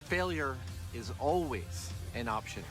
Failure is always an option.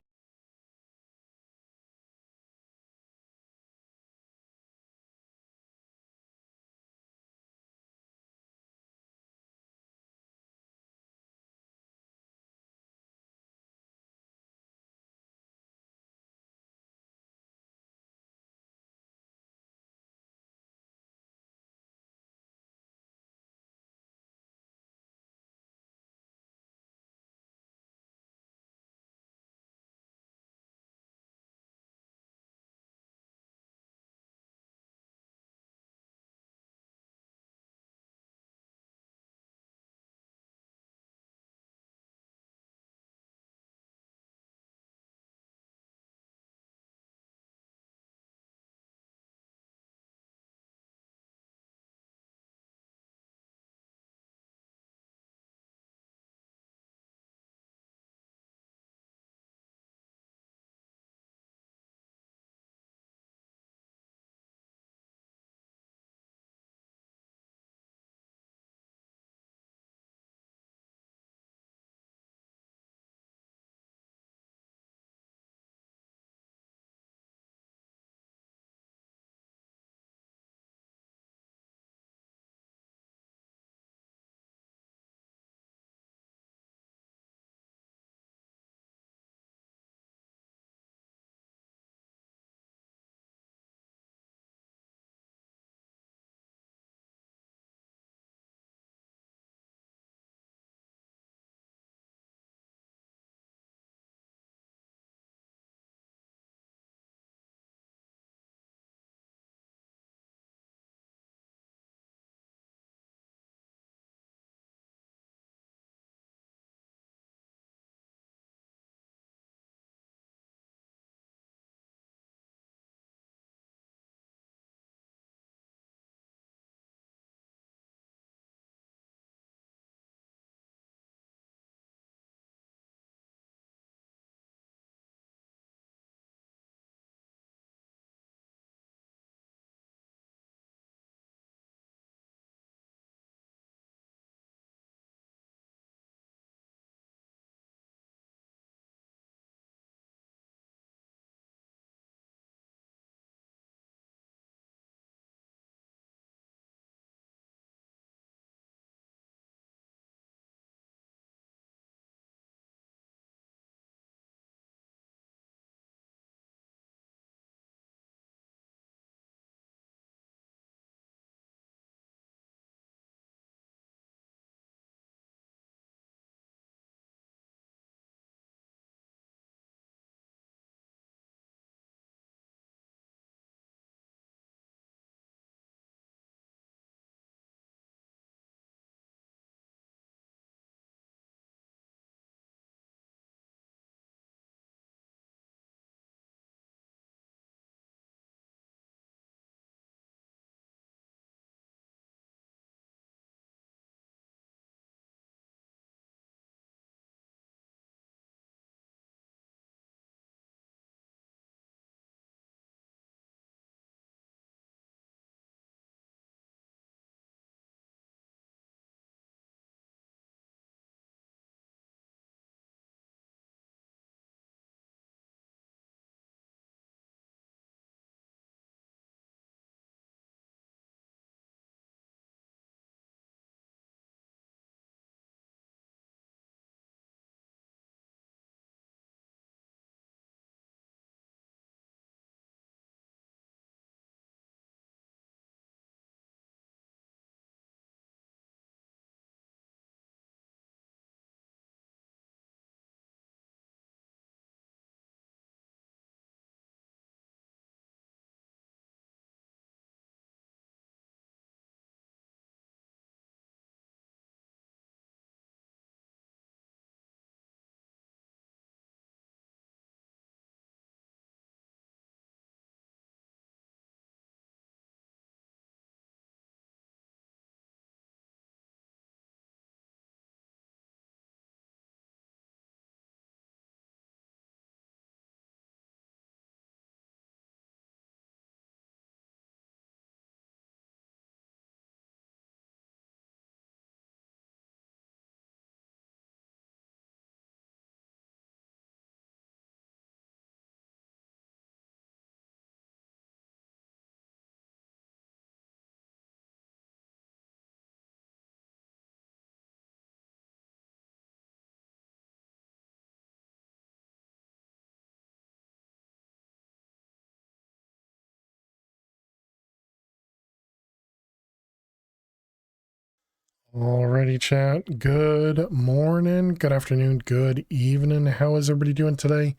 Alrighty, chat. Good morning, good afternoon, good evening. How is everybody doing today?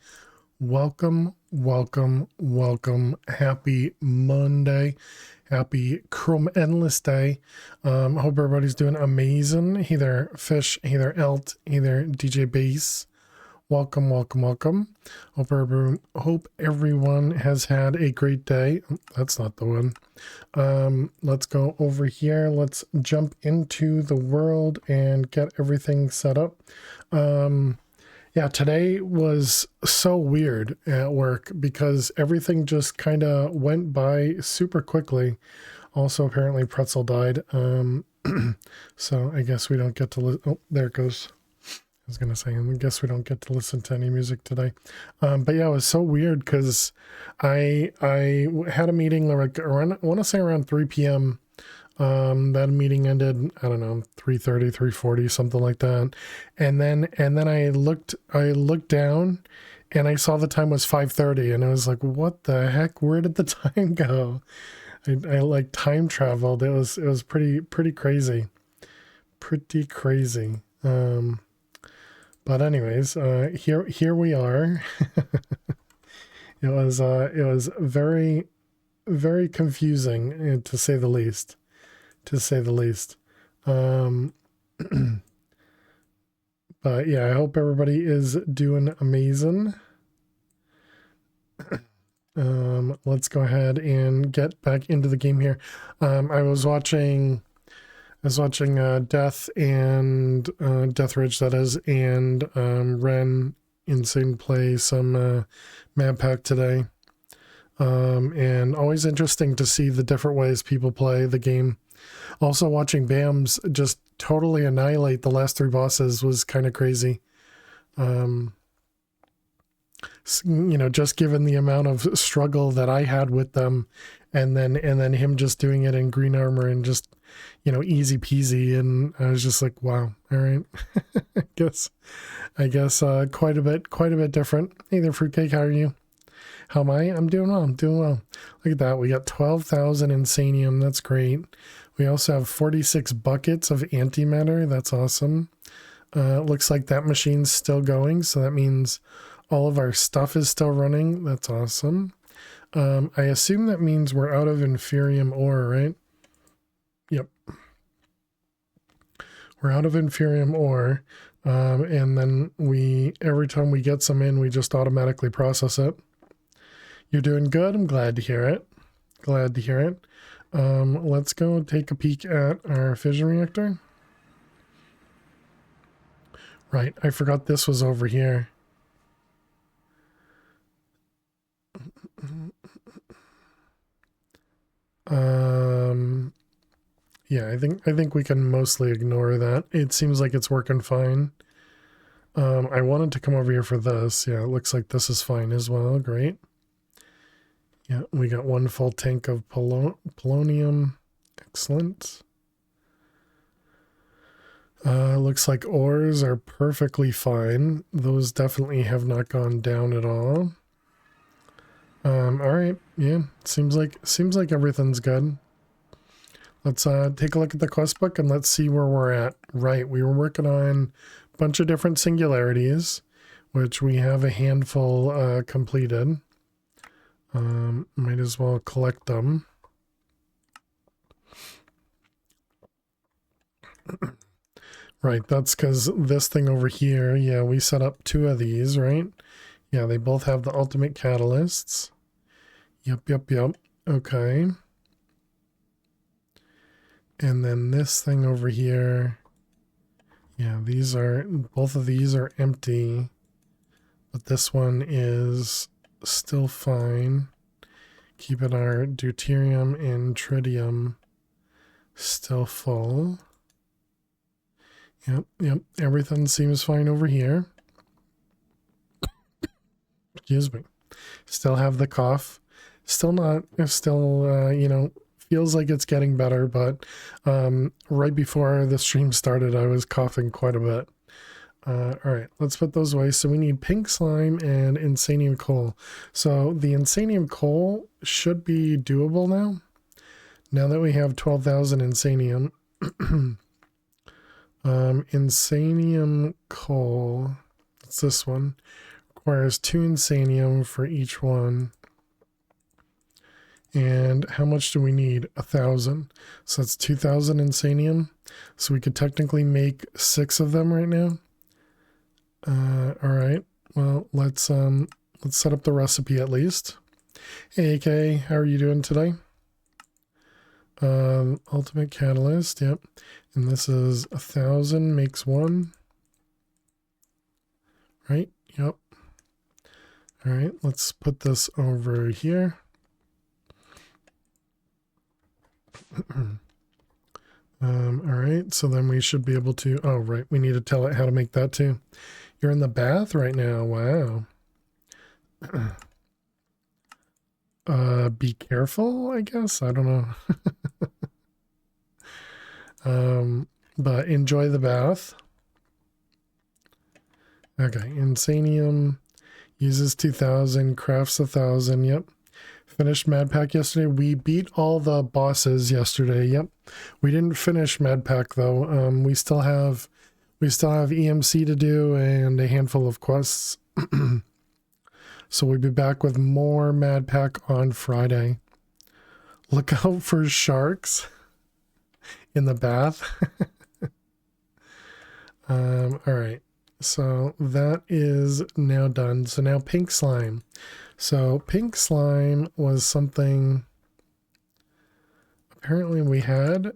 Welcome, welcome, welcome. Happy Monday. Happy Chroma Endless Day. Hope everybody's doing amazing. Hey there, Fish. Hey there, Elt. Hey there, DJ Bass. Welcome, welcome, welcome. Hope everyone has had a great day. That's not the one. Let's go over here. Let's jump into the world and get everything set up. Yeah, today was so weird at work because everything just kind of went by super quickly. Also, apparently Pretzel died. So I guess we don't get to oh, there it goes. I was gonna say, I guess we don't get to listen to any music today. But yeah, it was so weird because I had a meeting like around, I want to say around 3 p.m. That meeting ended, I don't know, 3:30, 3:40, something like that. And then I looked down and I saw the time was 5:30 and I was like, what the heck? Where did the time go? I like time traveled. It was pretty crazy. Pretty crazy. But anyways, here we are. It was very confusing, to say the least. To say the least. But yeah, I hope everybody is doing amazing. Let's go ahead and get back into the game here. I was watching Death and Death Ridge, that is, and Ren Insane play some map pack today. And always interesting to see the different ways people play the game. Also watching Bams just totally annihilate the last 3 bosses was kind of crazy. Just given the amount of struggle that I had with them, and then him just doing it in green armor and just, easy peasy, and I was just like, wow, all right. I guess quite a bit different. Hey there, Fruitcake, how are you? How am I? I'm doing well. Look at that. We got 12,000 insanium. That's great. We also have 46 buckets of antimatter. That's awesome. Looks like that machine's still going, so that means all of our stuff is still running. That's awesome. I assume that means we're out of inferium ore, right? Yep. We're out of inferium ore. And then every time we get some in, we just automatically process it. You're doing good. I'm glad to hear it. Let's go take a peek at our fission reactor. Right, I forgot this was over here. Yeah, I think we can mostly ignore that. It seems like it's working fine. I wanted to come over here for this. Yeah, it looks like this is fine as well. Great. Yeah, we got 1 full tank of polonium. Excellent. Looks like ores are perfectly fine. Those definitely have not gone down at all. All right. Yeah, seems like everything's good. Let's take a look at the quest book and let's see where we're at. Right, we were working on a bunch of different singularities, which we have a handful completed. Might as well collect them. Right, that's because this thing over here, yeah, we set up 2 of these, right? Yeah, they both have the ultimate catalysts. Yep. Okay. And then this thing over here, yeah, both of these are empty, but this one is still fine. Keeping our deuterium and tritium still full. Yep, everything seems fine over here. Excuse me. Still have the cough. Still, feels like it's getting better, but right before the stream started, I was coughing quite a bit. All right, let's put those away. So we need pink slime and insanium coal. So the insanium coal should be doable now. Now that we have 12,000 insanium. Insanium coal. It's this one. Requires 2 insanium for each one. And how much do we need? 1,000. So that's 2,000 insanium. So we could technically make 6 of them right now. All right. Well, let's set up the recipe at least. Hey, AK, how are you doing today? Ultimate catalyst. Yep. And this is 1,000 makes 1. Right. Yep. All right. Let's put this over here. All right, so then we should be able to, oh, right, we need to tell it how to make that too. You're in the bath right now. Wow. Be careful, I guess. I don't know. But enjoy the bath. Okay, Insanium uses 2,000, crafts 1,000. Yep. Finished Mad Pack yesterday. We beat all the bosses yesterday. Yep. We didn't finish Mad Pack though. We still have EMC to do and a handful of quests. So we'll be back with more Mad Pack on Friday. Look out for sharks in the bath. All right. So that is now done. So now pink slime. So pink slime was something apparently we had,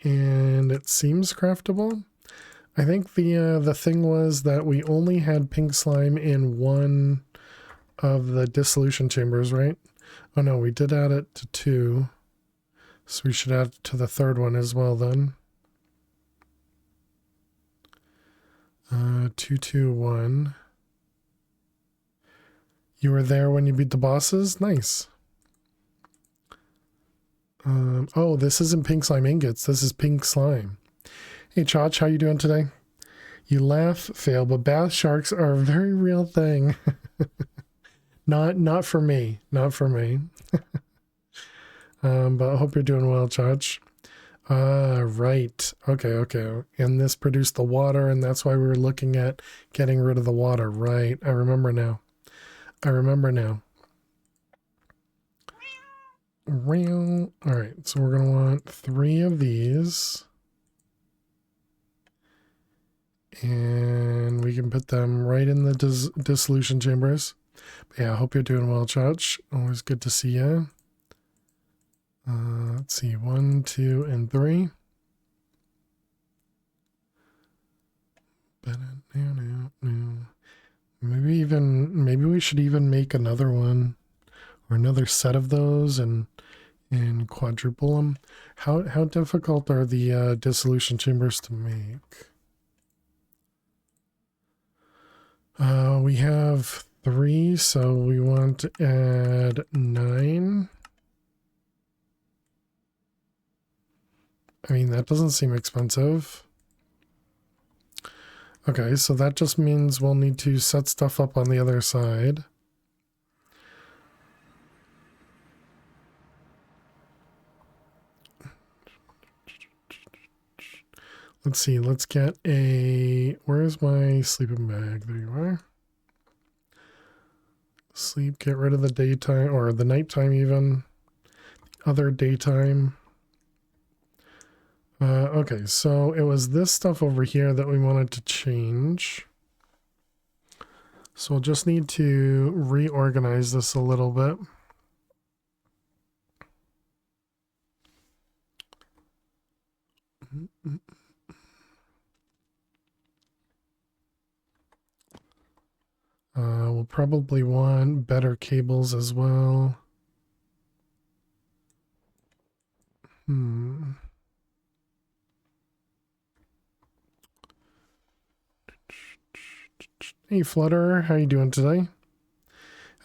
and it seems craftable. I think the thing was that we only had pink slime in one of the dissolution chambers, right? Oh no, we did add it to 2. So we should add it to the 3rd one as well then. 221. You were there when you beat the bosses? Nice. Oh, this isn't pink slime ingots. This is pink slime. Hey, Chach, how you doing today? You laugh, fail, but bath sharks are a very real thing. Not for me. Not for me. But I hope you're doing well, Chach. Right. Okay. And this produced the water, and that's why we were looking at getting rid of the water. Right. I remember now. Alright, so we're going to want 3 of these. And we can put them right in the dissolution chambers. But yeah, I hope you're doing well, Chach. Always good to see you. Let's see, 1, 2, and 3. Maybe we should even make another one or another set of those and quadruple them. How difficult are the dissolution chambers to make? We have 3, so we want to add 9. I mean, that doesn't seem expensive. Okay, so that just means we'll need to set stuff up on the other side. Let's see, let's get a... Where's my sleeping bag? There you are. Sleep, get rid of the daytime, or the nighttime even. Other daytime. Okay, so it was this stuff over here that we wanted to change. So we'll just need to reorganize this a little bit. We'll probably want better cables as well. Hey Flutter, how you doing today?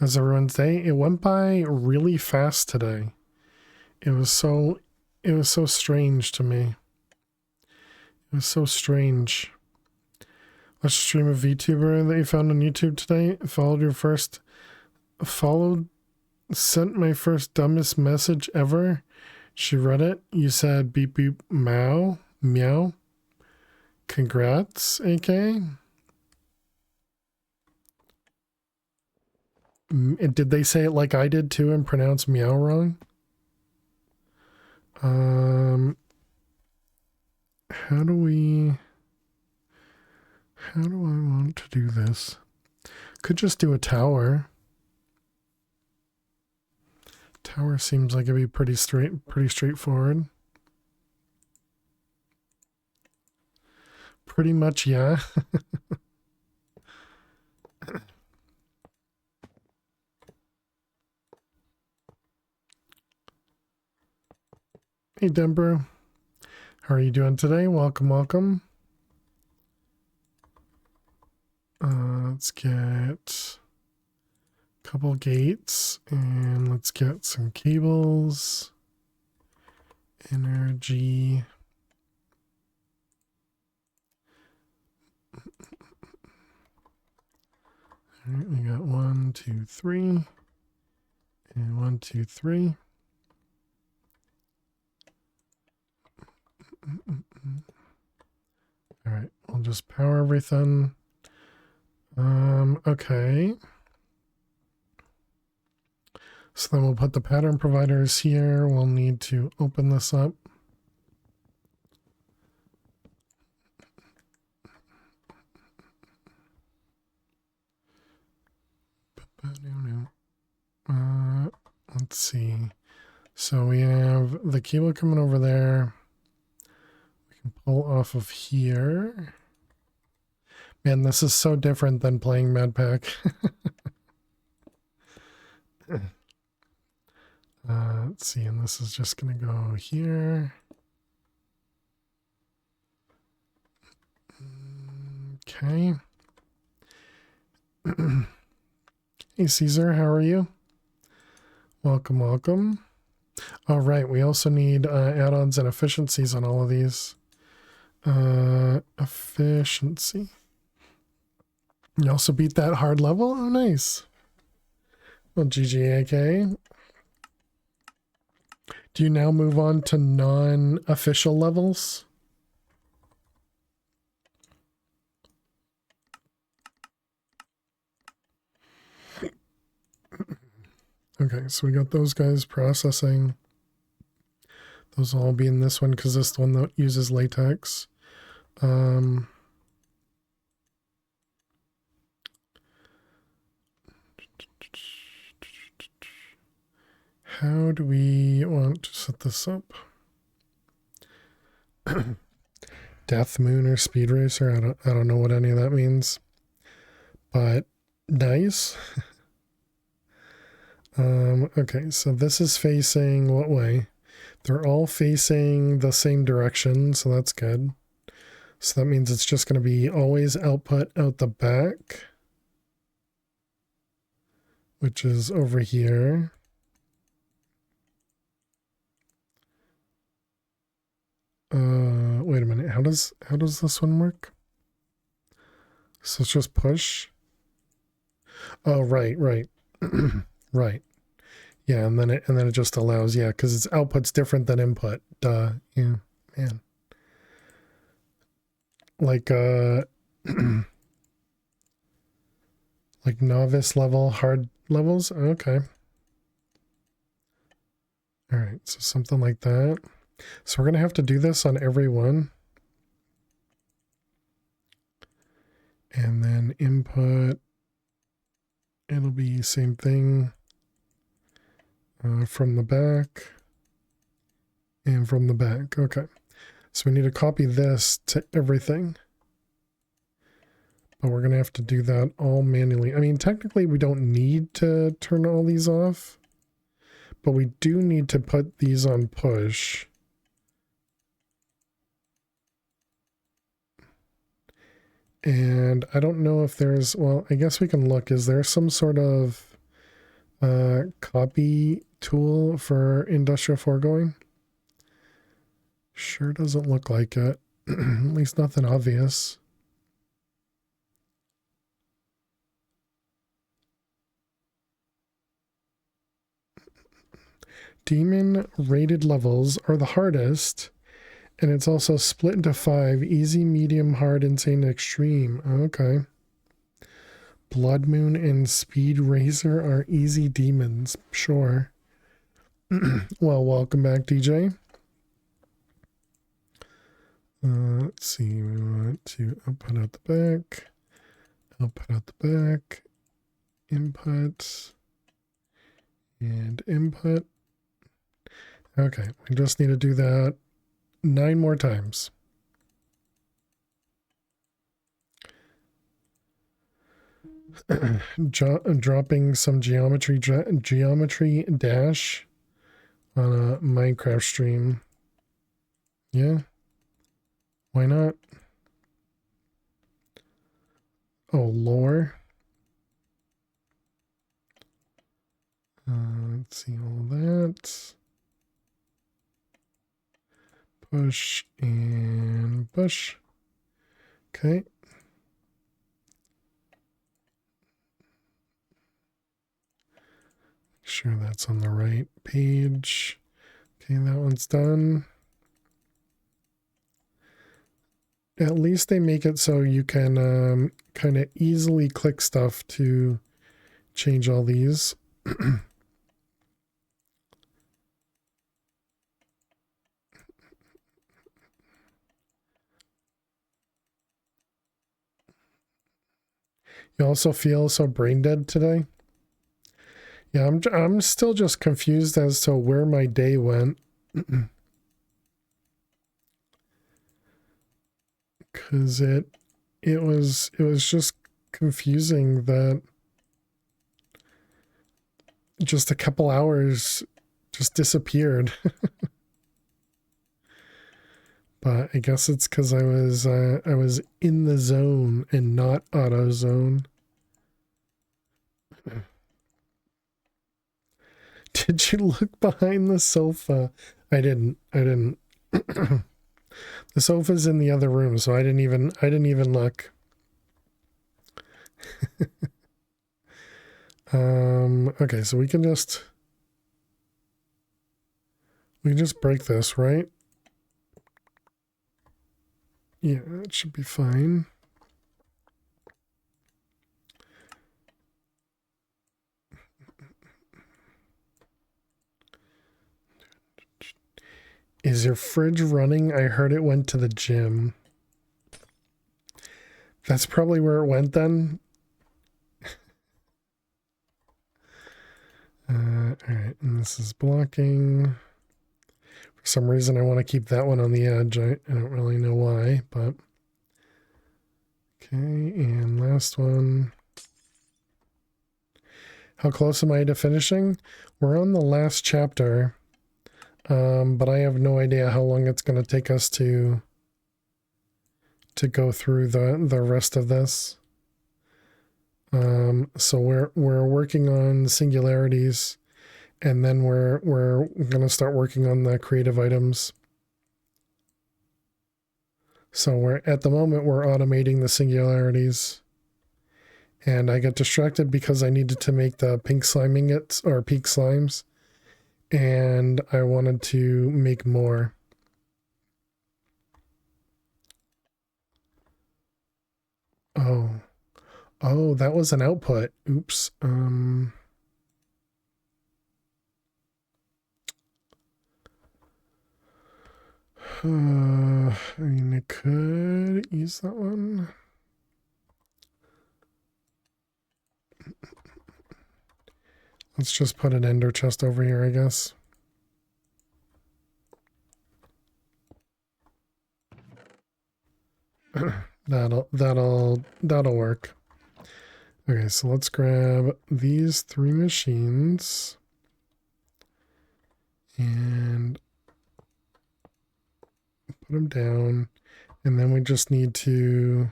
How's everyone's day? It went by really fast today. It was so strange to me. It was so strange. Watch a stream of VTuber that you found on YouTube today. Sent my first dumbest message ever. She read it. You said beep beep meow. Congrats, AK. Did they say it like I did too and pronounce meow wrong? How do I want to do this? Could just do a tower. Tower seems like it'd be pretty straightforward. Pretty much, yeah. Hey, Denbro. How are you doing today? Welcome, welcome. Let's get a couple gates and let's get some cables. Energy. All right, we got 1, 2, 3. And 1, 2, 3. All right, we'll just power everything. Okay. So then we'll put the pattern providers here. We'll need to open this up. Let's see. So we have the cable coming over there. We can pull off of here. Man, this is so different than playing Mad Pack. Let's see, and this is just going to go here. Okay. Hey, Caesar, how are you? Welcome, welcome. All right, we also need add-ons and efficiencies on all of these. Efficiency. You also beat that hard level? Oh, nice. Well, GGAK. Do you now move on to non-official levels? Okay, so we got those guys processing. Those will all be in this one because this is the one that uses latex. How do we want to set this up? Death Moon or Speed Racer? I don't know what any of that means. But nice. Okay, so this is facing what way? They're all facing the same direction, so that's good. So that means it's just going to be always output out the back, which is over here. Wait a minute. How does this one work? So it's just push. Oh, right. Right. Yeah, and then it just allows, yeah, because its output's different than input. Duh. Yeah, man. Like like novice level, hard levels. Okay. All right, so something like that. So we're gonna have to do this on every one. And then input, it'll be same thing from the back and from the back. Okay, so we need to copy this to everything. But we're going to have to do that all manually. I mean, technically we don't need to turn all these off, but we do need to put these on push. And I don't know if there's, well, I guess we can look. Is there some sort of copy tool for industrial foregoing? Sure doesn't look like it. At least nothing obvious. Demon rated levels are the hardest, And it's also split into 5: easy, medium, hard, insane, extreme. Okay. Blood Moon and Speed Razor are easy demons. Sure. Well, welcome back, DJ. Let's see. We want to output out the back. Output out the back. Input. And input. Okay. We just need to do that 9 more times. Dropping some geometry dash on a Minecraft stream. Yeah. Why not? Oh, lore. Let's see all that. Push and push. Okay. Sure that's on the right page. Okay, that one's done. At least they make it so you can kind of easily click stuff to change all these. You also feel so brain dead today? Yeah, I'm still just confused as to where my day went. Cause it was just confusing that just a couple hours just disappeared. But I guess it's because I was in the zone and not auto zone. Did you look behind the sofa? I didn't. The sofa's in the other room, so I didn't even look. Okay, so we can just break this, right? Yeah, it should be fine. Is your fridge running? I heard it went to the gym. That's probably where it went then. Alright, and this is blocking. For some reason I want to keep that one on the edge. I don't really know why, but... Okay, and last one. How close am I to finishing? We're on the last chapter, but I have no idea how long it's going to take us to go through the rest of this. So we're working on singularities, and then we're going to start working on the creative items. So we're at the moment we're automating the singularities. And I got distracted because I needed to make the pink slime ingots, or peak slimes. And I wanted to make more. Oh. Oh, that was an output. Oops. I mean, I could use that one. Let's just put an ender chest over here, I guess. That'll work. Okay, so let's grab these 3 machines and put them down, and then we just need to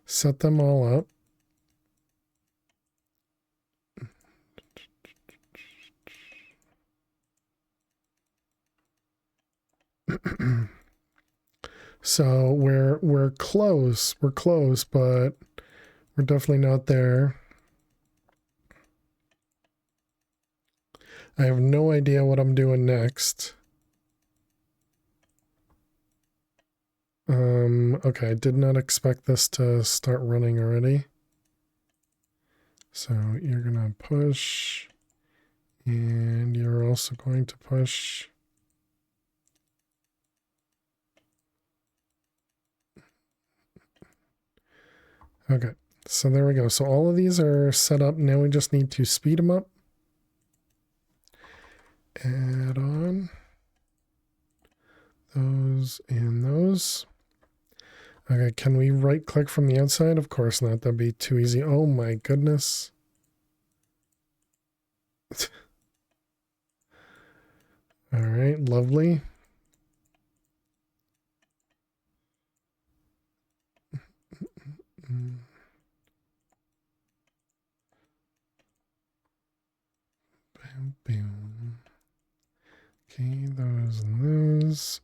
set them all up. So we're close, but we're definitely not there. I have no idea what I'm doing next. Okay, I did not expect this to start running already. So you're gonna push, and you're also going to push. Okay, so there we go. So all of these are set up. Now we just need to speed them up. Add on those and those. Okay, can we right click from the outside? Of course not. That'd be too easy. Oh my goodness. All right, lovely. Bam, bam. Okay, those and those.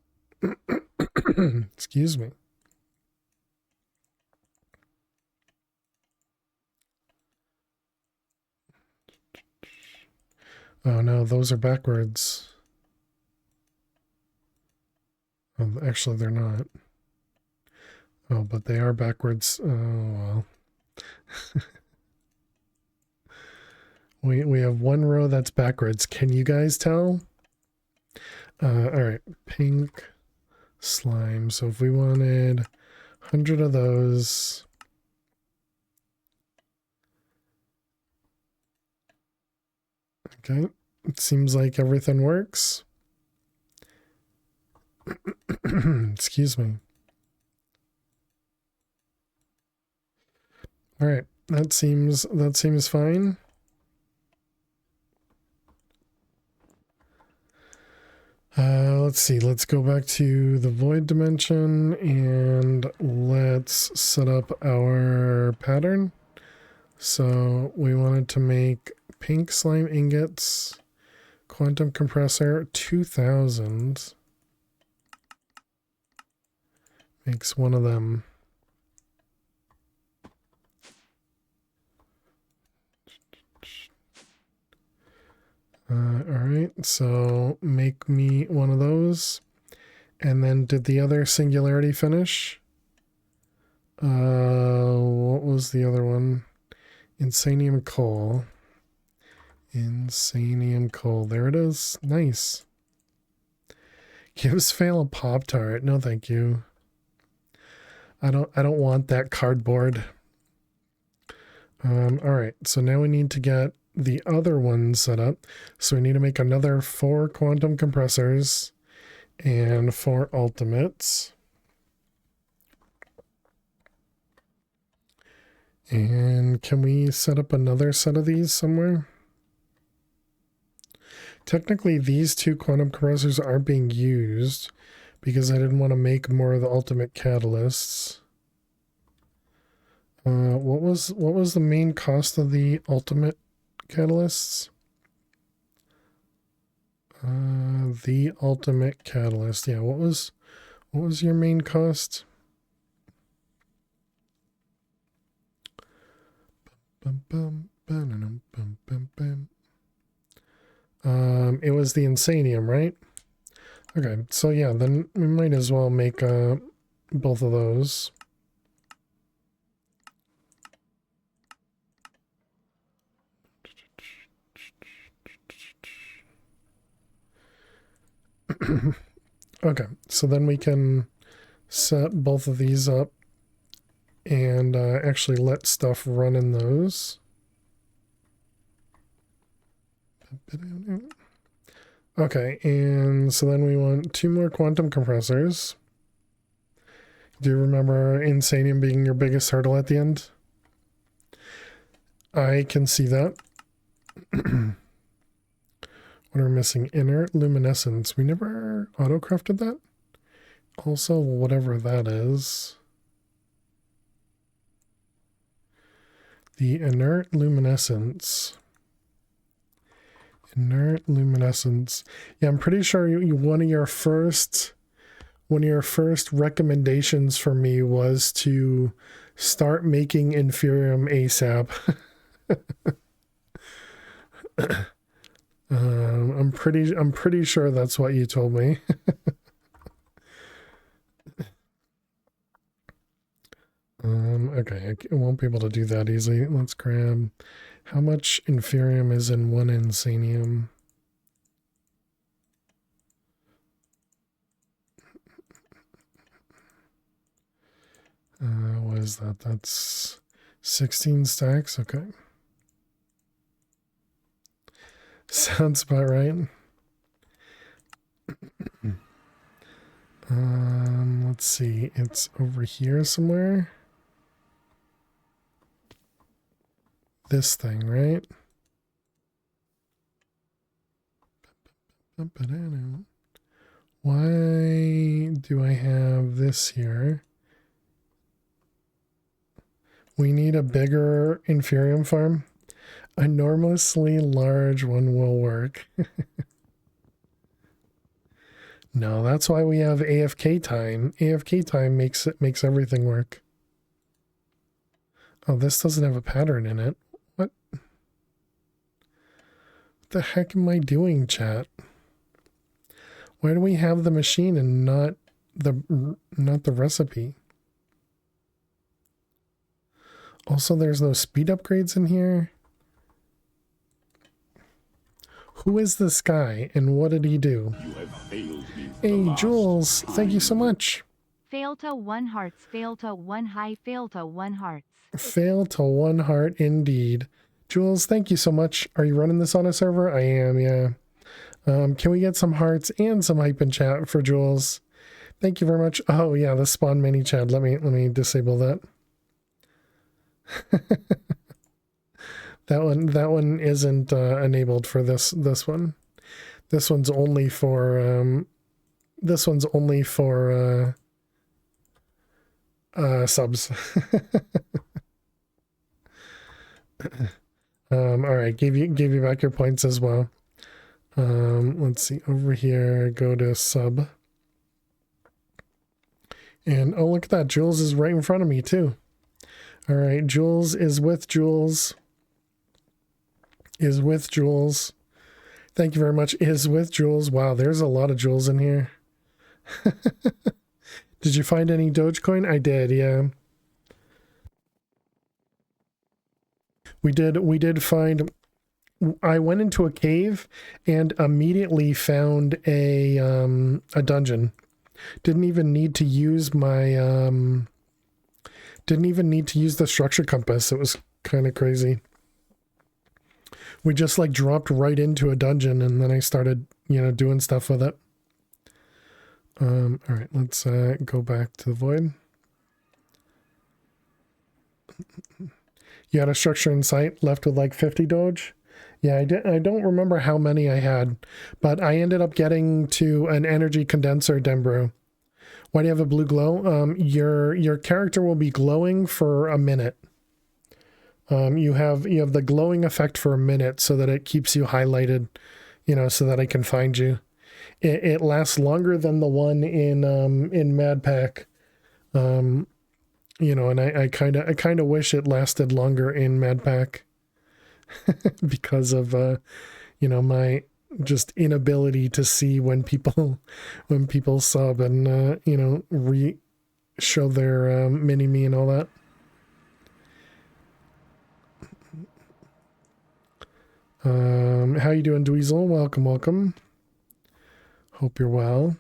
Excuse me. Oh no, those are backwards. Oh, actually, they're not. Oh, but they are backwards. Oh well. we have one row that's backwards. Can you guys tell? All right, pink slime. So if we wanted 100 of those. Okay, it seems like everything works. Excuse me. All right, that seems fine. Let's see. Let's go back to the void dimension and let's set up our pattern. So we wanted to make pink slime ingots, quantum compressor 2000 makes one of them. All right, so make me one of those. And then did the other singularity finish? What was the other one? Insanium coal. Insanium coal. There it is. Nice. Gives fail a Pop-Tart. No, thank you. I don't want that cardboard. All right. So now we need to get the other one set up. So we need to make another 4 quantum compressors and 4 ultimates. And can we set up another set of these somewhere? Technically, these 2 quantum compressors are being used because I didn't want to make more of the ultimate catalysts. What was the main cost of the ultimate catalysts? The ultimate catalyst. Yeah, what was your main cost? It was the insanium, right? Okay, so yeah, then we might as well make both of those. Okay, so then we can set both of these up and actually let stuff run in those. Okay, and so then we want 2 more quantum compressors. Do you remember Insanium being your biggest hurdle at the end? I can see that. What are we missing? Inert luminescence. We never auto-crafted that? Also, whatever that is. The inert luminescence. Inert luminescence. Yeah, I'm pretty sure one of your first recommendations for me was to start making Inferium ASAP. I'm pretty sure that's what you told me. Okay, I won't be able to do that easily. Let's grab... How much inferium is in 1 insanium? What is that? That's 16 stacks? Okay. Sounds about right. Let's see. It's over here somewhere. This thing, right? Why do I have this here? We need a bigger inferium farm. A enormously large one will work. No, that's why we have AFK time. AFK time makes everything work. Oh, this doesn't have a pattern in it. What the heck am I doing, chat? Why do we have the machine and not the recipe? Also, there's no speed upgrades in here. Who is this guy and what did he do? You have failed me. Hey, Jules, thank you so much. Fail to 1 hearts, fail to 1 high, fail to 1 hearts. Fail to 1 heart indeed. Jules, thank you so much. Are you running this on a server? I am, yeah. Can we get some hearts and some hype in chat for Jules? Thank you very much. Oh yeah, the spawn mini chat. Let me disable that. that one isn't enabled for this one. This one's only for subs. All right, gave you back your points as well. Let's see, over here, go to sub. And oh, look at that. Jules is right in front of me too. All right, Jules is with Jules. Is with Jules. Thank you very much. Is with Jules. Wow, there's a lot of Jules in here. Did you find any Dogecoin? I did, yeah. We did find... I went into a cave and immediately found a dungeon. Didn't even need to use my... didn't even need to use the structure compass. It was kind of crazy. We just like dropped right into a dungeon and then I started, doing stuff with it. All right, let's go back to the void. You had a structure in sight left with like 50 Doge? Yeah, I don't remember how many I had, but I ended up getting to an energy condenser, Dembro. Why do you have a blue glow? Your character will be glowing for a minute. You have the glowing effect for a minute so that it keeps you highlighted, so that I can find you. It lasts longer than the one in Mad Pack. And I kind of wish it lasted longer in Mad Pack because of my just inability to see when people sub and show their mini me and all that. How you doing, Dweezil? Welcome. Hope you're well.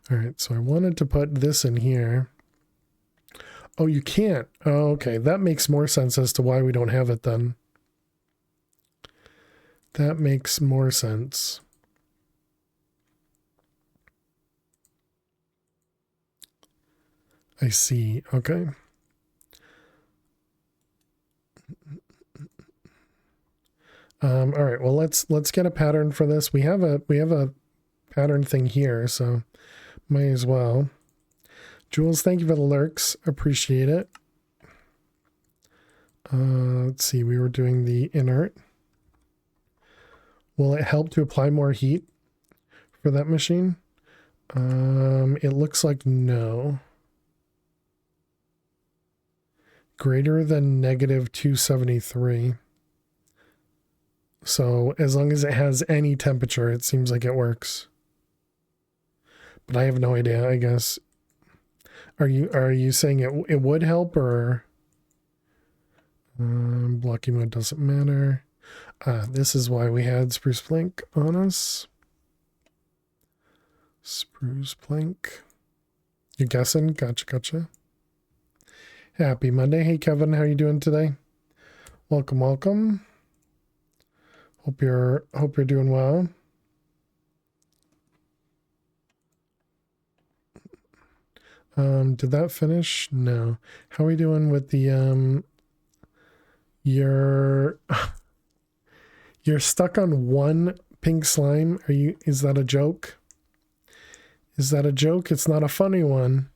All right, so I wanted to put this in here. Oh, you can't. Oh, okay, that makes more sense as to why we don't have it then. That makes more sense. I see. Okay. All right. Well, let's get a pattern for this. We have a pattern thing here, so might as well. Jules, thank you for the lurks. Appreciate it. Let's see. We were doing the inert. Will it help to apply more heat for that machine? It looks like no. Greater than negative 273. So as long as it has any temperature, it seems like it works. But I have no idea, I guess. Are you saying it would help or? Blocky mode doesn't matter. This is why we had spruce plank on us. Spruce plank. You guessing? Gotcha. Happy Monday. Hey Kevin, how you doing today? Welcome. Hope you're doing well. Did that finish? No. How are we doing with the you're stuck on one pink slime? Is that a joke? Is that a joke? It's not a funny one.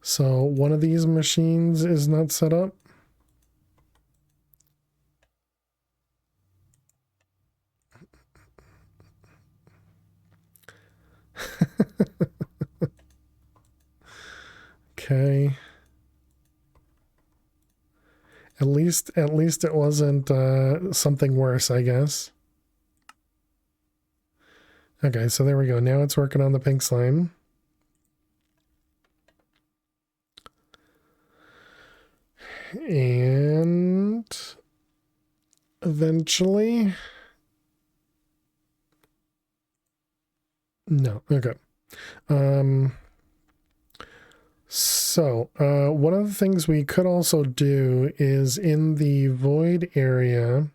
So one of these machines is not set up. Okay. At least it wasn't something worse, I guess. Okay, so there we go. Now it's working on the pink slime. And eventually... No, okay. So, one of the things we could also do is in the void area,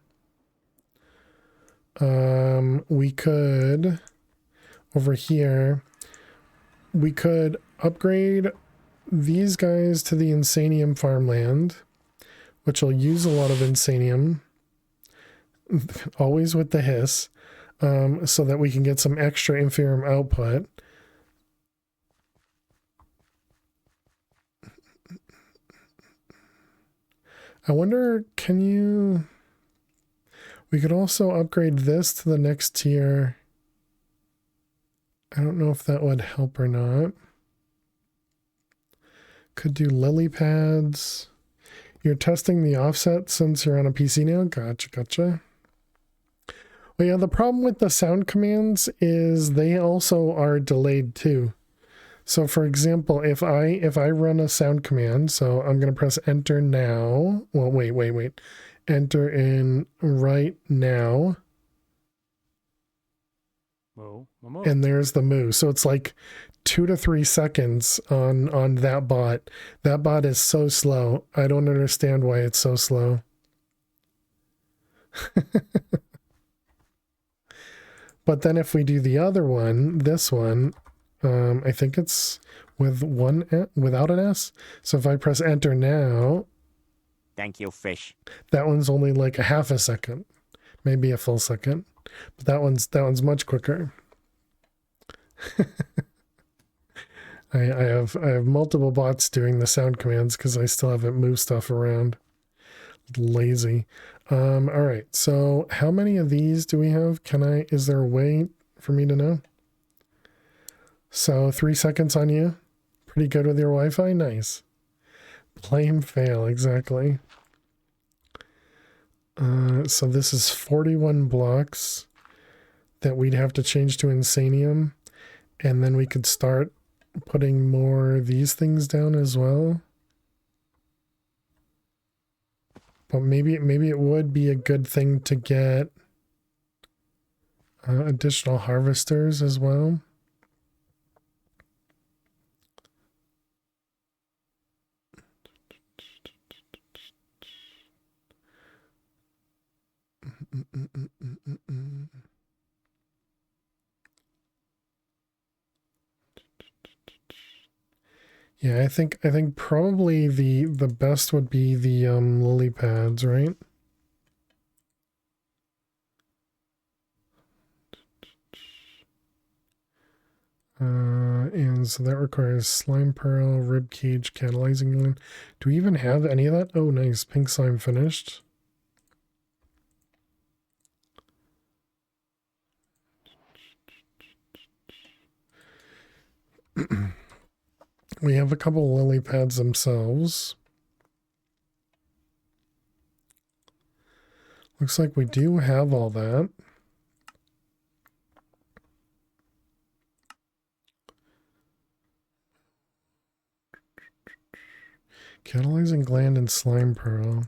we could, over here, we could upgrade these guys to the Insanium farmland, which will use a lot of Insanium, always with the hiss, so that we can get some extra Inferium output. I wonder, we could also upgrade this to the next tier. I don't know if that would help or not. Could do lily pads. You're testing the offset since you're on a PC now? Gotcha. Well, yeah, the problem with the sound commands is they also are delayed too. So for example, if I run a sound command, so I'm going to press enter now. Well, wait. Enter in right now. Whoa. And there's the moo. So it's like 2 to 3 seconds on that bot. That bot is so slow. I don't understand why it's so slow. But then if we do the other one, this one, I think it's without an S. So if I press enter now, Thank you, fish. that one's only like a half a second, maybe a full second, but that one's much quicker. I have multiple bots doing the sound commands because I still haven't moved stuff around. Lazy. All right. So how many of these do we have? Is there a way for me to know? So 3 seconds on you. Pretty good with your Wi-Fi? Nice. Blame fail, exactly. So this is 41 blocks that we'd have to change to Insanium. And then we could start putting more of these things down as well. But maybe it would be a good thing to get additional harvesters as well. Yeah, I think probably the best would be the lily pads, right? And so that requires slime pearl, rib cage, catalyzing gland. Do we even have any of that? Oh, nice. Pink slime finished. We have a couple lily pads themselves. Looks like we do have all that. Catalyzing gland and slime pearl.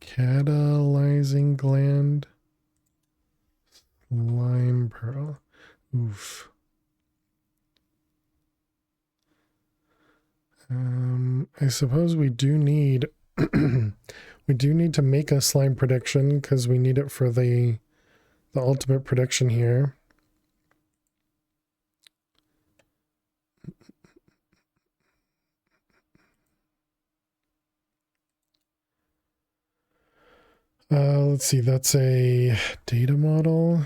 Catalyzing gland. Slime pearl. Oof. I suppose we do need we do need to make a slime prediction because we need it for the ultimate prediction here. Let's see, that's a data model.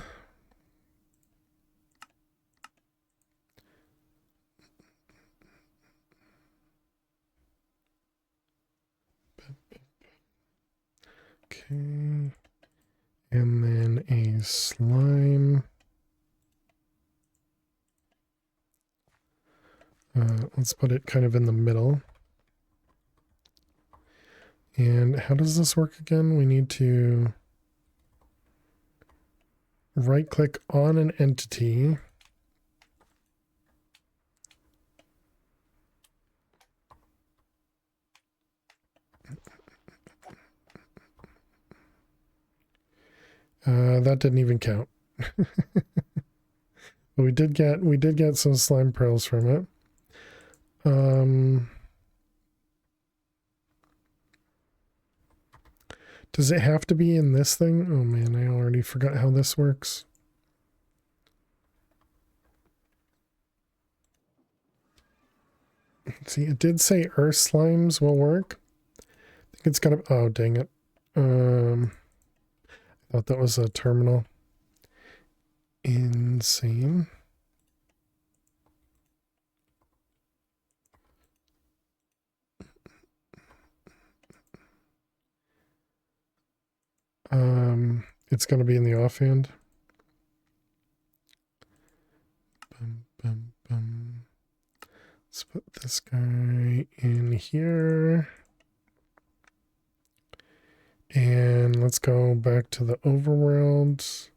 Okay. And then a slime. Let's put it kind of in the middle. And how does this work again? We need to right click on an entity. That didn't even count. But we did get some slime pearls from it. Does it have to be in this thing? Oh man, I already forgot how this works. See, it did say earth slimes will work. I think it's gonna, oh dang it. I thought that was a terminal. Insane. It's gonna be in the offhand. Bum, bum, bum. Let's put this guy in here. And let's go back to the overworld.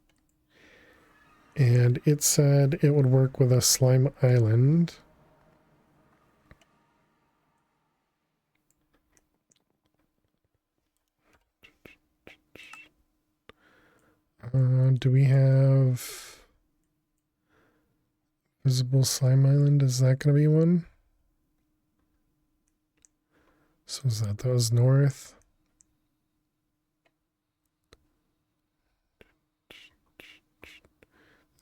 And it said it would work with a slime island. Do we have visible slime island? Is that going to be one? So is that was north?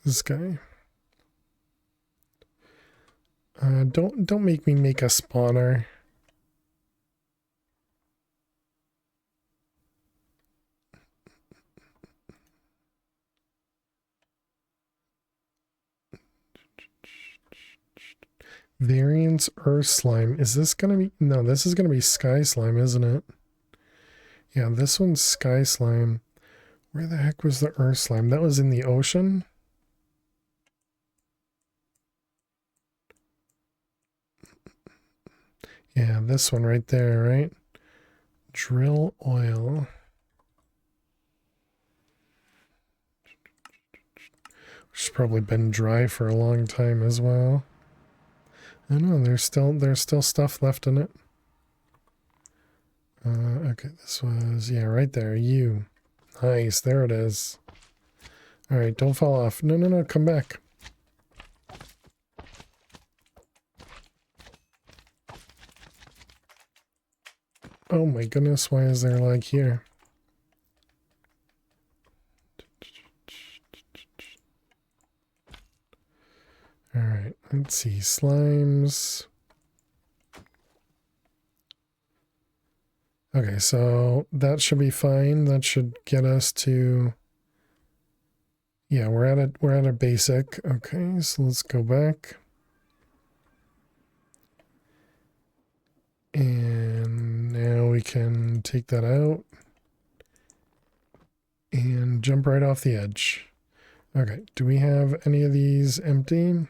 This guy. Don't make me make a spawner. Variance Earth Slime. Is this gonna be, no, this is gonna be Sky Slime, isn't it? Yeah, this one's Sky Slime. Where the heck was the Earth Slime? That was in the ocean? Yeah, this one right there, right? Drill oil. Which has probably been dry for a long time as well. I know there's still stuff left in it. Okay, this was, yeah, right there. You. Nice, there it is. Alright, don't fall off. No, come back. Oh my goodness, why is there lag here? Alright, let's see. Slimes. Okay, so that should be fine. That should get us to, yeah, we're at a basic. Okay, so let's go back. And now we can take that out and jump right off the edge. Okay, do we have any of these empty?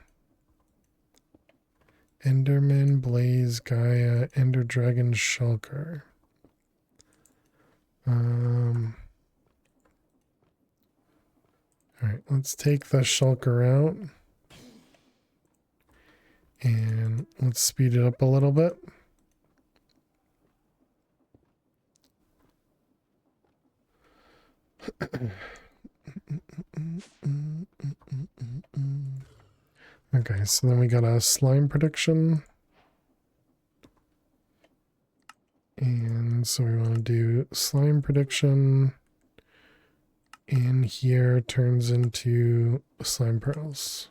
Enderman, Blaze, Gaia, Ender Dragon, Shulker. Alright, let's take the shulker out. And let's speed it up a little bit. Okay, so then we got a slime prediction. And so we want to do slime prediction. And here turns into slime pearls.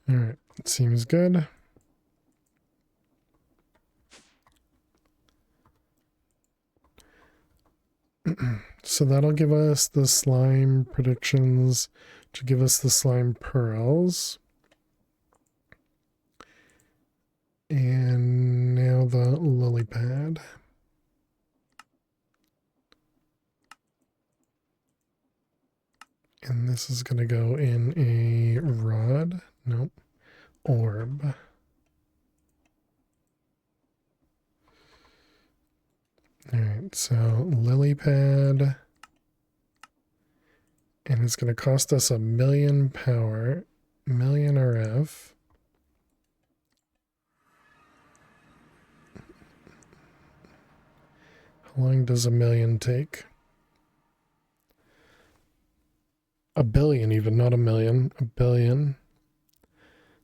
All right, it seems good. So that'll give us the slime predictions to give us the slime pearls. And now the lily pad. And this is going to go in a rod. Nope. Orb. Alright, so lily pad. And it's going to cost us 1,000,000 power. 1,000,000 RF. How long does 1,000,000 take? 1,000,000,000 even, not 1,000,000. 1,000,000,000.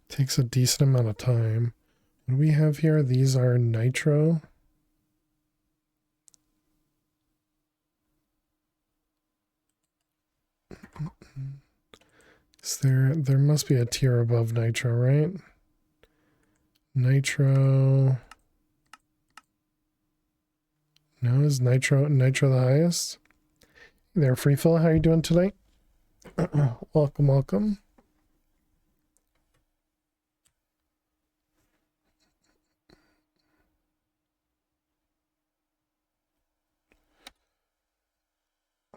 Takes a decent amount of time. What do we have here? These are nitro. There must be a tier above nitro, right? Nitro. No, is nitro the highest? Hey there, Freefill, how you doing today? Welcome, welcome.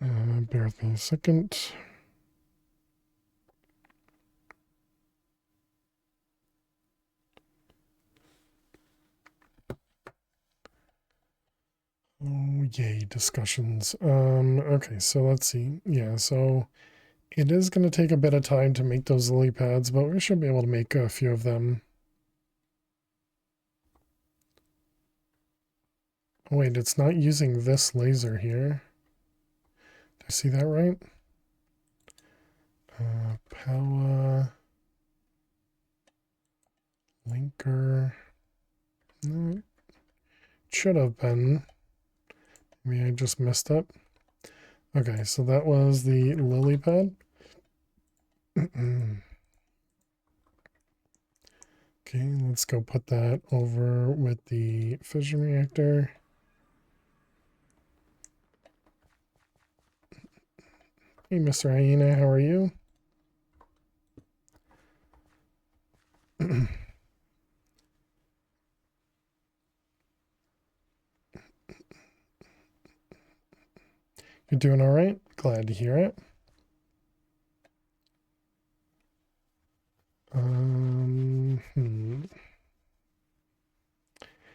Bear with me a second. Oh, yay, discussions. Okay, so let's see. Yeah, so it is going to take a bit of time to make those lily pads, but we should be able to make a few of them. Oh, wait, it's not using this laser here. Do I see that right? Power. Linker. No, it should have been. Maybe I just messed up. Okay, so that was the lily pad. Okay, let's go put that over with the fission reactor. Hey, Mr. Hyena, how are you? You're doing all right? Glad to hear it.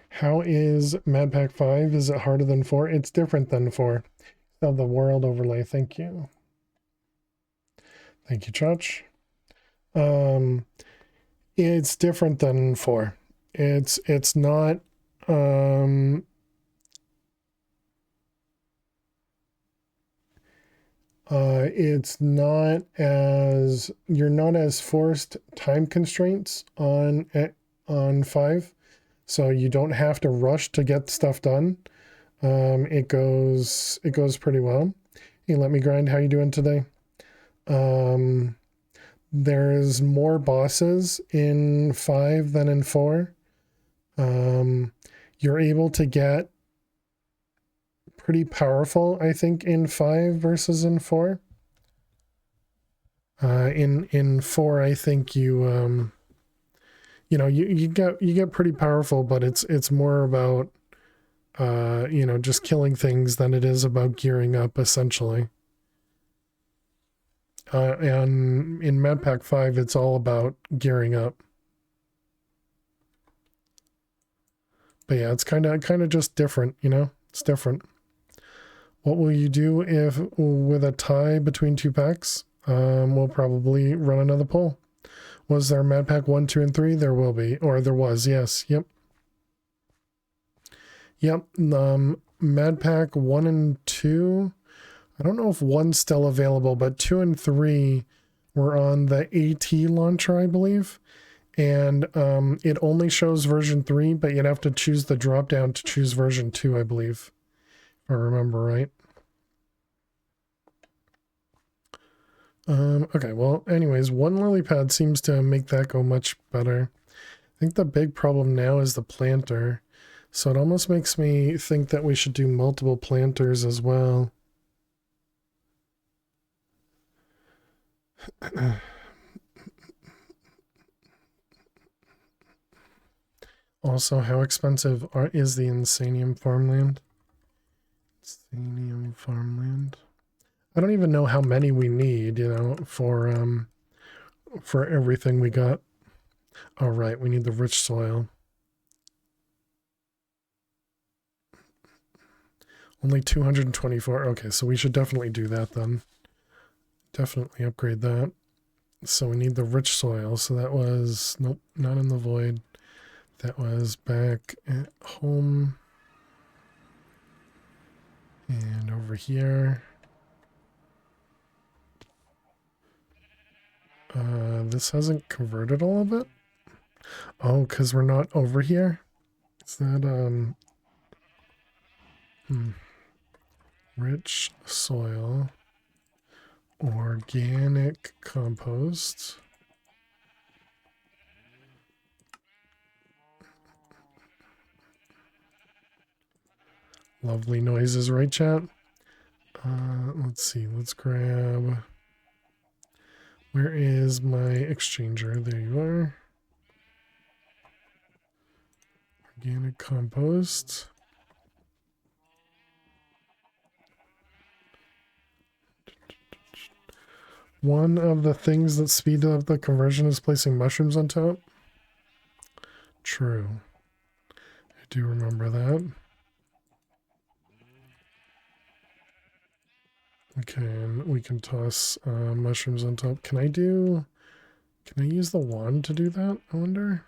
How is Mad Pack 5? Is it harder than 4? It's different than 4. Oh, the world overlay. Thank you. Thank you, Chach. It's different than 4. It's not it's not as, you're not as forced time constraints on 5, so you don't have to rush to get stuff done. It goes pretty well. Hey, let me grind. How you doing today? There's more bosses in 5 than in 4. You're able to get pretty powerful, I think, in 5 versus in 4. In 4, I think you you get pretty powerful, but it's more about just killing things than it is about gearing up, essentially. And in Mad Pack 5, it's all about gearing up. But yeah, it's kind of just different, It's different. What will you do if with a tie between 2 packs? We'll probably run another poll. Was there Mad Pack 1, 2, and 3? There will be, or there was. Yes. Yep. Yep. Med Pack 1 and 2. I don't know if 1's still available, but 2 and 3 were on the AT launcher, I believe. And it only shows version 3, but you'd have to choose the drop down to choose version 2, I believe. If I remember right. Okay, well, anyways, one lily pad seems to make that go much better. I think the big problem now is the planter. So it almost makes me think that we should do multiple planters as well. Also, how expensive is the Insanium farmland? Insanium farmland. I don't even know how many we need, you know, for everything we got. All right, we need the rich soil. Only 224. Okay, so we should definitely do that then. Definitely upgrade that. So we need the rich soil. So that was, nope, not in the void. That was back at home. And over here. This hasn't converted all of it? Oh, because we're not over here? Is that, rich soil, organic compost. Lovely noises, right, chat? Let's see, let's grab... Where is my exchanger? There you are. Organic compost. One of the things that speed up the conversion is placing mushrooms on top. True. I do remember that. Okay, and we can toss mushrooms on top. Can I use the wand to do that, I wonder?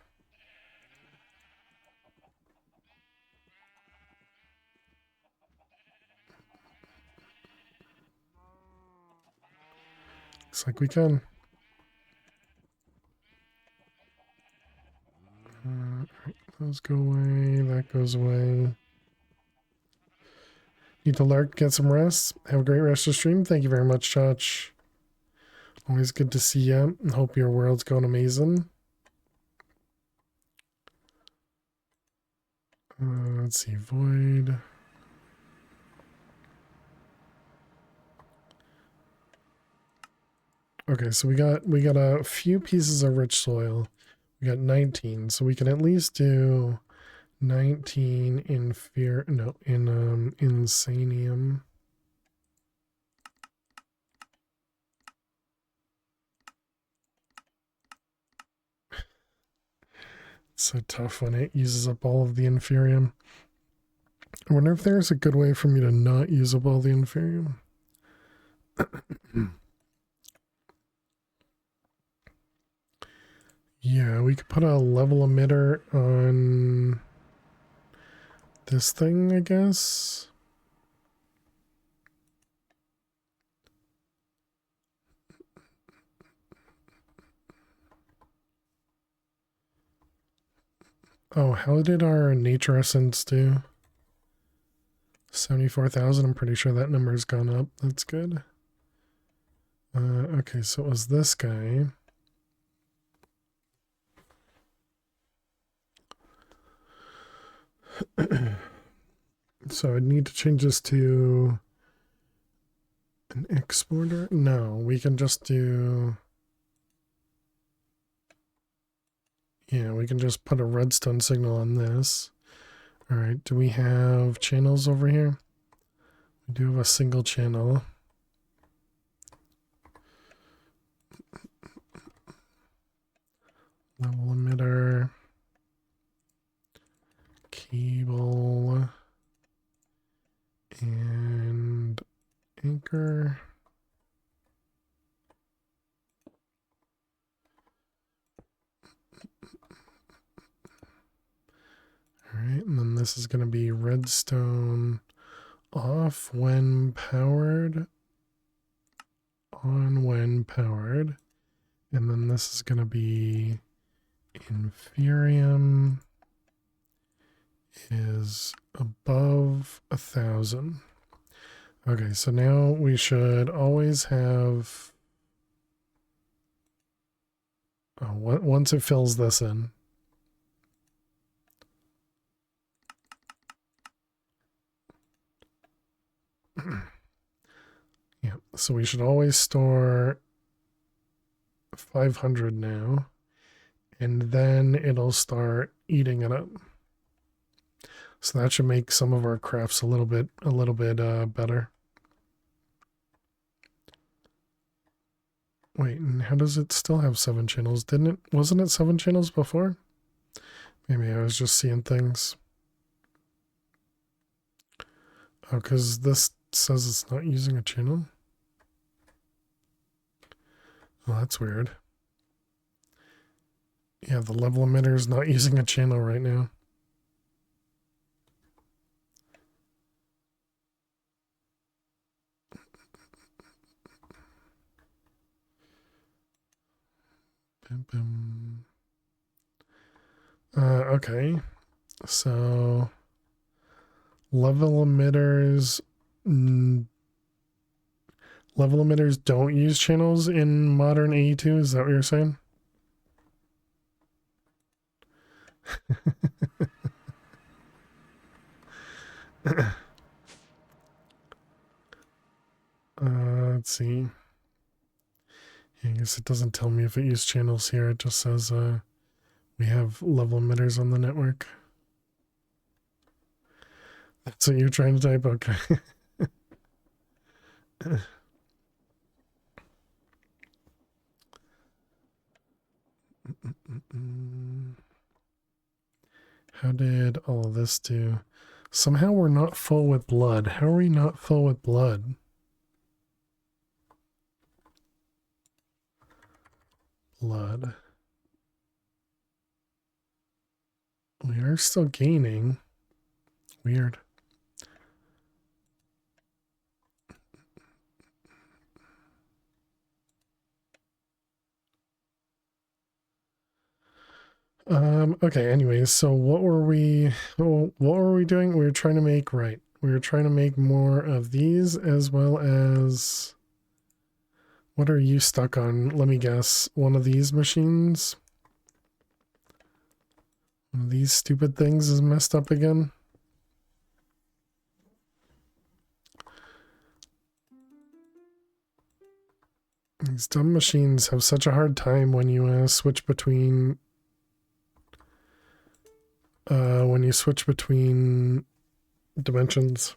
Looks like we can. Those go away, that goes away. Need to lurk, get some rest. Have a great rest of the stream. Thank you very much, Chach. Always good to see you. Hope your world's going amazing. Let's see, void. Okay, so we got a few pieces of rich soil. We got 19, so we can at least do 19 in insanium. It's so tough when it uses up all of the inferium. I wonder if there's a good way for me to not use up all the inferium. Yeah, we could put a level emitter on this thing, I guess. Oh, how did our nature essence do? 74,000. I'm pretty sure that number's gone up. That's good. Okay, so it was this guy. So I'd need to change this to an exporter. No, we can just do... Yeah, we can just put a redstone signal on this. All right, do we have channels over here? We do have a single channel. Level emitter. Cable. And anchor. All right, and then this is going to be redstone off when powered, on when powered. And then this is going to be inferium is above 1,000. Okay, so now we should always have, once it fills this in. Yeah, so we should always store 500 now, and then it'll start eating it up. So that should make some of our crafts a little bit better. Wait, and how does it still have 7 channels? Wasn't it 7 channels before? Maybe I was just seeing things. Oh, because this says it's not using a channel. Oh, that's weird. Yeah, the level emitter is not using a channel right now. Okay, so level emitters don't use channels in modern AE2. Is that what you're saying? Let's see. I guess it doesn't tell me if it used channels here. It just says we have level emitters on the network. That's what you're trying to type? Okay. How did all of this do? Somehow we're not full with blood. How are we not full with blood? Blood. We are still gaining. Weird. Okay, anyways, so what were we doing? We were trying to make, right. We were trying to make more of these, as well as, what are you stuck on? Let me guess. One of these machines? One of these stupid things is messed up again? These dumb machines have such a hard time when you switch between dimensions.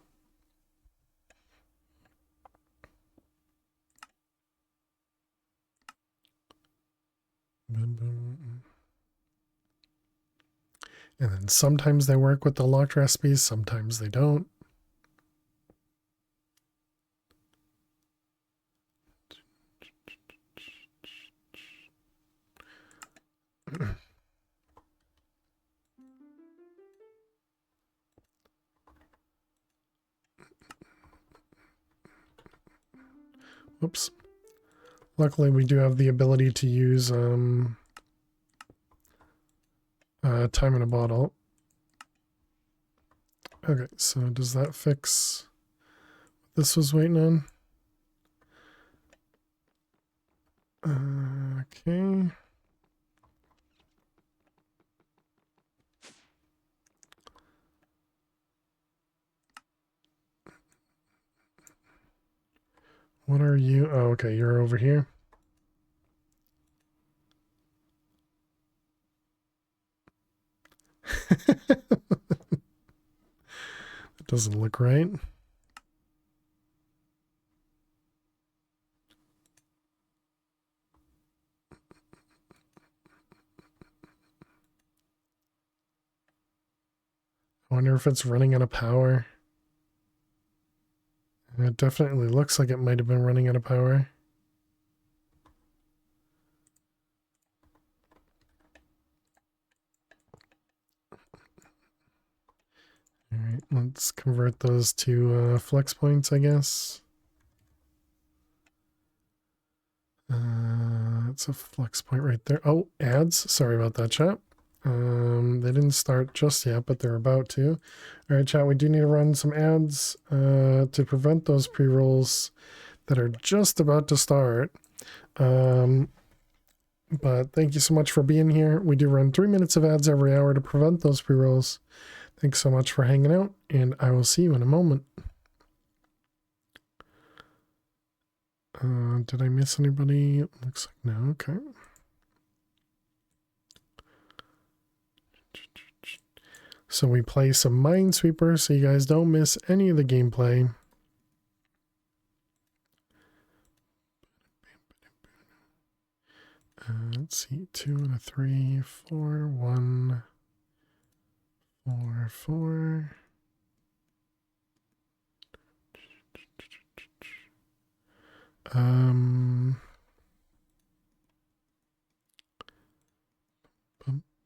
And then sometimes they work with the locked recipes, sometimes they don't. Whoops. Luckily, we do have the ability to use time in a bottle. Okay, so does that fix what this was waiting on? Okay. What are you? Oh, okay, you're over here. It doesn't look right. I wonder if it's running out of power. It definitely looks like it might have been running out of power. right, let's convert those to flex points, I guess. It's a flex point right there. Oh, ads. Sorry about that, chat. They didn't start just yet, but they're about to. All right, chat, we do need to run some ads to prevent those pre-rolls that are just about to start. But thank you so much for being here. We do run 3 minutes of ads every hour to prevent those pre-rolls. Thanks so much for hanging out, and I will see you in a moment. Did I miss anybody? Looks like no. Okay. So we play some Minesweeper so you guys don't miss any of the gameplay. Let's see, 2 and a 3, 4, 1, 4, 4. Bum,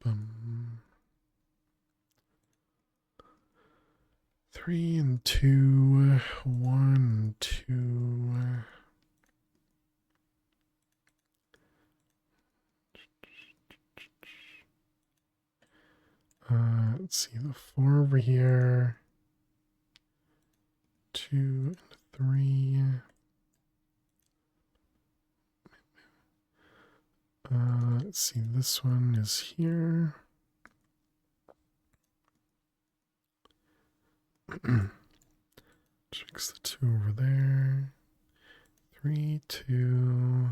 bum. 3 and 2, 1, 2. Let's see, the 4 over here. 2 and 3. Let's see, this one is here. Fix the 2 over there. 3, 2.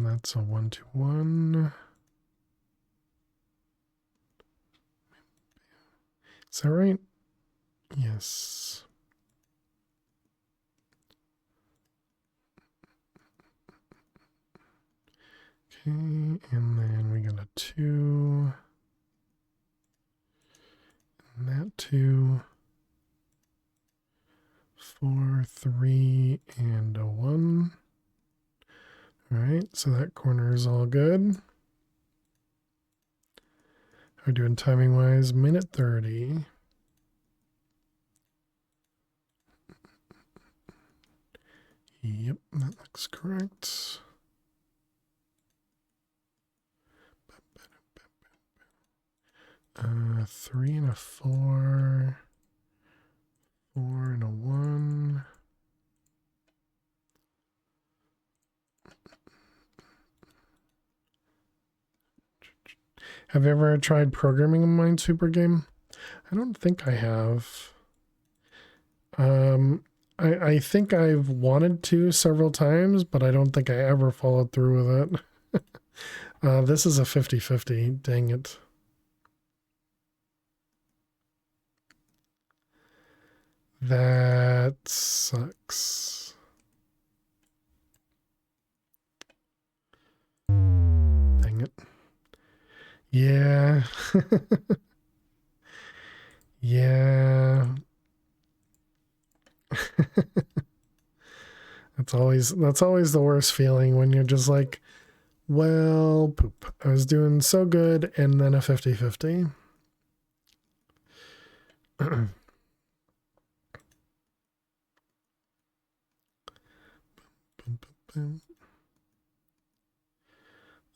That's a 1, 2, 1. Is that right? Yes. Okay, and then we got a 2. And that 2. 4, 3, and a 1. All right, so that corner is all good. How are we doing timing wise? Minute 30. Yep, that looks correct. Uh, 3 and a 4. 4 and a 1. Have you ever tried programming a Minesweeper game? I don't think I have. I think I've wanted to several times, but I don't think I ever followed through with it. This is a 50-50. Dang it. That sucks. Dang it. Yeah. Yeah. That's always the worst feeling when you're just like, well, poop. I was doing so good and then a 50-50.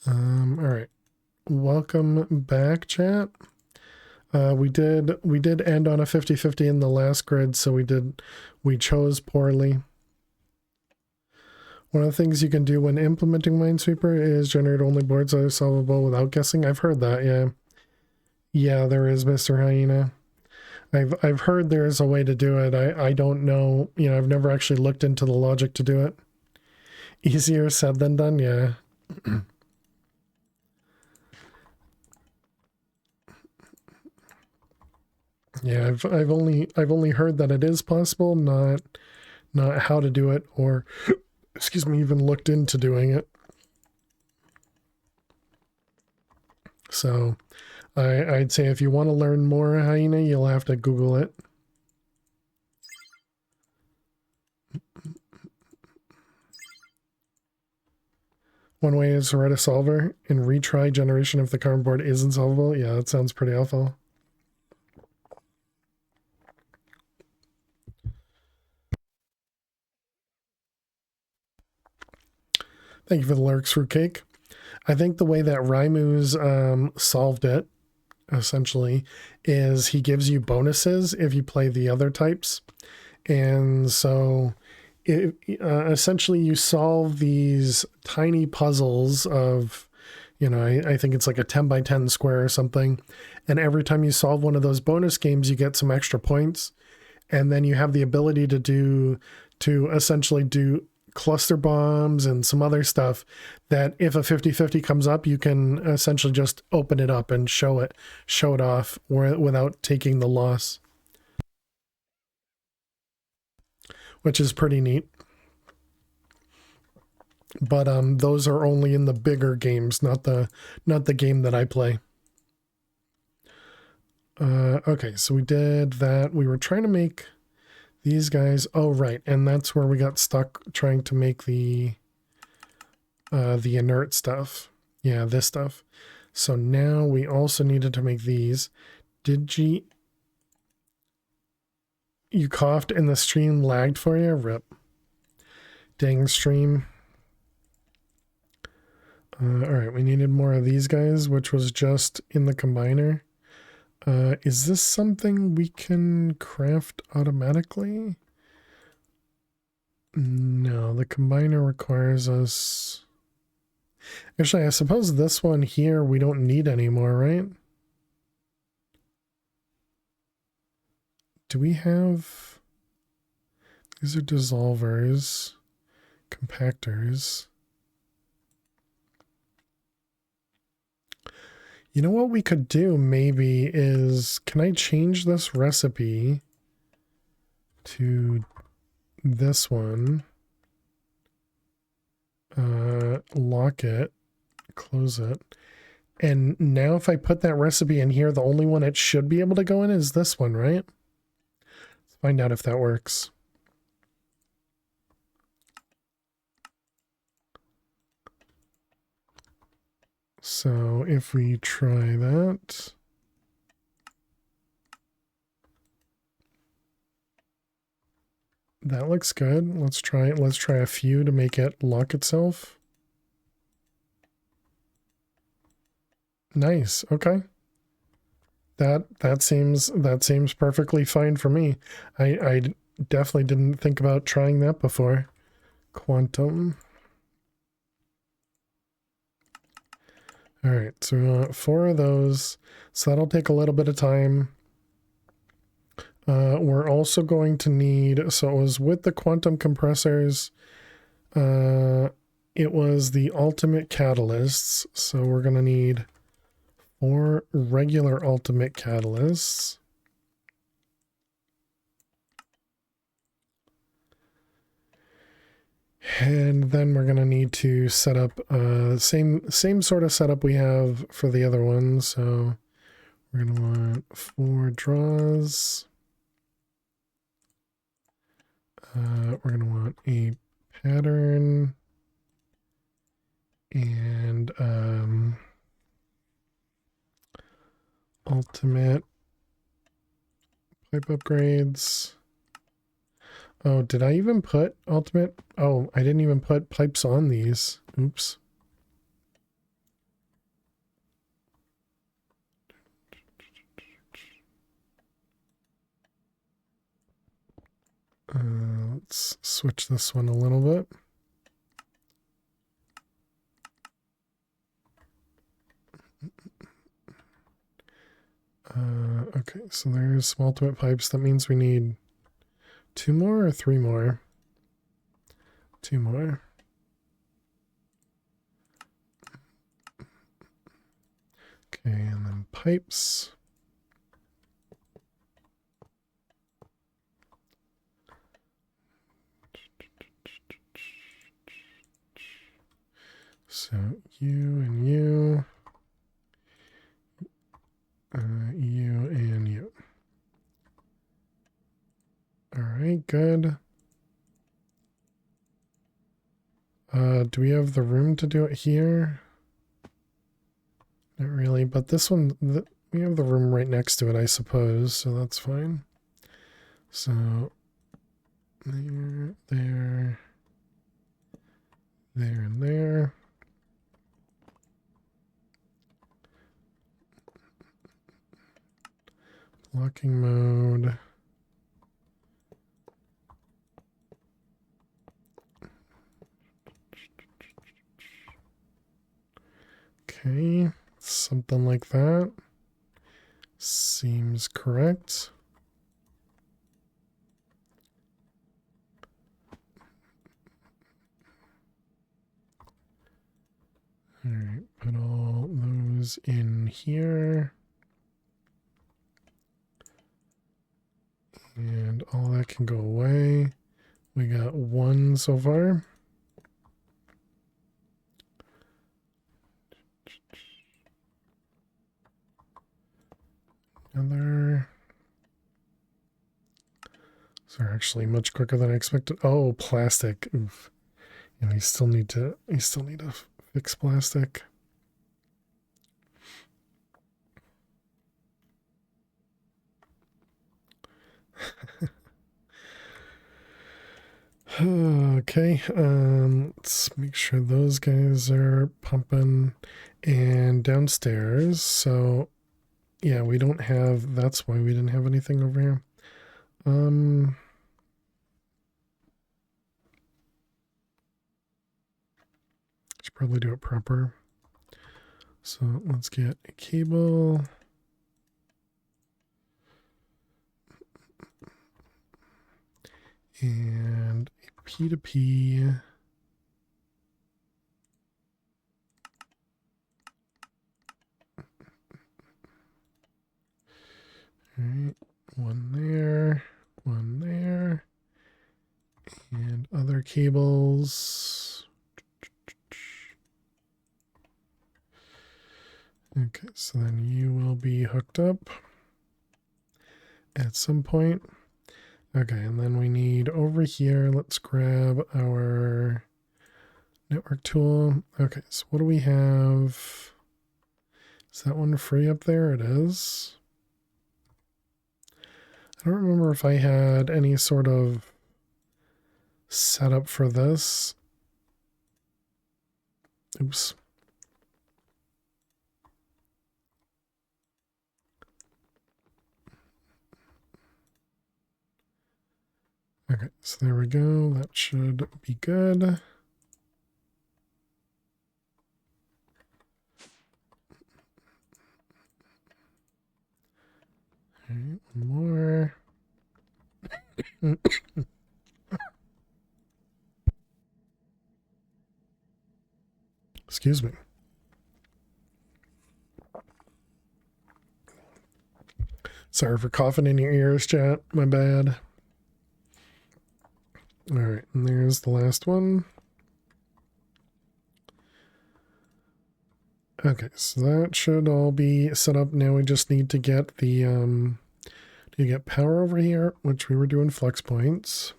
All right. Welcome back, chat. We did end on a 50-50 in the last grid, so we chose poorly. One of the things you can do when implementing Minesweeper is generate only boards that are solvable without guessing. I've heard that, yeah. Yeah, there is, Mr. Hyena. I've heard there's a way to do it. I don't know, I've never actually looked into the logic to do it. Easier said than done, yeah. Yeah, I've only heard that it is possible, not how to do it, or excuse me, even looked into doing it. So I'd say if you want to learn more, Hyena, you'll have to Google it. One way is to write a solver and retry generation if the current board isn't solvable. Yeah, that sounds pretty awful. Thank you for the lyrics, fruitcake. I think the way that Raimu's solved it, essentially, is he gives you bonuses if you play the other types. And so essentially you solve these tiny puzzles of, you know, I think it's like a 10 by 10 square or something. And every time you solve one of those bonus games, you get some extra points. And then you have the ability to essentially do cluster bombs and some other stuff that if a 50-50 comes up, you can essentially just open it up and show it off without taking the loss, which is pretty neat. But those are only in the bigger games, not the game that I play. Okay, so we did that. We were trying to make these guys. Oh, right. And that's where we got stuck trying to make the inert stuff. Yeah, this stuff. So now we also needed to make these. Did you coughed and the stream lagged for you? Rip. Dang stream. All right, we needed more of these guys, which was just in the combiner. Is this something we can craft automatically? No, the combiner requires us... Actually, I suppose this one here we don't need anymore, right? Do we have... These are dissolvers, compactors. You know what we could do maybe is, can I change this recipe to this one? Lock it, close it. And now if I put that recipe in here, the only one it should be able to go in is this one, right? Let's find out if that works. So if we try that, that looks good. Let's try it. Let's try a few to make it lock itself. Nice. Okay. That seems perfectly fine for me. I definitely didn't think about trying that before. Quantum. All right, so we want 4 of those. So that'll take a little bit of time. We're also going to need, so it was with the quantum compressors, it was the ultimate catalysts. So we're going to need 4 regular ultimate catalysts. And then we're going to need to set up same sort of setup we have for the other one. So we're going to want 4 draws. We're going to want a pattern and ultimate pipe upgrades. Oh, did I even put ultimate? Oh, I didn't even put pipes on these. Oops. Let's switch this one a little bit. Okay, so there's ultimate pipes. That means we need 2 more or 3 more? 2 more. Okay, and then pipes. So you and you. You and you. All right, good. Do we have the room to do it here? Not really, but this one, we have the room right next to it, I suppose, so that's fine. So, there, there, there, and there. Blocking mode. Okay, something like that. Seems correct. All right, put all those in here. And all that can go away. We got one so far. Another. These are actually much quicker than I expected. Oh, plastic. Oof. And I still need to fix plastic. Okay, let's make sure those guys are pumping. And downstairs, so yeah, we don't have, that's why we didn't have anything over here. Should probably do it proper. So let's get a cable. And a P2P. All right, one there, and other cables. Okay, so then you will be hooked up at some point. Okay, and then we need over here, let's grab our network tool. Okay, so what do we have? Is that one free up there? It is. I don't remember if I had any sort of setup for this. Oops. Okay, so there we go. That should be good. All right, one more. Excuse me. Sorry for coughing in your ears, chat. My bad. All right, and there's the last one. Okay, so that should all be set up. Now we just need to get the to get power over here, which we were doing flex points.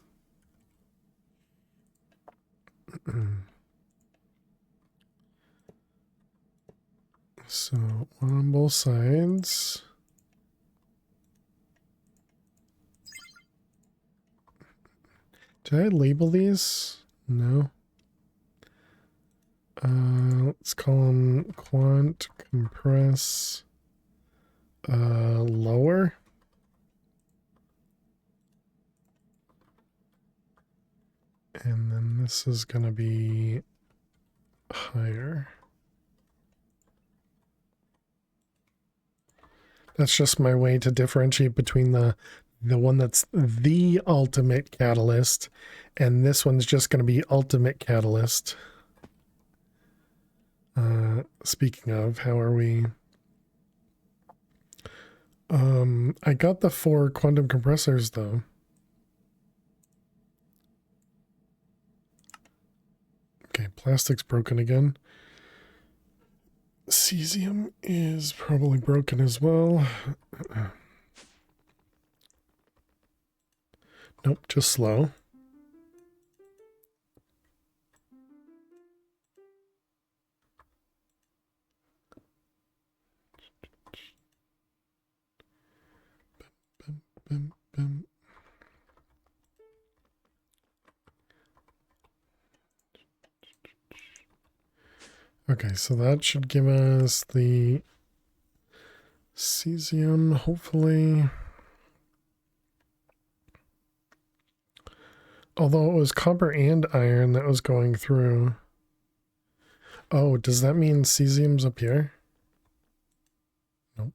So one on both sides. Did I label these? No. Let's call them quant compress lower. And then this is going to be higher. That's just my way to differentiate between the one that's the ultimate catalyst and this one's just going to be ultimate catalyst. Speaking of, how are we? I got the 4 quantum compressors though. Okay, plastic's broken again. Cesium is probably broken as well. Nope, just slow. bim, bim. Okay, so that should give us the cesium, hopefully. Although it was copper and iron that was going through. Oh, does that mean cesium's up here? Nope.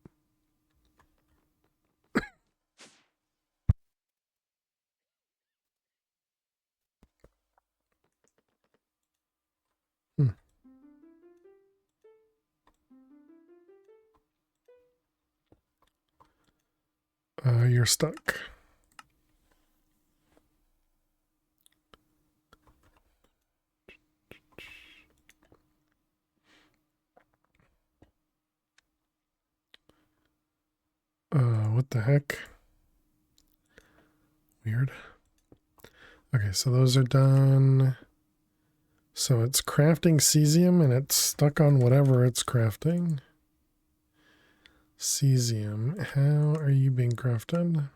You're stuck. What the heck? Weird. Okay, so those are done. So it's crafting cesium and it's stuck on whatever it's crafting. Cesium, how are you being crafted?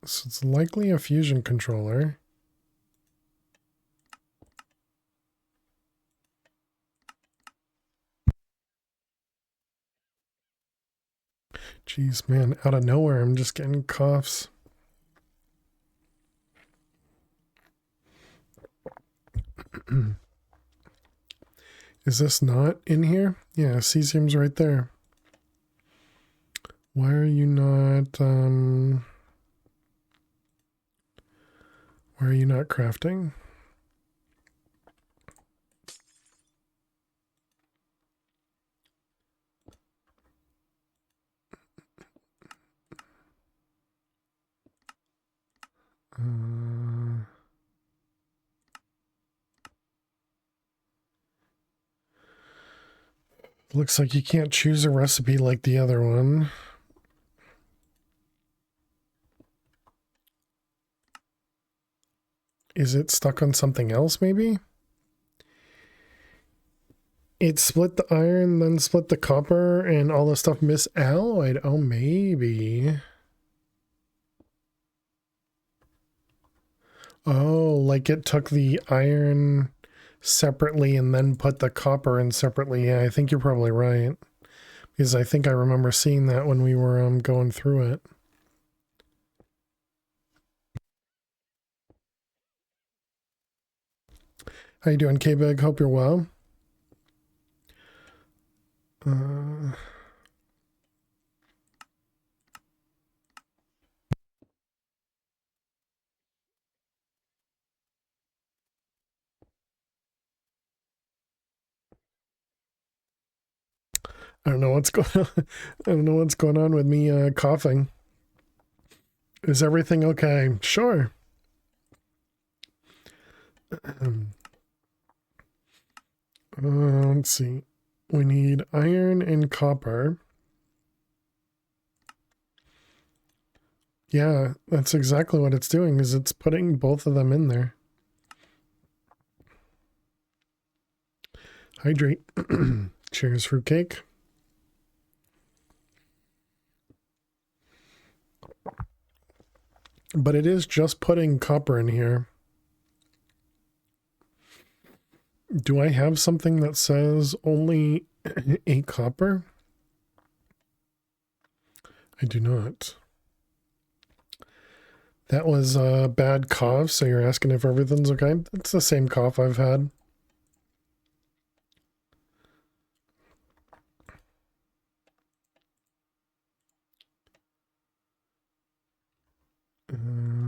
So it's likely a fusion controller. Jeez, man, out of nowhere, I'm just getting coughs. Is this not in here? Yeah, cesium's right there. Why are you not, why are you not crafting? Looks like you can't choose a recipe like the other one. Is it stuck on something else, maybe? It split the iron, then split the copper, and all the stuff misalloyed. Oh, maybe. Oh, like it took the iron separately and then put the copper in separately. Yeah, I think you're probably right. Because I think I remember seeing that when we were going through it. How you doing, K-Big? Hope you're well. I don't know what's going on. I don't know what's going on with me coughing. Is everything okay? Sure. Let's see. We need iron and copper. Yeah, that's exactly what it's doing, is it's putting both of them in there. Hydrate. Cheers, fruitcake. But it is just putting copper in here. Do I have something that says only 8 copper? I do not. That was a bad cough, so you're asking if everything's okay? It's the same cough I've had.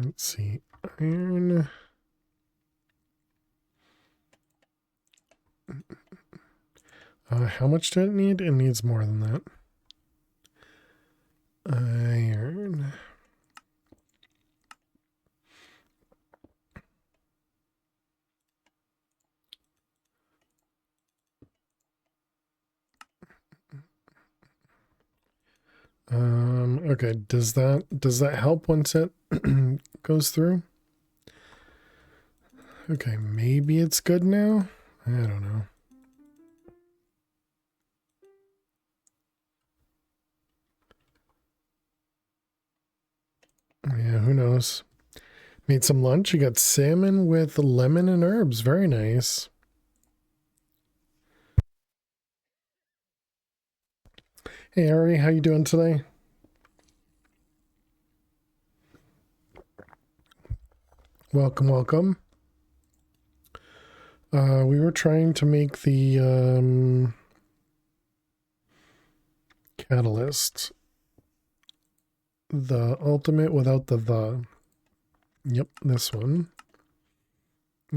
Let's see. Iron. How much did it need? It needs more than that. Iron. Okay, does that help once it goes through? Okay, maybe it's good now? I don't know. knows? Made some lunch. You got salmon with lemon and herbs. Very nice. Hey, Ari, how you doing today? Welcome, welcome. We were trying to make the catalyst. The ultimate without the. Yep, this one.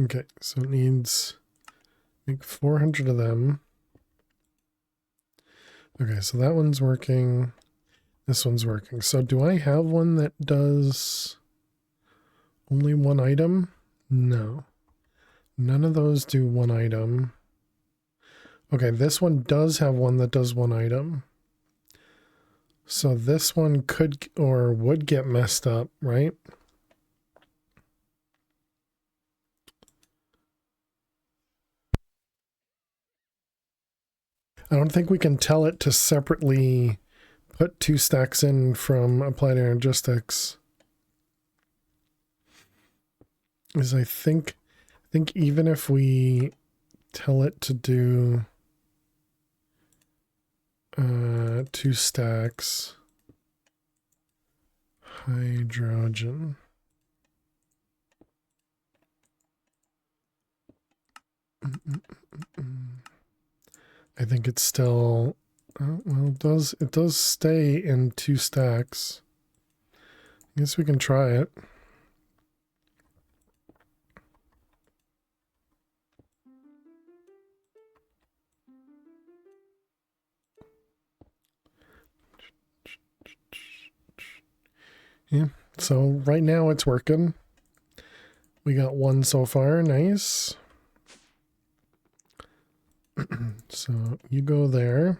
Okay, so it needs make 400 of them. Okay, so that one's working. This one's working. So do I have one that does only one item? No. None of those do one item. Okay, this one does have one that does one item. So this one could or would get messed up, right? I don't think we can tell it to separately put 2 stacks in from applied energistics. Is I think even if we tell it to do 2 stacks hydrogen. I think it's still well, it does stay in 2 stacks. I guess we can try it. Yeah, so right now it's working. We got 1 so far, nice. So you go there.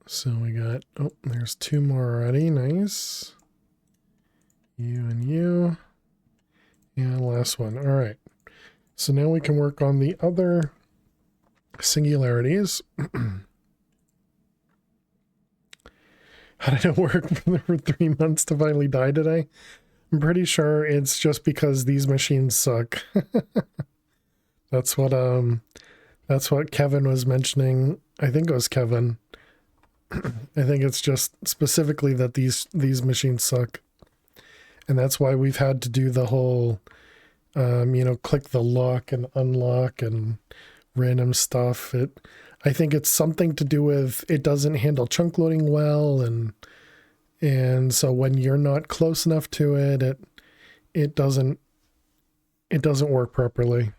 So we got, oh, there's 2 more already, nice. You and you. And last one, all right. So now we can work on the other singularities. How did it work for 3 months to finally die today? I'm pretty sure it's just because these machines suck. That's what Kevin was mentioning. I think it was Kevin. I think it's just specifically that these machines suck. And that's why we've had to do the whole click the lock and unlock and random stuff. I think it's something to do with it doesn't handle chunk loading well, and so when you're not close enough to it, it doesn't work properly.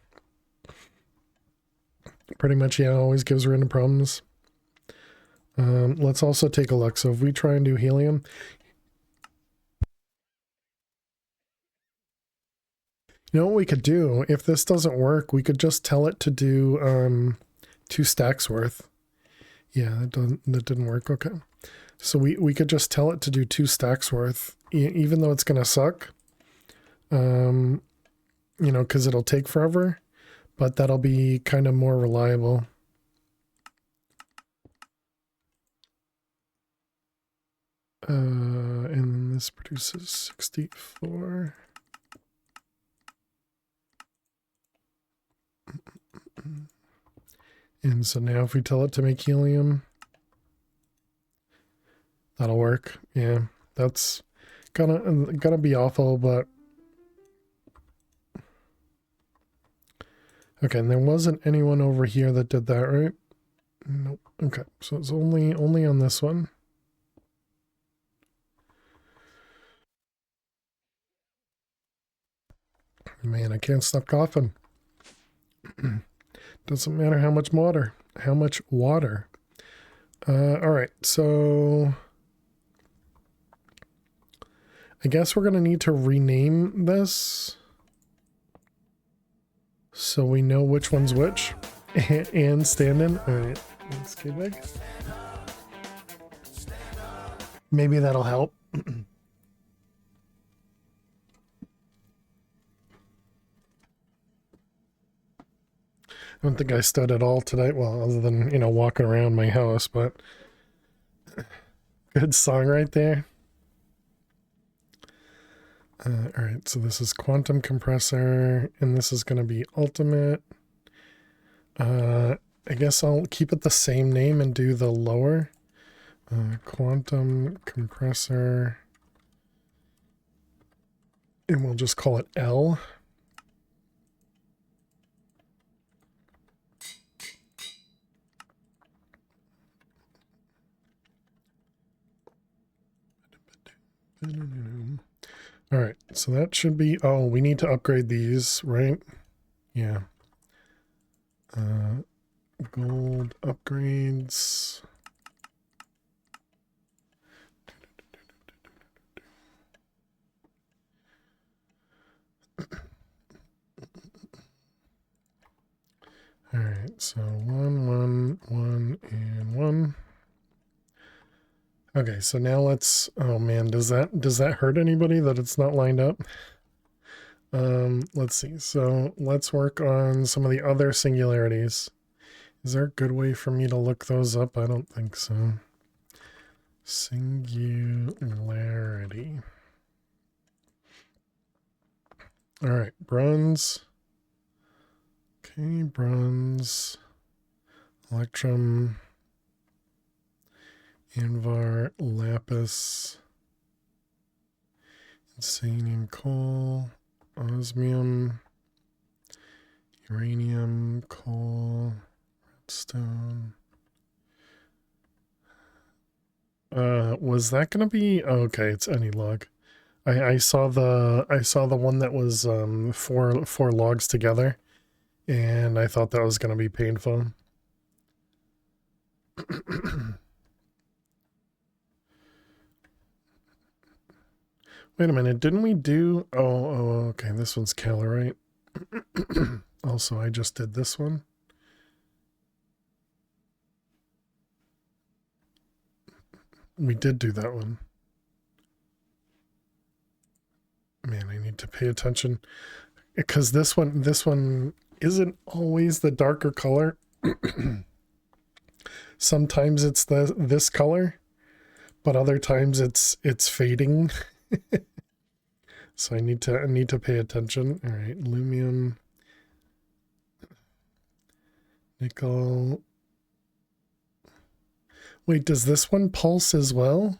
Pretty much, yeah, it always gives random problems. Let's also take a look. So if we try and do helium, you know what we could do? If this doesn't work, we could just tell it to do 2 stacks worth. Yeah, that didn't work. Okay. So we could just tell it to do 2 stacks worth, even though it's going to suck, because it'll take forever, but that'll be kind of more reliable. And this produces 64. And so now if we tell it to make helium, that'll work. Yeah, that's gonna be awful, but okay. And there wasn't anyone over here that did that, right? Nope. Okay, so it's only on this one. Man, I can't stop coughing. Doesn't matter how much water. All right, so I guess we're gonna need to rename this so we know which one's which. And stand-in. All right, let's get big. Maybe that'll help. I don't think I stood at all tonight. Well, other than, walking around my house, but good song right there. All right, so this is quantum compressor, and this is going to be ultimate. I guess I'll keep it the same name and do the lower. Quantum compressor. And we'll just call it L. All right, so that should be, oh, we need to upgrade these, right? Yeah. Gold upgrades. All right, so 1, 1, 1, and 1. Okay, so now let's, oh man, does that hurt anybody that it's not lined up? Let's see. So let's work on some of the other singularities. Is there a good way for me to look those up? I don't think so. Singularity. All right, bronze. Okay, bronze. Electrum. Anvar, lapis. Insanium, coal. Osmium. Uranium, coal. Redstone. Was that gonna be, oh, okay, it's any log. I saw the one that was four logs together, and I thought that was gonna be painful. Wait a minute, didn't we do, oh, okay, this one's calorite. Also, I just did this one. We did do that one. Man, I need to pay attention because this one isn't always the darker color. Sometimes it's this color, but other times it's fading. So I need to pay attention. All right, lumium, nickel. Wait, does this one pulse as well?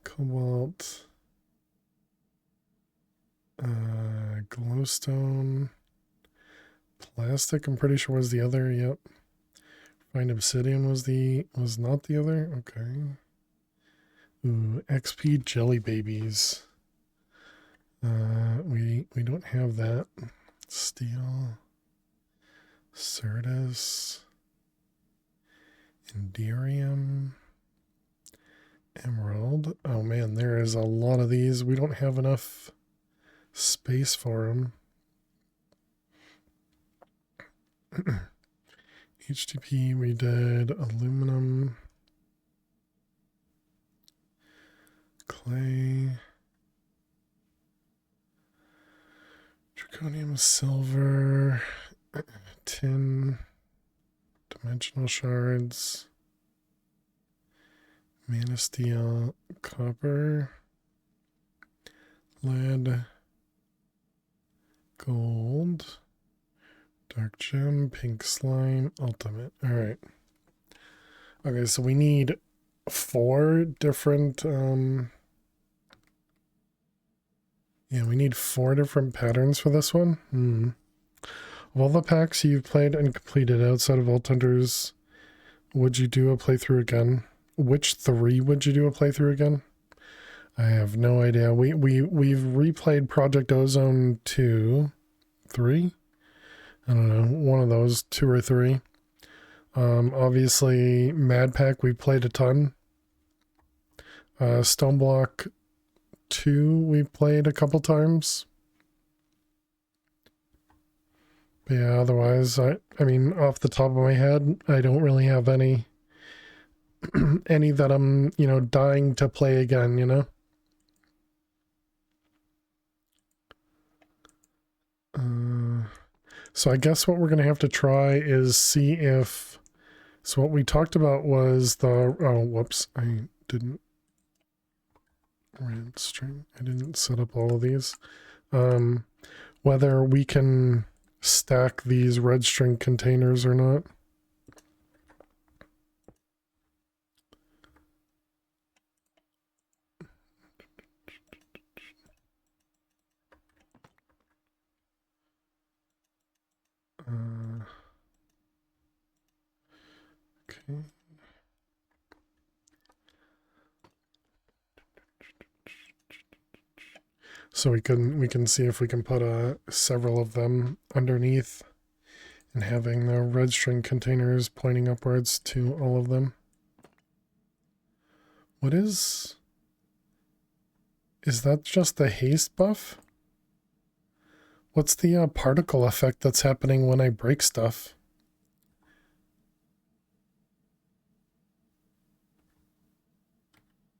Cobalt, glowstone, plastic. I'm pretty sure was the other. Yep. Find obsidian was not the other. Okay. Ooh, XP jelly babies. We don't have that. Steel, Certus, Enderium, Emerald. Oh man, there is a lot of these. We don't have enough space for them. HTP, we did aluminum, clay, draconium, silver, tin, dimensional shards, manasteel, copper, lead, gold, dark gem, pink slime, ultimate. All right. Okay, so we need 4 different yeah, we need 4 different patterns for this one. Of all the packs you've played and completed outside of Vault Hunters, would you do a playthrough again? Which 3 would you do a playthrough again? I have no idea. We've replayed Project Ozone 2, 3? I don't know, one of those, 2 or 3. Obviously Mad Pack we played a ton. Stoneblock 2 we played a couple times. But yeah, otherwise I mean off the top of my head, I don't really have any any that I'm, dying to play again, So I guess what we're going to have to try is see if, so what we talked about was the, oh, whoops, I didn't, Red string. I didn't set up all of these. Whether we can stack these red string containers or not. Okay. So we can see if we can put several of them underneath and having the red string containers pointing upwards to all of them. What is that just the haste buff? What's the particle effect that's happening when I break stuff?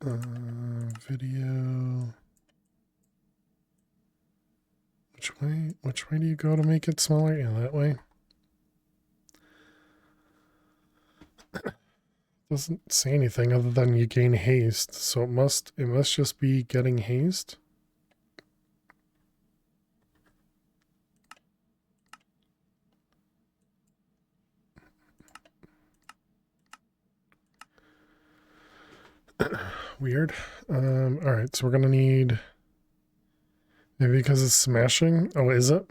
Video. Which way do you go to make it smaller? Yeah, that way. Doesn't say anything other than you gain haste, so it must just be getting haste. Weird. Alright, so we're gonna need, maybe because it's smashing. Oh, is it?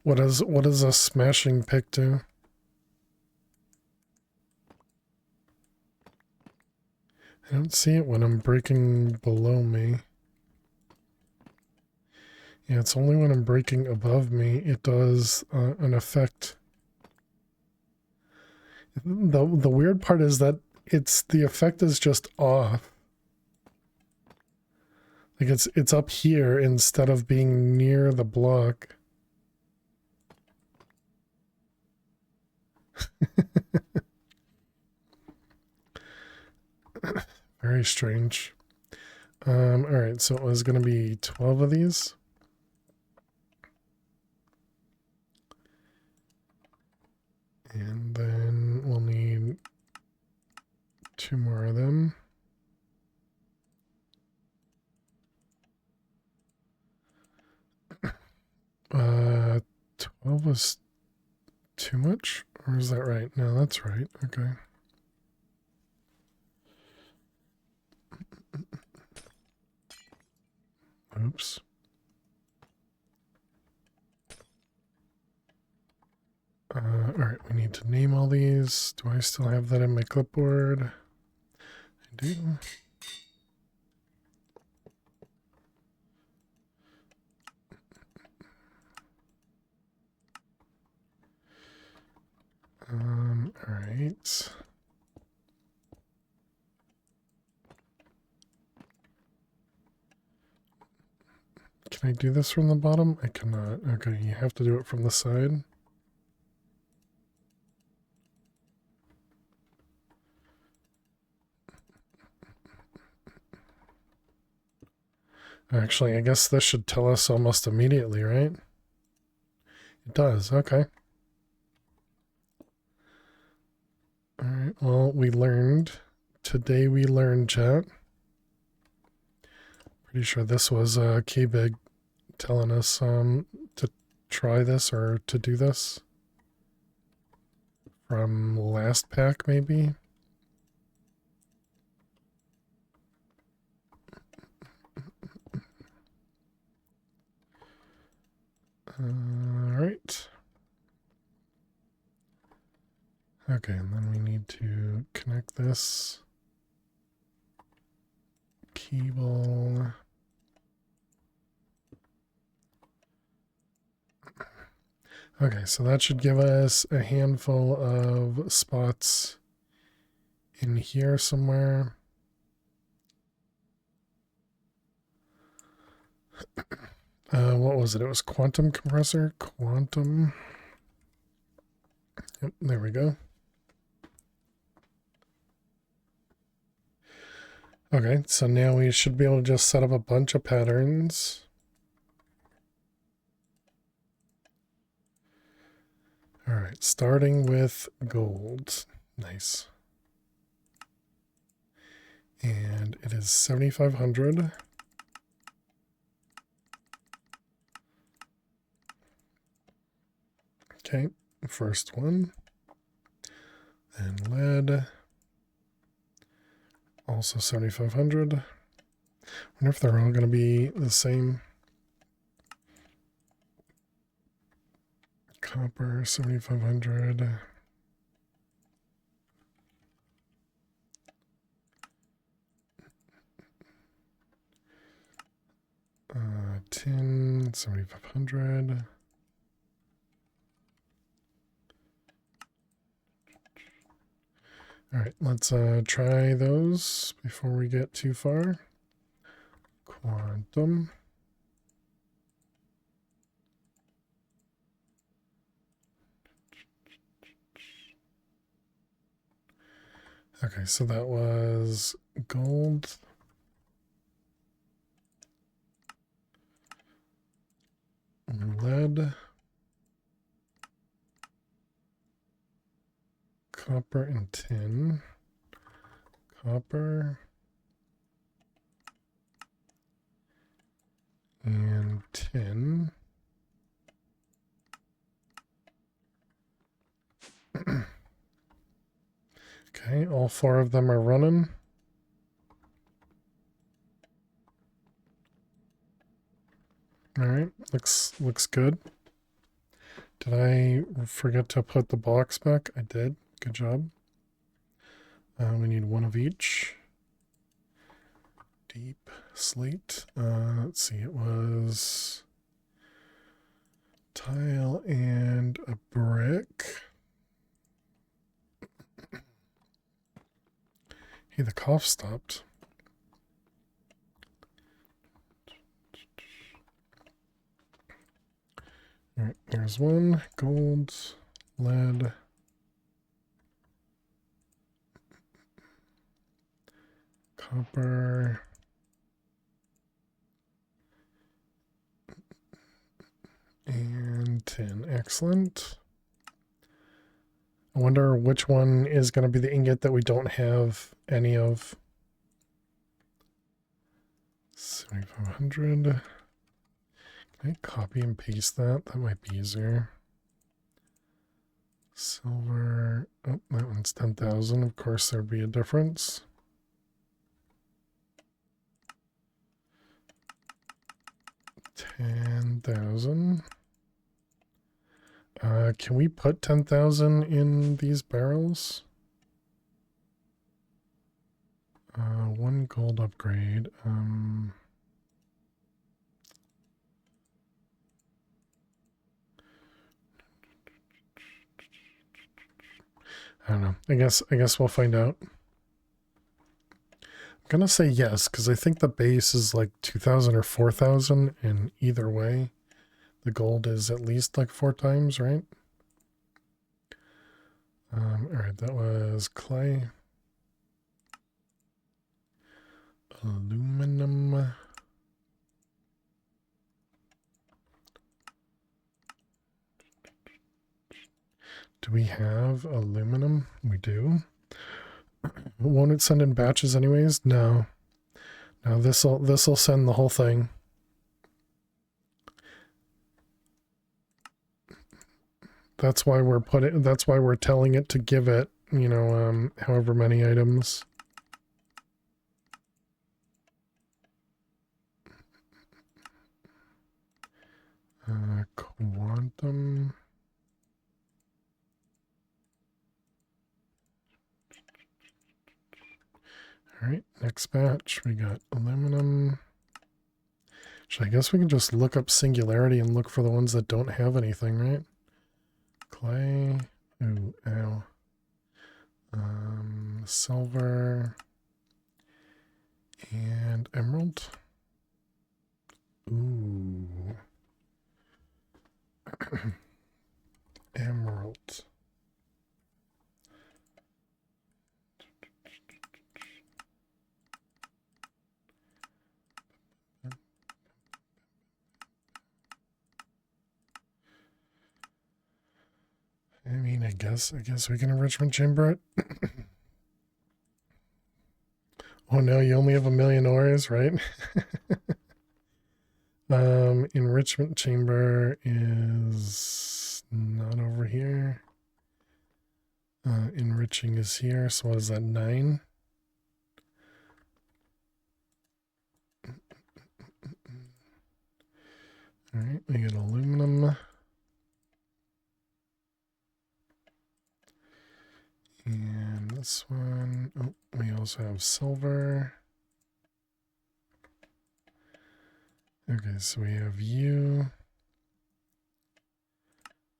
What does a smashing pick do? I don't see it when I'm breaking below me. Yeah, it's only when I'm breaking above me it does an effect. The weird part is that the effect is just off. Like it's up here instead of being near the block. Very strange. Alright, so it was gonna be 12 of these. And then we'll need 2 more of them. Uh, 12 was too much? Or is that right? No, that's right. Okay. Oops. Alright, we need to name all these. Do I still have that in my clipboard? I do. Alright. Can I do this from the bottom? I cannot. Okay, you have to do it from the side. Actually, I guess this should tell us almost immediately, right? It does, okay. Alright, well, today we learned, chat. Pretty sure this was K-Big telling us to try this or to do this. From last pack, maybe? Alright. Okay, and then we need to connect this cable. Okay, so that should give us a handful of spots in here somewhere. What was it? It was quantum compressor. Quantum. Yep, there we go. Okay, so now we should be able to just set up a bunch of patterns. All right, starting with gold. Nice. And it is 7,500. Okay, first one. And lead. Also 7,500. Wonder if they're all going to be the same. Copper, 7,500. Tin, 7,500. All right, let's try those before we get too far. Quantum. Okay, so that was gold. Lead. Copper and tin. Copper. And tin. Okay, all four of them are running. All right, looks good. Did I forget to put the blocks back? I did. Good job. We need one of each. Deep slate. Let's see, it was tile and a brick. Hey, the cough stopped. All right, there's one. Gold, lead, copper, and tin. Excellent. I wonder which one is going to be the ingot that we don't have any of. 7,500. Can I copy and paste that? That might be easier. Silver. Oh, that one's 10,000. Of course, there'd be a difference. $10,000. Can we put 10,000 in these barrels? One gold upgrade. I don't know. I guess we'll find out. I'm gonna say yes, because I think the base is like 2,000 or 4,000, and either way, the gold is at least like 4 times, right? Alright, that was clay. Aluminum. Do we have aluminum? We do. Won't it send in batches anyways? No. No, this'll send the whole thing. That's why we're telling it to give it, you know, however many items. Quantum. All right, next batch, we got aluminum. I guess we can just look up singularity and look for the ones that don't have anything, right? Clay. Ooh, ow. Silver. And emerald. Ooh. Emerald. I mean, I guess we can enrichment chamber it. Oh no, you only have 1,000,000 ores, right? Enrichment chamber is not over here. Enriching is here, so what is that, 9? Alright, we get aluminum. And this one, oh, we also have silver. Okay, so we have you.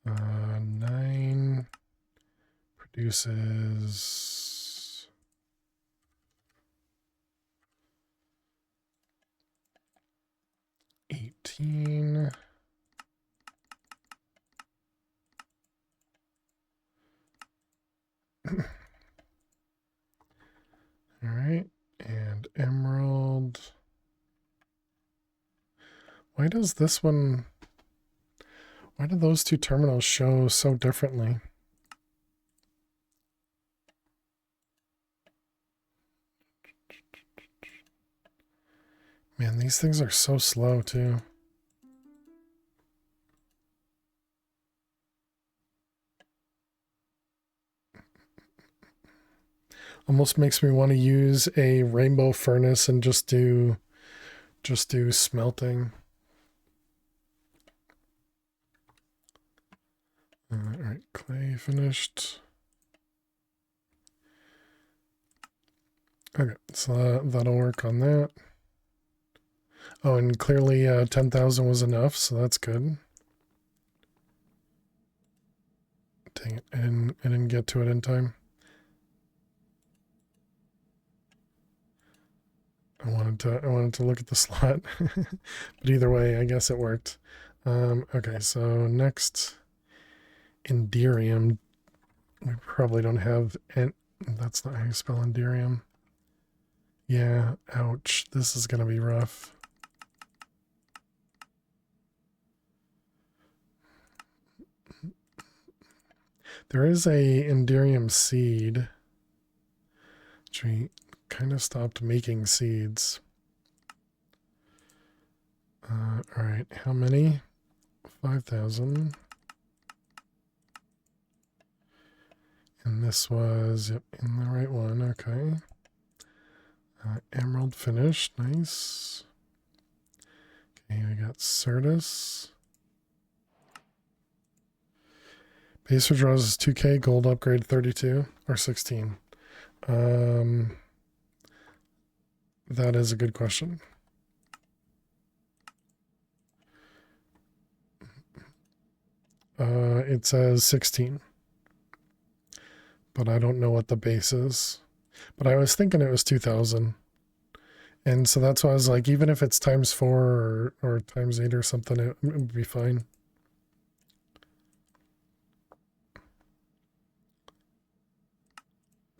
9 produces 18. All right, and emerald. Why does this one, why do those two terminals show so differently? Man, these things are so slow too. Almost makes me want to use a rainbow furnace and just do smelting. All right, clay finished. Okay, so that'll work on that. Oh, and clearly 10,000 was enough, so that's good. Dang it, I didn't get to it in time. I wanted to look at the slot, but either way, I guess it worked. Okay, so next, Enderium. We probably don't have, and that's not how you spell Enderium. Yeah, ouch. This is gonna be rough. There is a Enderium seed, which we kind of stopped making seeds. All right, how many? 5,000. And this was, yep, in the right one. Okay. Emerald finished. Nice. Okay, we got Certus. Base for draws is 2K. Gold upgrade 32 or 16. That is a good question. It says 16. But I don't know what the base is. But I was thinking it was 2,000. And so that's why I was like, even if it's times 4 or times 8 or something, it would be fine.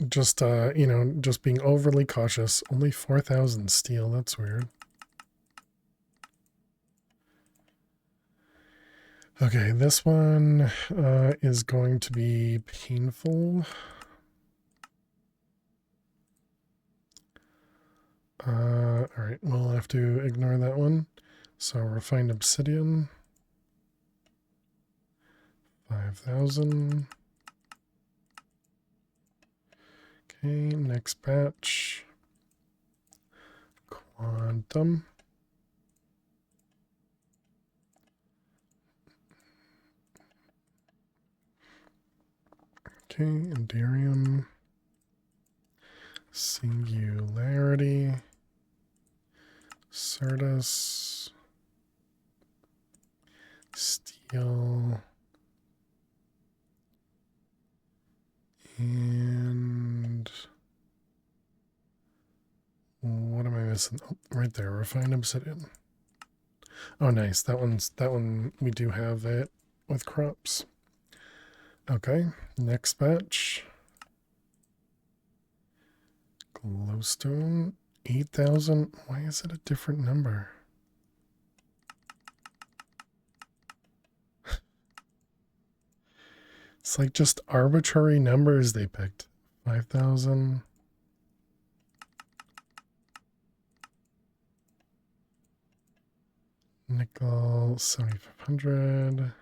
Just, you know, just being overly cautious. Only 4,000 steel. That's weird. Okay, this one is going to be painful. All right, we'll have to ignore that one. So refined obsidian. 5,000. Okay, next batch. Quantum. Okay, Enderium. Singularity. Certus. Steel. And what am I missing? Oh, right there, refined obsidian. Oh, nice. That one we do have it with crops. Okay, next batch. Glowstone, 8,000. Why is it a different number? It's like just arbitrary numbers they picked. 5,000. Nickel 7,500.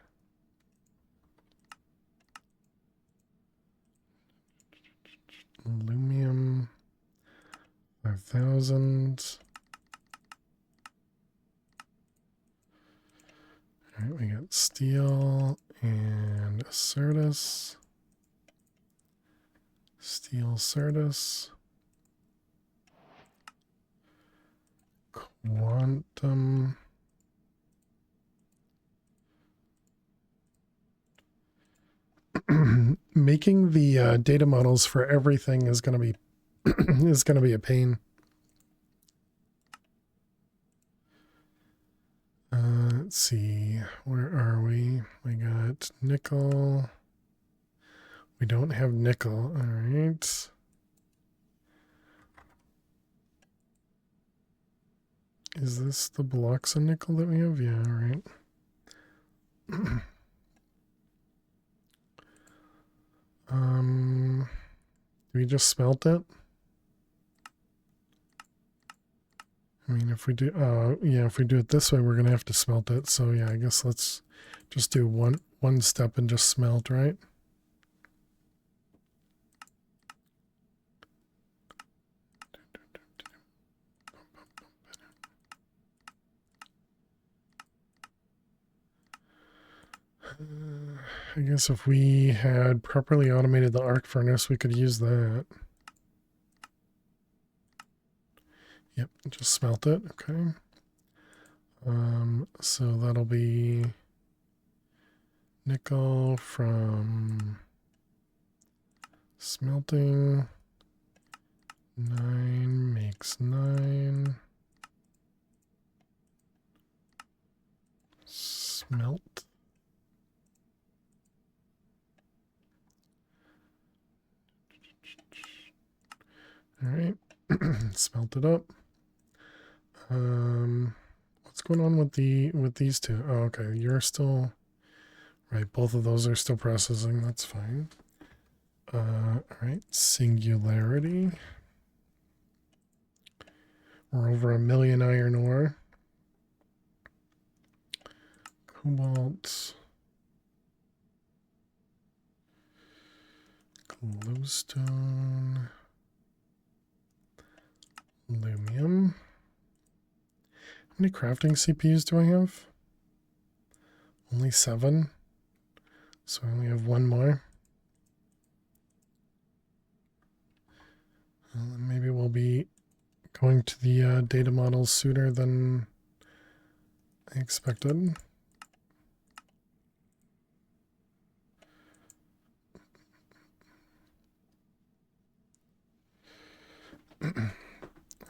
Aluminum 5,000. All right, we got steel and Certus. Steel Certus. Quantum. Making the data models for everything is going to be is going to be a pain. Let's see, where are we? We got nickel. We don't have nickel. All right. Is this the blocks of nickel that we have? Yeah, all right. Do we just smelt it? I mean, if we do, yeah, if we do it this way, we're gonna have to smelt it. So yeah, I guess let's just do one step and just smelt, right? I guess if we had properly automated the arc furnace, we could use that. Yep, just smelt it. Okay. So that'll be nickel from smelting. 9 makes 9. Smelt. All right, smelt it up. What's going on with these two? Oh, okay, you're still right. Both of those are still processing. That's fine. All right, singularity. We're over 1 million iron ore. Cobalt. Glowstone. Lumium. How many crafting CPUs do I have? Only 7. So I only have 1 more. Well, maybe we'll be going to the data models sooner than I expected.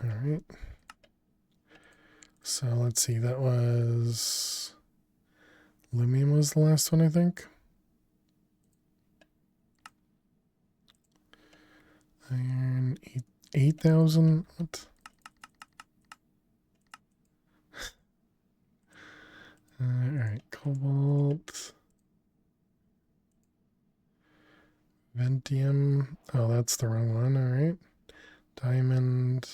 All right. So let's see, that was Lumium was the last one, I think. Iron 8,000. What? All right, cobalt. Ventium. Oh, that's the wrong one. All right. Diamond.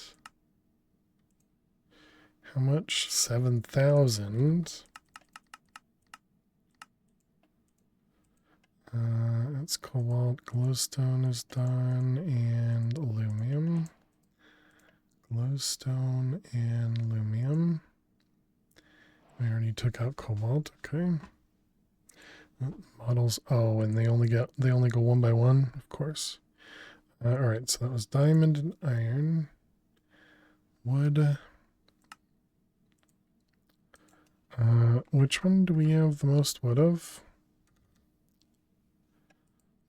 How much? 7,000. That's cobalt. Glowstone is done. And aluminum. Glowstone and aluminum. We already took out cobalt. Okay. Models. Oh, and they only go one by one, of course. All right, so that was diamond and iron. Wood. Which one do we have the most wood of?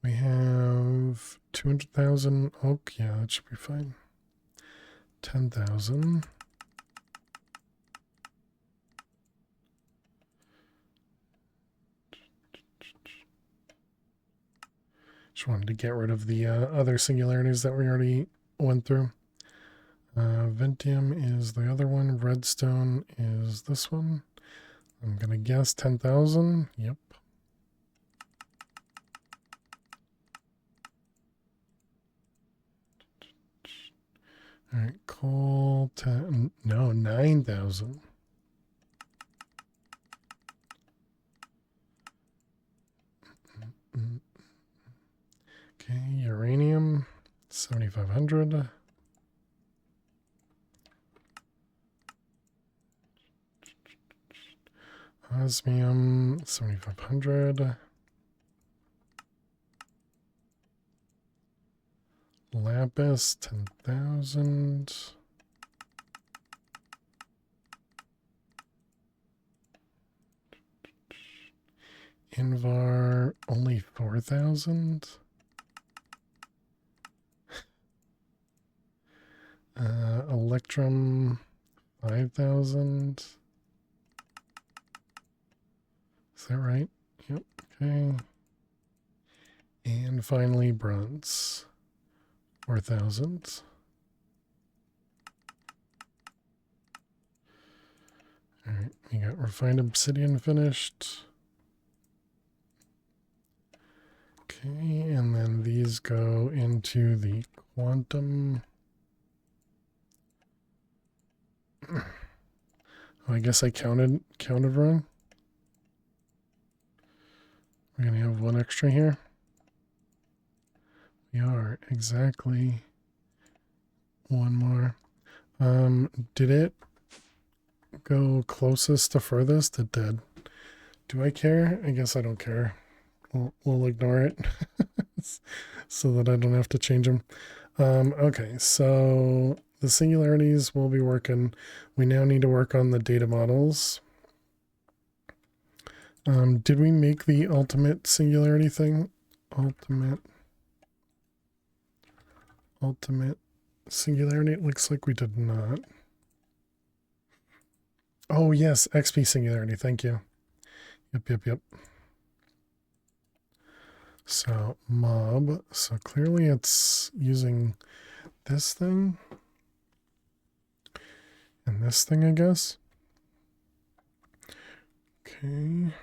We have 200,000 oak. Yeah, that should be fine. 10,000. Just wanted to get rid of the other singularities that we already went through. Ventium is the other one. Redstone is this one. I'm going to guess 10,000. Yep. All right, coal, 10, no, 9,000. 7,500. Osmium, 7,500. Lapis, 10,000. Invar, only 4,000. Electrum, 5,000. Is that right? Yep. Okay. And finally, bronze, 4,000. All right, we got refined obsidian finished. Okay, and then these go into the quantum. Oh, I guess I counted wrong. We're gonna have one extra here. We are exactly one more. Did it go closest to furthest? It did. Do I care? I guess I don't care. We'll ignore it so that I don't have to change them. Okay, so the singularities will be working. We now need to work on the data models. Did we make the ultimate singularity thing? Ultimate singularity? It looks like we did not. Oh yes, XP singularity, thank you. Yep. So mob, so clearly it's using this thing and this thing, I guess. Okay.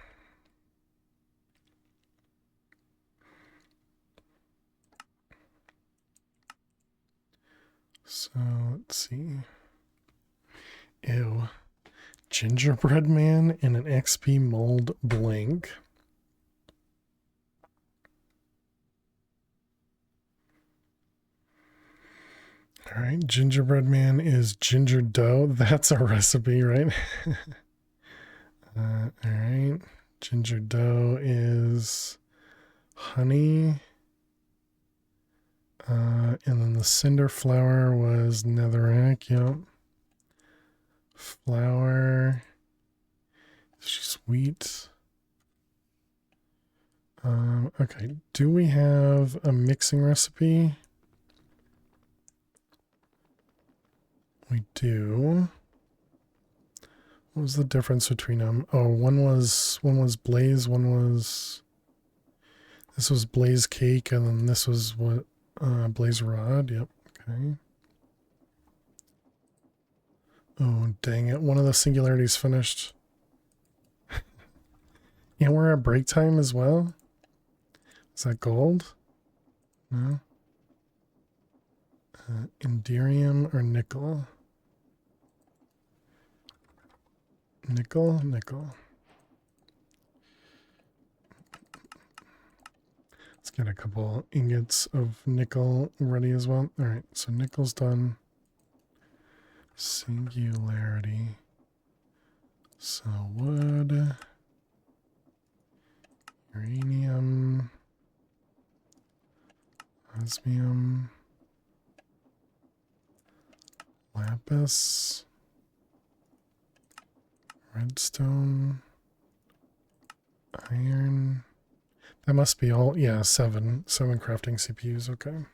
So let's see. Ew. Gingerbread man in an XP mold blank. All right, gingerbread man is ginger dough. That's a recipe, right? All right, ginger dough is honey. And then the cinder flour was netherrack. Yep. Flour. It's just wheat. Okay. Do we have a mixing recipe? We do. What was the difference between them? Oh, one was blaze, this was blaze cake, and then this was what blaze rod. Yep. Okay. Oh, dang it. One of the singularities finished. And we're at break time as well. Is that gold? No. Inderium or nickel? Nickel. Let's get a couple ingots of nickel ready as well. All right, so nickel's done. Singularity. So wood. Uranium. Osmium. Lapis. Redstone. Iron. That must be all. Yeah, seven crafting CPUs. Okay.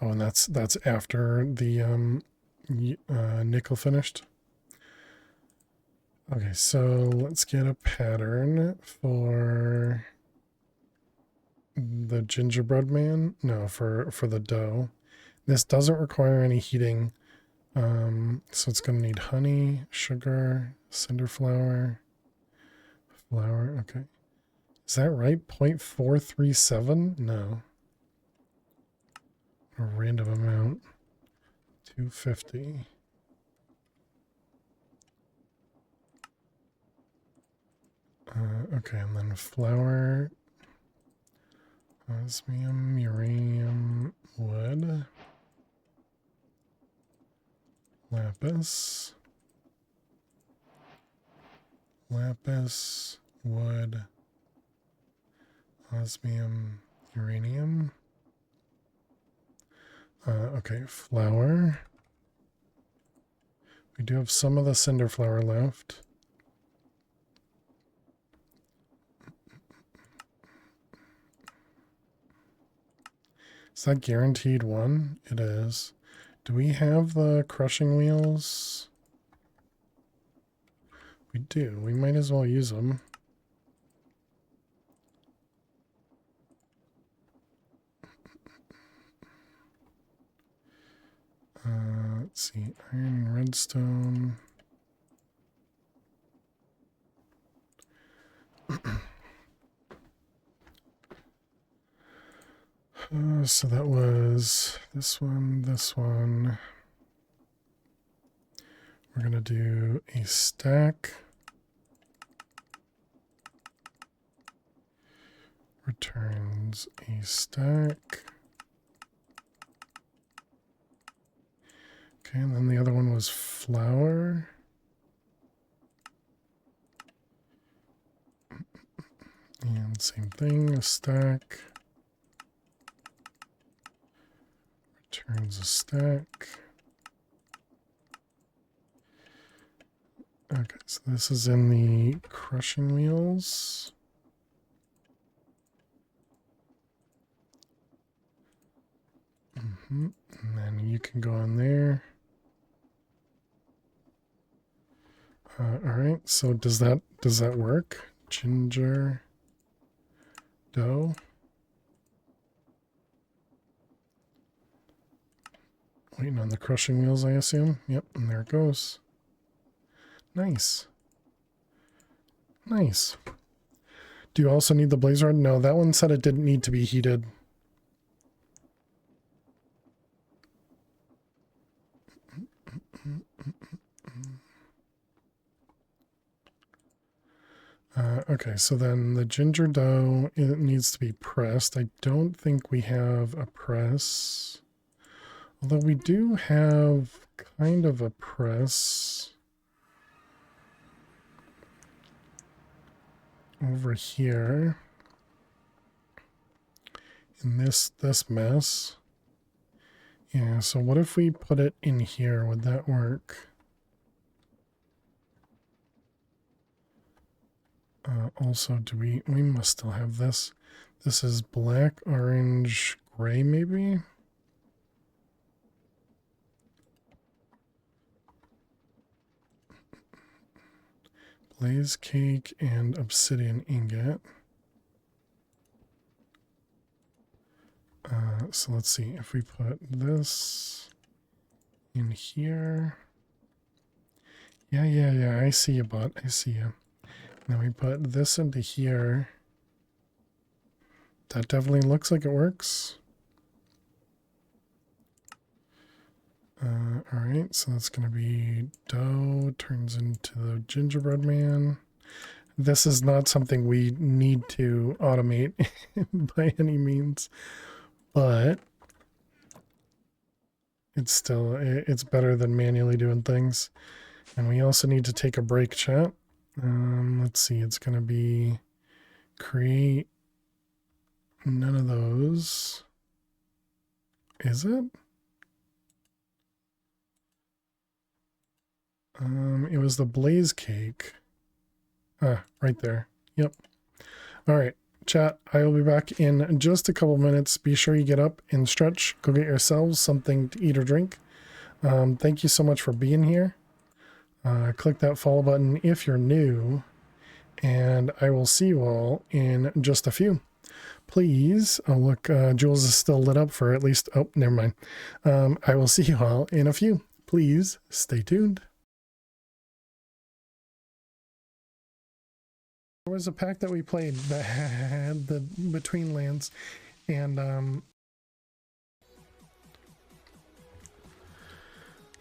Oh, and that's after the nickel finished. Okay, so let's get a pattern for the gingerbread man. No, for the dough. This doesn't require any heating. So it's going to need honey, sugar, cinder flour, flour. Okay. Is that right? 0.437? No. A random amount. 250. Okay, and then flour. Osmium, uranium, wood, lapis, lapis, wood, osmium, uranium. Okay, flour. We do have some of the cinder flour left. Is that guaranteed one? It is. Do we have the crushing wheels? We do. We might as well use them. Let's see. Iron and redstone. So that was this one, this one. We're going to do a stack. Returns a stack. Okay, and then the other one was flour. And same thing, a stack. Returns a stack. Okay, so this is in the crushing wheels. And then you can go on there. All right, so does that work? Ginger dough. Waiting on the crushing wheels, I assume. Yep, and there it goes. Nice. Nice. Do you also need the blaze rod? No, that one said it didn't need to be heated. Okay, so then the ginger dough, it needs to be pressed. I don't think we have a press. Although we do have kind of a press over here in this mess. Yeah, so what if we put it in here? Would that work? Also, we must still have this. This is black, orange, gray, maybe? Blaze cake and obsidian ingot. So let's see if we put this in here. Yeah, I see you, bot. I see you. Now we put this into here. That definitely looks like it works. Alright, so that's going to be dough, turns into the gingerbread man. This is not something we need to automate by any means, but it's still, it's better than manually doing things. And we also need to take a break, chat. Let's see, it's going to be create none of those. Is it? It was the blaze cake. Right there. Yep. All right, chat. I will be back in just a couple minutes. Be sure you get up and stretch. Go get yourselves something to eat or drink. Thank you so much for being here. Click that follow button if you're new, and I will see you all in just a few. Please, oh look, Jules is still lit up for at least, oh, never mind. I will see you all in a few. Please stay tuned. There was a pack that we played that had the between lands, and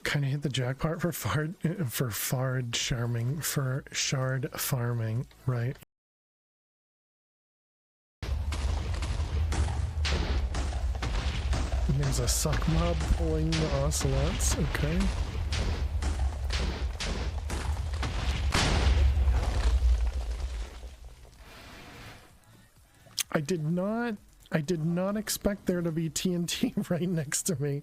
kind of hit the jackpot for shard farming, right? There's a suck mob pulling the ocelots. Okay. I did not expect there to be TNT right next to me.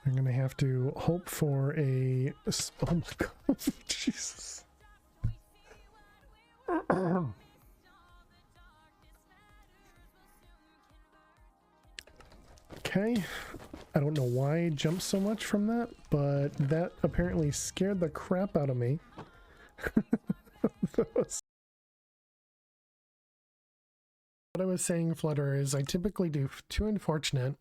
I'm gonna have to hope for a... Oh my god, Jesus. Okay, I don't know why I jumped so much from that, but that apparently scared the crap out of me. What I was saying, Flutter, is I typically do 2 Unfortunate,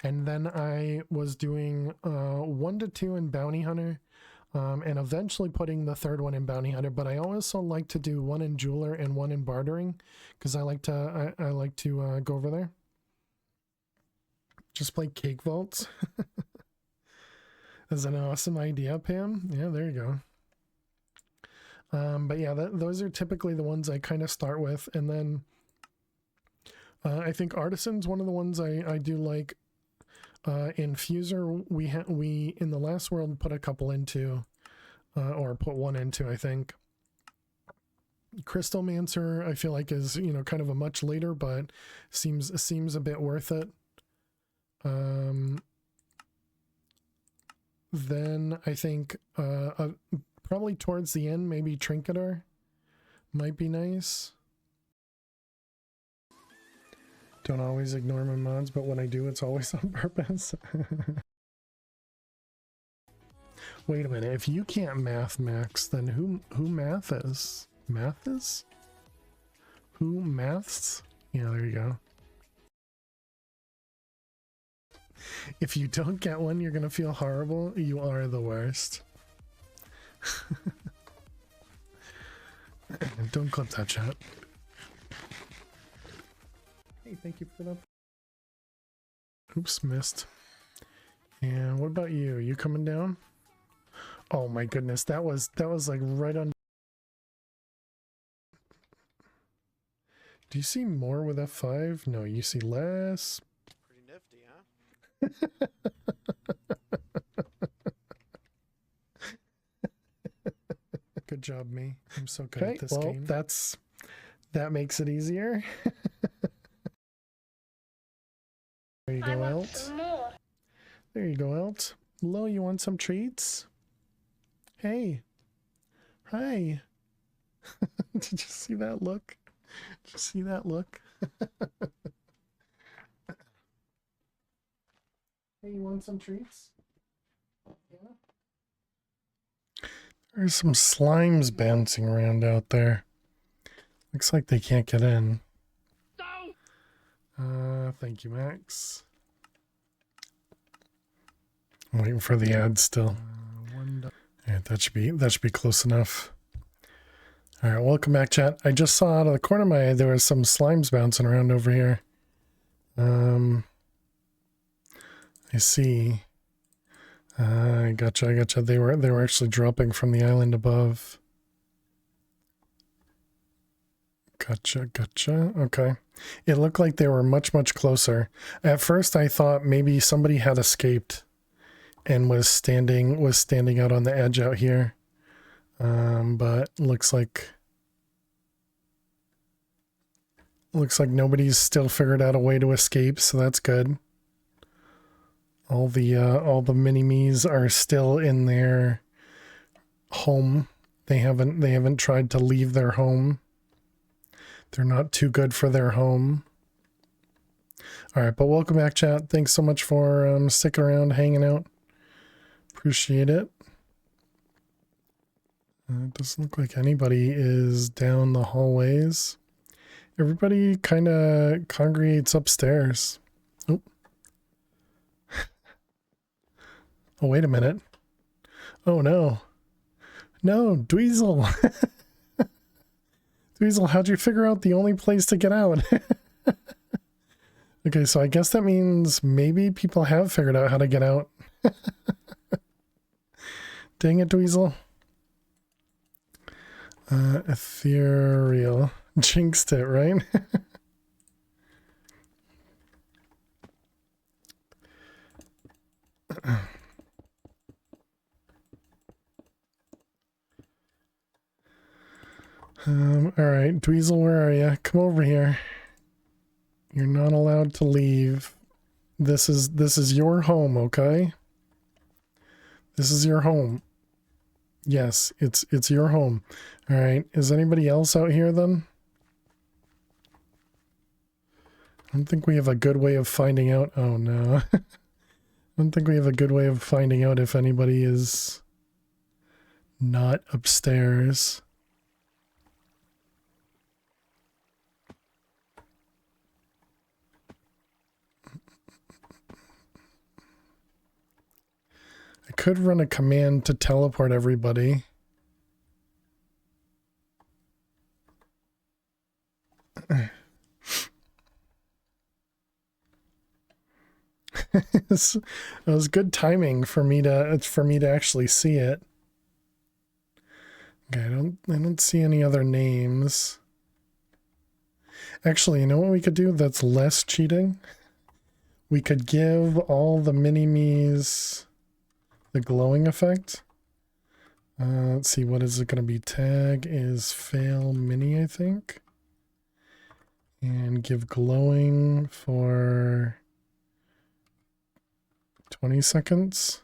and then I was doing 1 to 2 in Bounty Hunter, and eventually putting the 3rd one in Bounty Hunter, but I also like to do 1 in Jeweler and 1 in Bartering, because I like to go over there. Just play Cake Vaults. That's an awesome idea, Pam. Yeah, there you go. But yeah, those are typically the ones I kind of start with, and then I think Artisan's one of the ones I do like. Infuser, we in the last world put a couple into, or put 1 into, I think. Crystalmancer, I feel like is, you know, kind of a much later, but seems a bit worth it. Then I think probably towards the end, maybe Trinketer might be nice. Don't always ignore my mods, but when I do, it's always on purpose. Wait a minute, if you can't math Max, then who math is? Math is? Who maths? Yeah, there you go. If you don't get one, you're gonna feel horrible. You are the worst. Don't clip that chat. Hey, thank you for that. Oops, missed. And what about you? You coming down? Oh my goodness, that was like right on. Do you see more with F5? No, you see less. Pretty nifty, huh? Good job, me. I'm so good at this game. That makes it easier. There you go, Elt. There you go, Elt. Lo, you want some treats? Hey. Hi. Did you see that look? Did you see that look? Hey, you want some treats? Yeah. There's some slimes bouncing around out there. Looks like they can't get in. Thank you, Max. I'm waiting for the ad still. Alright, that should be close enough. Alright, welcome back, chat. I just saw out of the corner of my eye there was some slimes bouncing around over here. I see. I gotcha. They were actually dropping from the island above. Gotcha. Okay. It looked like they were much closer. At first I thought maybe somebody had escaped and was standing out on the edge out here. But looks like nobody's still figured out a way to escape, so that's good. All the mini-me's are still in their home. They haven't tried to leave their home. They're not too good for their home. Alright, but welcome back, chat. Thanks so much for sticking around, hanging out. Appreciate it. It doesn't look like anybody is down the hallways. Everybody kind of congregates upstairs. Oh. Oh, wait a minute. Oh, no. No, Dweezil. Dweezil, how'd you figure out the only place to get out? Okay, so I guess that means maybe people have figured out how to get out. Dang it, Dweezil. Ethereal. Jinxed it, right? Alright, Dweezil, where are you? Come over here. You're not allowed to leave. This is your home, okay? This is your home. Yes, it's your home. Alright, is anybody else out here then? I don't think we have a good way of finding out. Oh no. I don't think we have a good way of finding out if anybody is not upstairs. I could run a command to teleport everybody. It was good timing for me to actually see it. Okay, I don't see any other names. Actually, you know what we could do that's less cheating? We could give all the mini-me's the glowing effect. Let's see, what is it going to be? Tag is fail mini, I think. And give glowing for 20 seconds.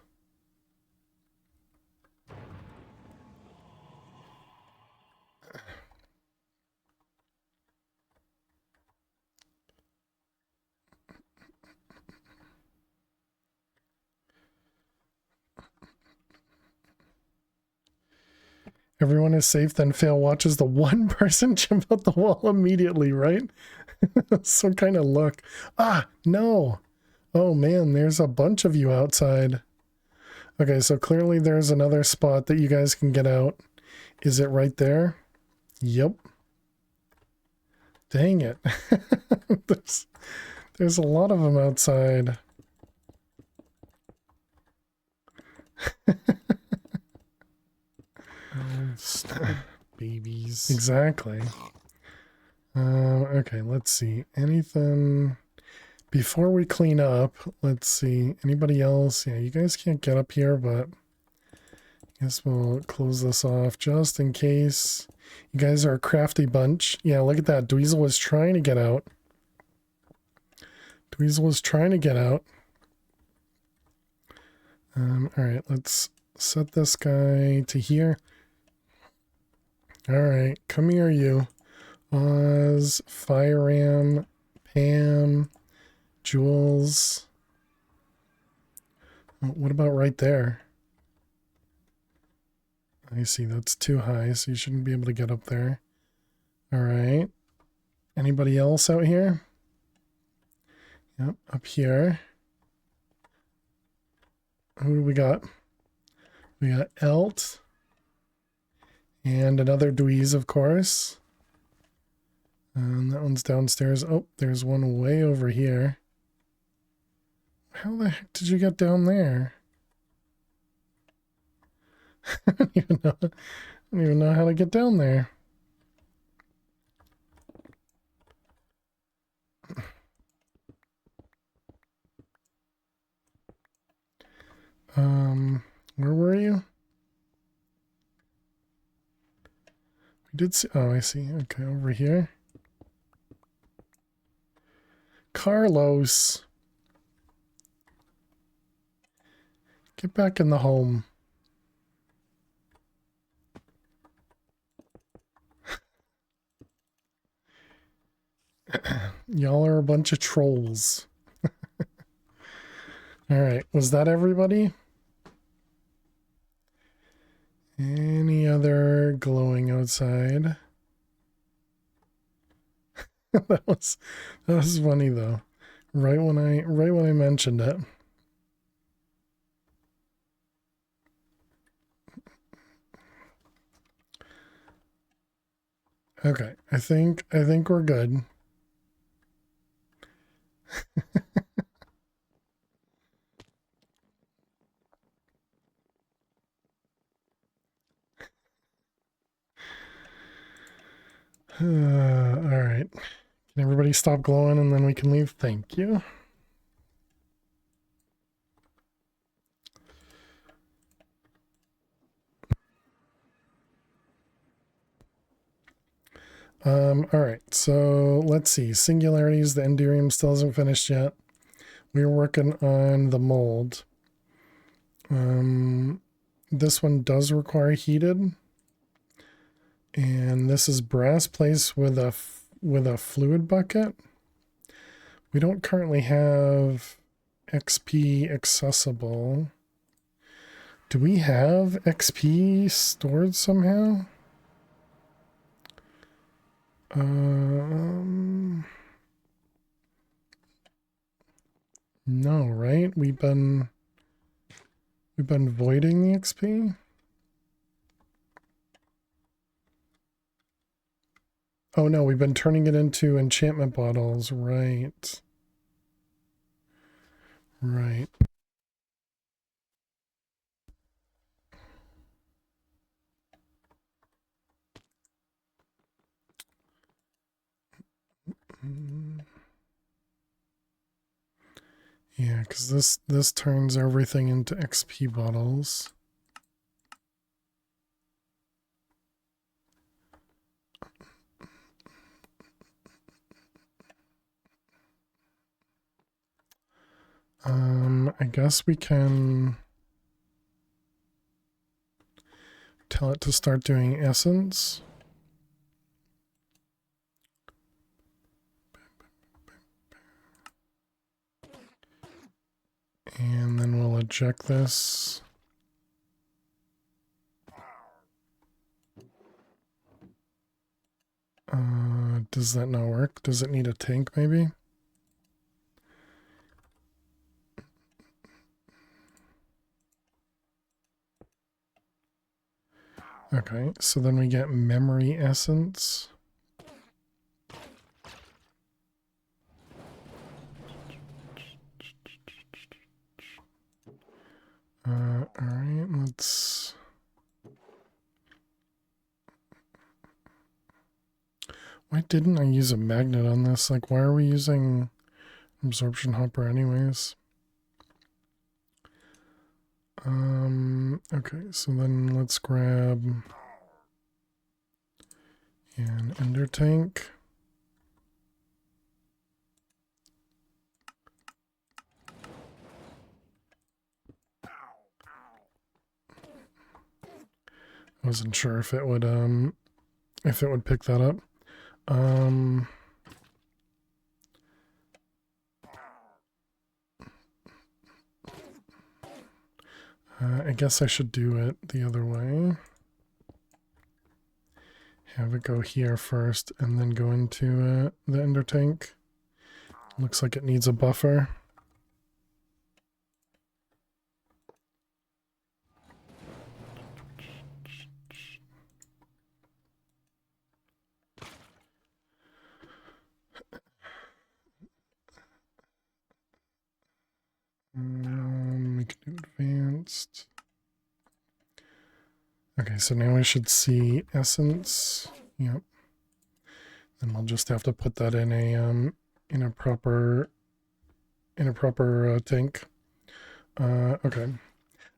Everyone is safe, then Fail watches the one person jump out the wall immediately, right? Some kind of luck. Ah, no. Oh man, there's a bunch of you outside. Okay, so clearly there's another spot that you guys can get out. Is it right there? Yep. Dang it. there's a lot of them outside. Oh, stupid babies. Exactly. Okay, let's see. Anything before we clean up? Let's see. Anybody else? Yeah, you guys can't get up here, but I guess we'll close this off just in case. You guys are a crafty bunch. Yeah, look at that. Dweezil was trying to get out. Dweezil was trying to get out. Alright, let's set this guy to here. Alright, come here, you. Oz, Fire Ram, Pam, Jules. Oh, what about right there? I see, that's too high, so you shouldn't be able to get up there. Alright. Anybody else out here? Yep, up here. Who do we got? We got Elt. And another Dweez, of course. And that one's downstairs. Oh, there's one way over here. How the heck did you get down there? I don't even know how to get down there. Where were you? We did see, oh, I see. Okay, over here. Carlos. Get back in the home. Y'all are a bunch of trolls. Alright, was that everybody? Any other glowing outside? that was funny though. Right when I mentioned it. Okay, I think we're good. All right. Can everybody stop glowing and then we can leave? Thank you. All right, so let's see. Singularities, the Enderium still isn't finished yet. We're working on the mold. This one does require heated. And this is brass place with a fluid bucket. We don't currently have XP accessible. Do we have XP stored somehow? No, right? We've been voiding the XP. Oh no, we've been turning it into enchantment bottles, right? Right. Yeah, because this turns everything into XP bottles. I guess we can tell it to start doing essence. And then we'll eject this. Does that not work? Does it need a tank maybe? Okay, so then we get memory essence. Alright, let's... Why didn't I use a magnet on this? Like, why are we using absorption hopper anyways? Okay, so then let's grab an ender tank. I wasn't sure if it would pick that up. I guess I should do it the other way. Have it go here first and then go into the ender tank. Looks like it needs a buffer. We can do advanced. Okay, so now we should see essence. Yep. Then we'll just have to put that in a proper tank. Okay.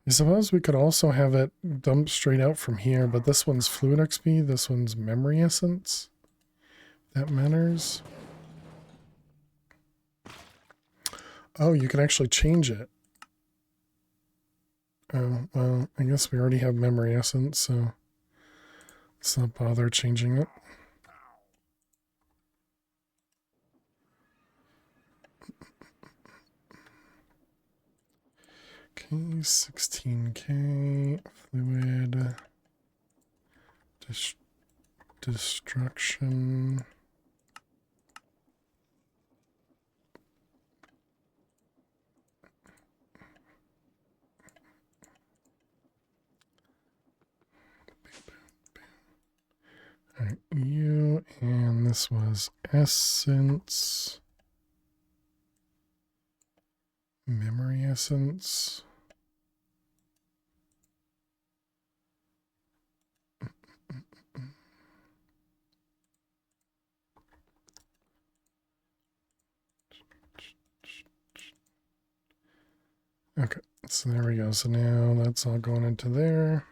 I suppose we could also have it dump straight out from here, but this one's fluid XP, this one's memory essence. That matters. Oh, you can actually change it. Oh, well, I guess we already have memory essence, so let's not bother changing it. Okay, 16k fluid destruction. All right, you, and this was essence. Memory essence. Okay, so there we go. So now that's all going into there.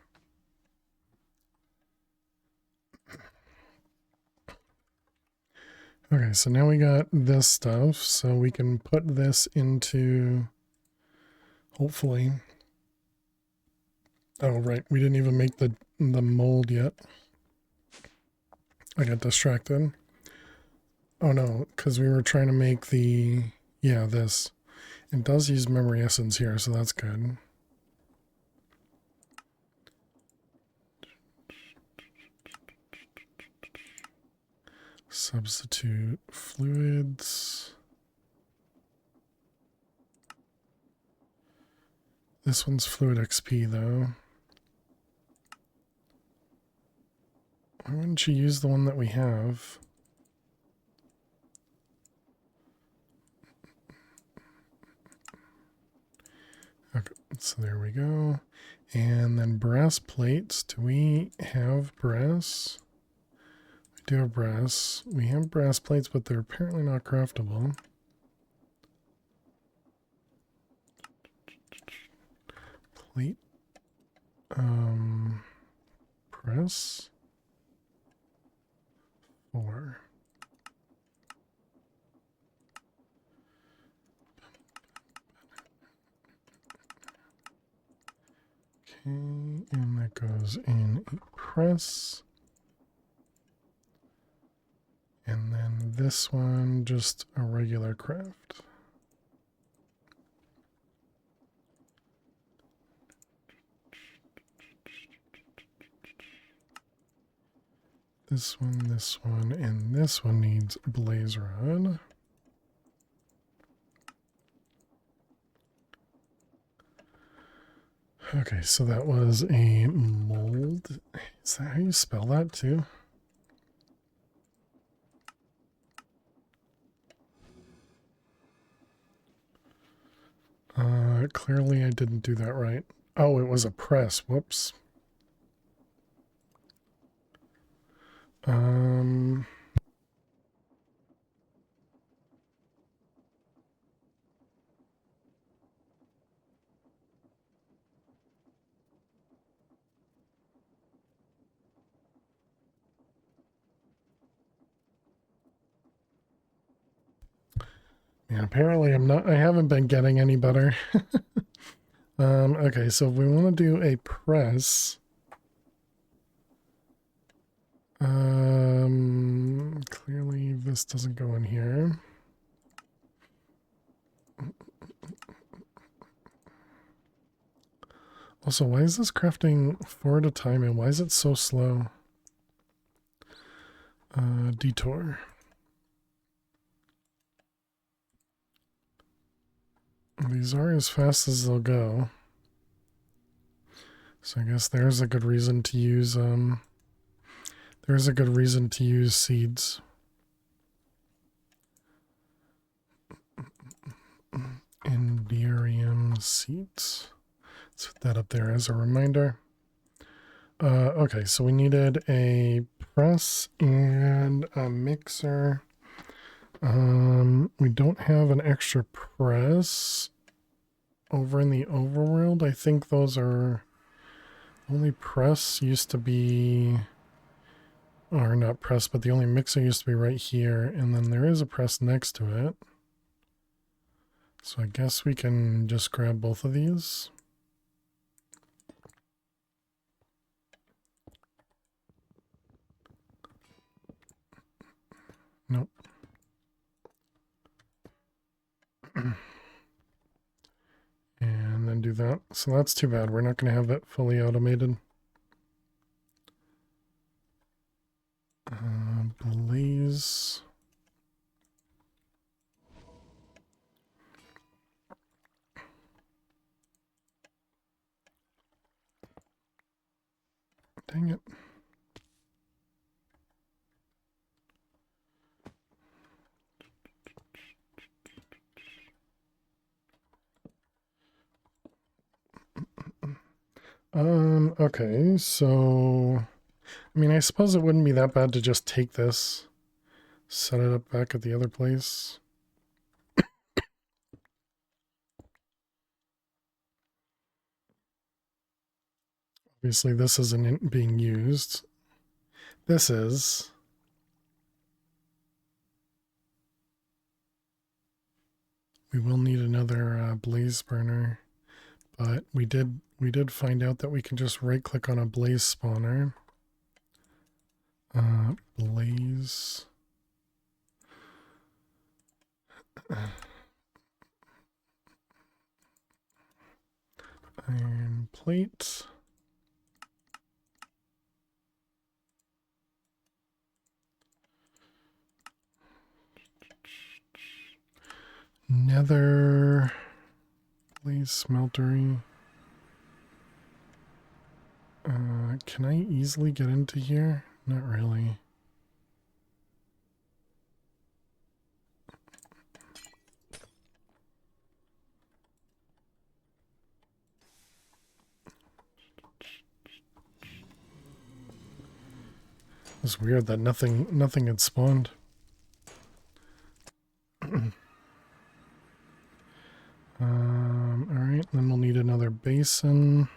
Okay, so now we got this stuff, so we can put this into, hopefully. Oh, right, we didn't even make the mold yet. I got distracted. Oh no, because we were trying to make the, yeah, this. It does use memory essence here, so that's good. Substitute fluids. This one's fluid XP though. Why wouldn't you use the one that we have? Okay, so there we go. And then brass plates. Do we have brass? We do have brass. We have brass plates, but they're apparently not craftable. Plate. Press. 4. Okay, and that goes in a press. And then this one, just a regular craft. This one, and this one needs blaze rod. Okay, so that was a mold. Is that how you spell that too? Clearly I didn't do that right. Oh, it was a press. Whoops. And apparently I haven't been getting any better. Okay, so if we want to do a press, clearly this doesn't go in here. Also, why is this crafting 4 at a time and why is it so slow? Detour. These are as fast as they'll go. So I guess there's a good reason to use seeds. Enderium seeds. Let's put that up there as a reminder. Okay, so we needed a press and a mixer. We don't have an extra press over in the overworld. I think those are only press used to be, or not press, but the only mixer used to be right here, and then there is a press next to it. So I guess we can just grab both of these. Nope. And then do that. So that's too bad. We're not going to have it fully automated. Blaze. Dang it. Okay, so I mean, I suppose it wouldn't be that bad to just take this, set it up back at the other place. Obviously, this isn't being used. This is. We will need another blaze burner, but we did find out that we can just right click on a blaze spawner. Blaze. Iron plate. Nether. Blaze smeltery. Can I easily get into here? Not really. It's weird that nothing had spawned. Alright, then we'll need another basin.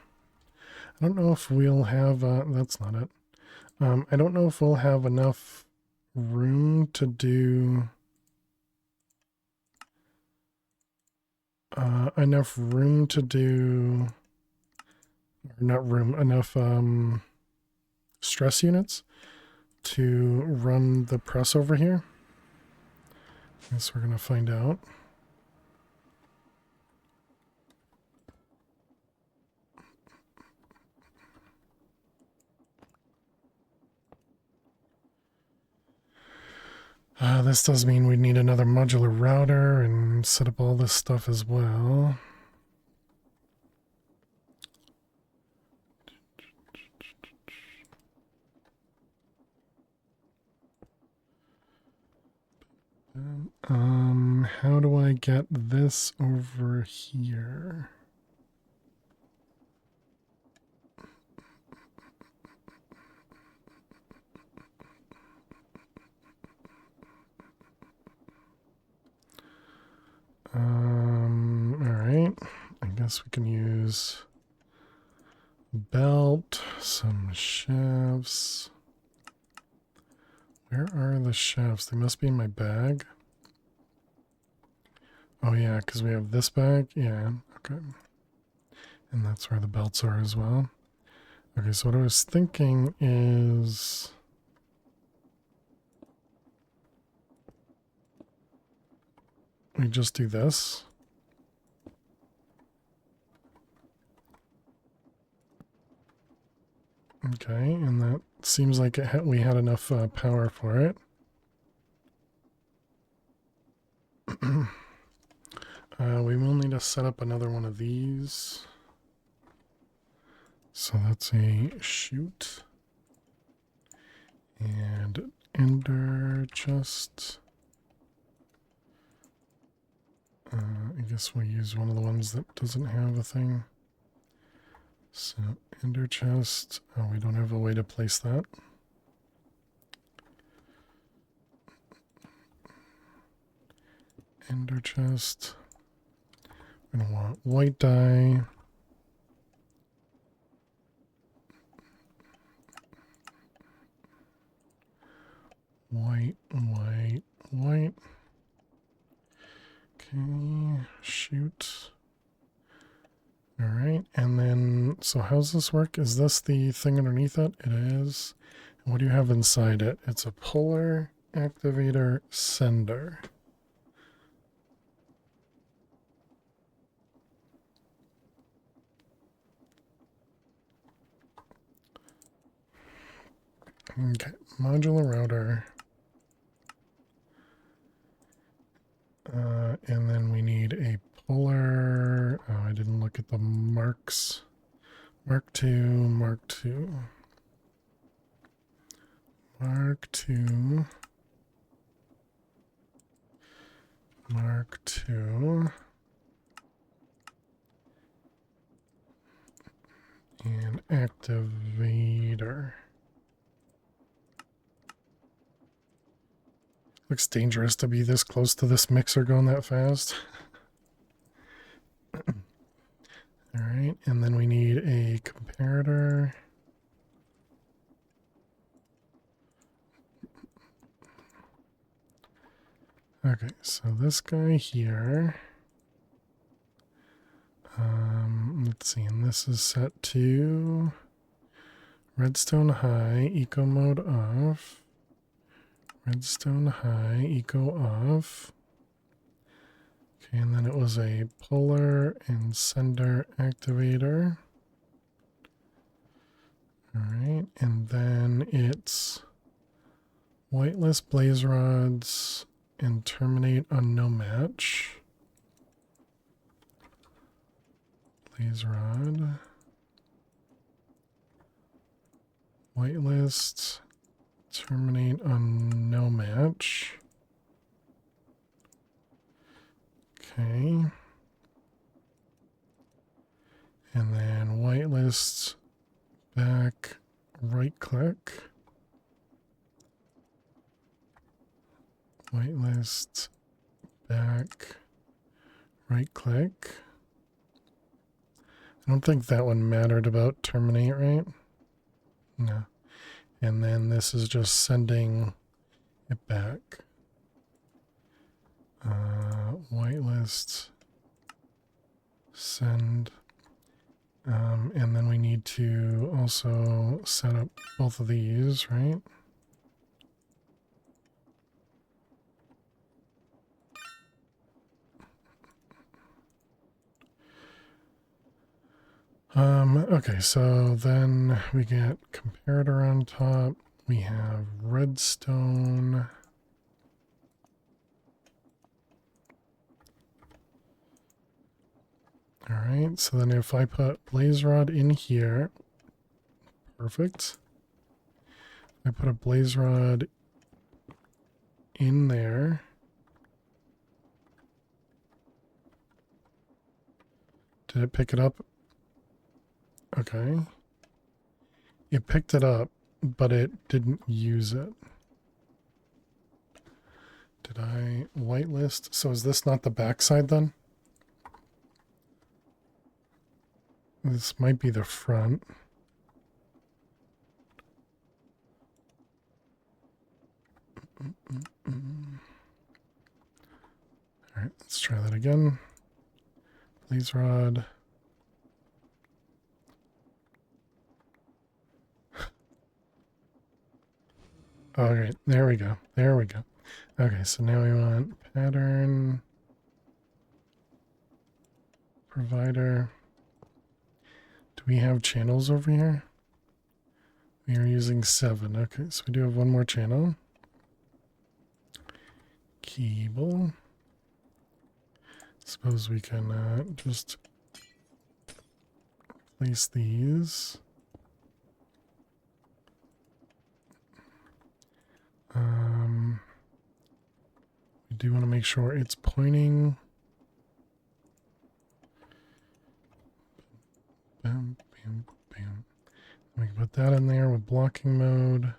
I don't know if we'll have, that's not it. I don't know if we'll have enough room to do, enough stress units to run the press over here. I guess we're gonna find out. This does mean we need another modular router and set up all this stuff as well. How do I get this over here? Alright. I guess we can use belt, some shafts. Where are the shafts? They must be in my bag. Oh yeah, because we have this bag. Yeah, okay. And that's where the belts are as well. Okay, so what I was thinking is... we just do this. Okay, and that seems like we had enough power for it. We will need to set up another one of these. So that's a chute. And ender chest. I guess we'll use one of the ones that doesn't have a thing. So, ender chest. Oh, we don't have a way to place that. Ender chest. We're going to want white dye. White, white, white. Okay, shoot. All right, and then, so how's this work? Is this the thing underneath it? It is. And what do you have inside it? It's a puller, activator, sender. Okay, modular router. And then we need a puller. Oh, I didn't look at the marks. Mark 2, Mark 2. Mark 2. Mark 2. And activator. Looks dangerous to be this close to this mixer going that fast. All right, and then we need a comparator. Okay, so this guy here, let's see, and this is set to redstone high, eco mode off, redstone high, eco off. Okay, and then it was a puller and sender activator. All right, and then it's whitelist blaze rods and terminate on no match. Blaze rod. Whitelist. Terminate on no match. Okay. And then whitelist back right click. Whitelist back right click. I don't think that one mattered about terminate, right? No. And then this is just sending it back. Whitelist send. And then we need to also set up both of these, right? Okay, so then we get comparator on top. We have redstone. All right, so then if I put blaze rod in here, perfect. I put a blaze rod in there. Did it pick it up? Okay. It picked it up, but it didn't use it. Did I whitelist? So is this not the backside then? This might be the front. All right, let's try that again. Blaze rod. Okay, there we go. There we go. Okay, so now we want pattern provider. Do we have channels over here? We are using 7. Okay, so we do have one more channel. Cable. Suppose we can just place these. We do want to make sure it's pointing. Bam, bam, bam. We can put that in there with blocking mode.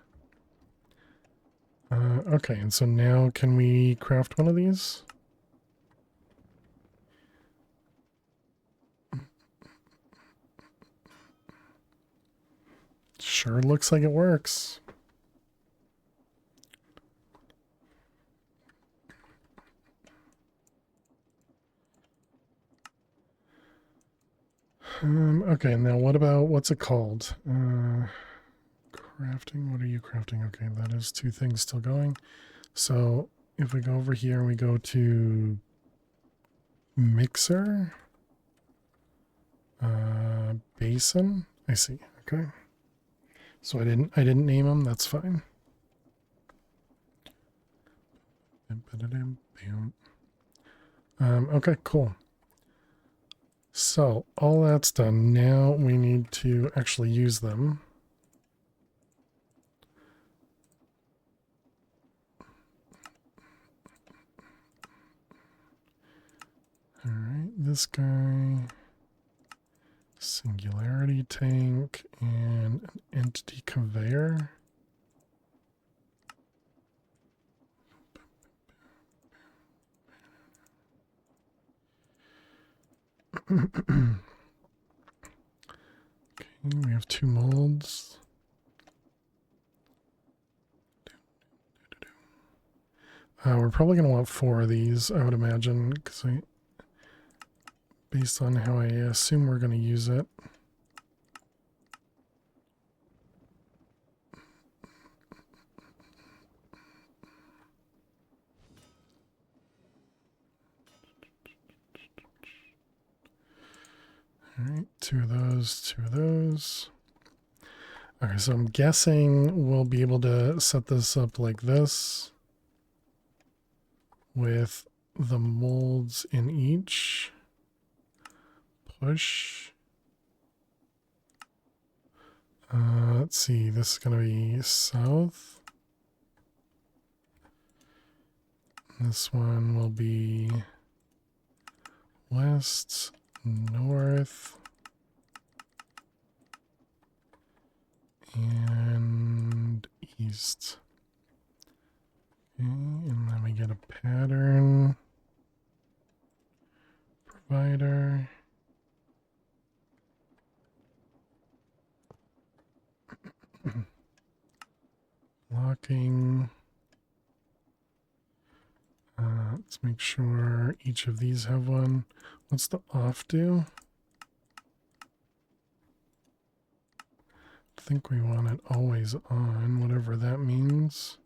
Okay, and so now can we craft one of these? Sure looks like it works. Okay, now what about, what's it called? Crafting, what are you crafting? Okay, that is 2 things still going. So if we go over here and we go to mixer, basin, I see, okay. So I didn't name them, that's fine. Okay, cool. So all that's done. Now we need to actually use them. All right, this guy, singularity tank, and an entity conveyor. We have 2 molds. We're probably going to want 4 of these, I would imagine, because based on how I assume we're going to use it. Alright, 2 of those, 2 of those. Okay, so I'm guessing we'll be able to set this up like this with the molds in each. Push. Let's see, this is going to be south. This one will be west, north, and east. Okay, and then we get a pattern provider. Locking. Let's make sure each of these have one. What's the off do? I think we want it always on, whatever that means.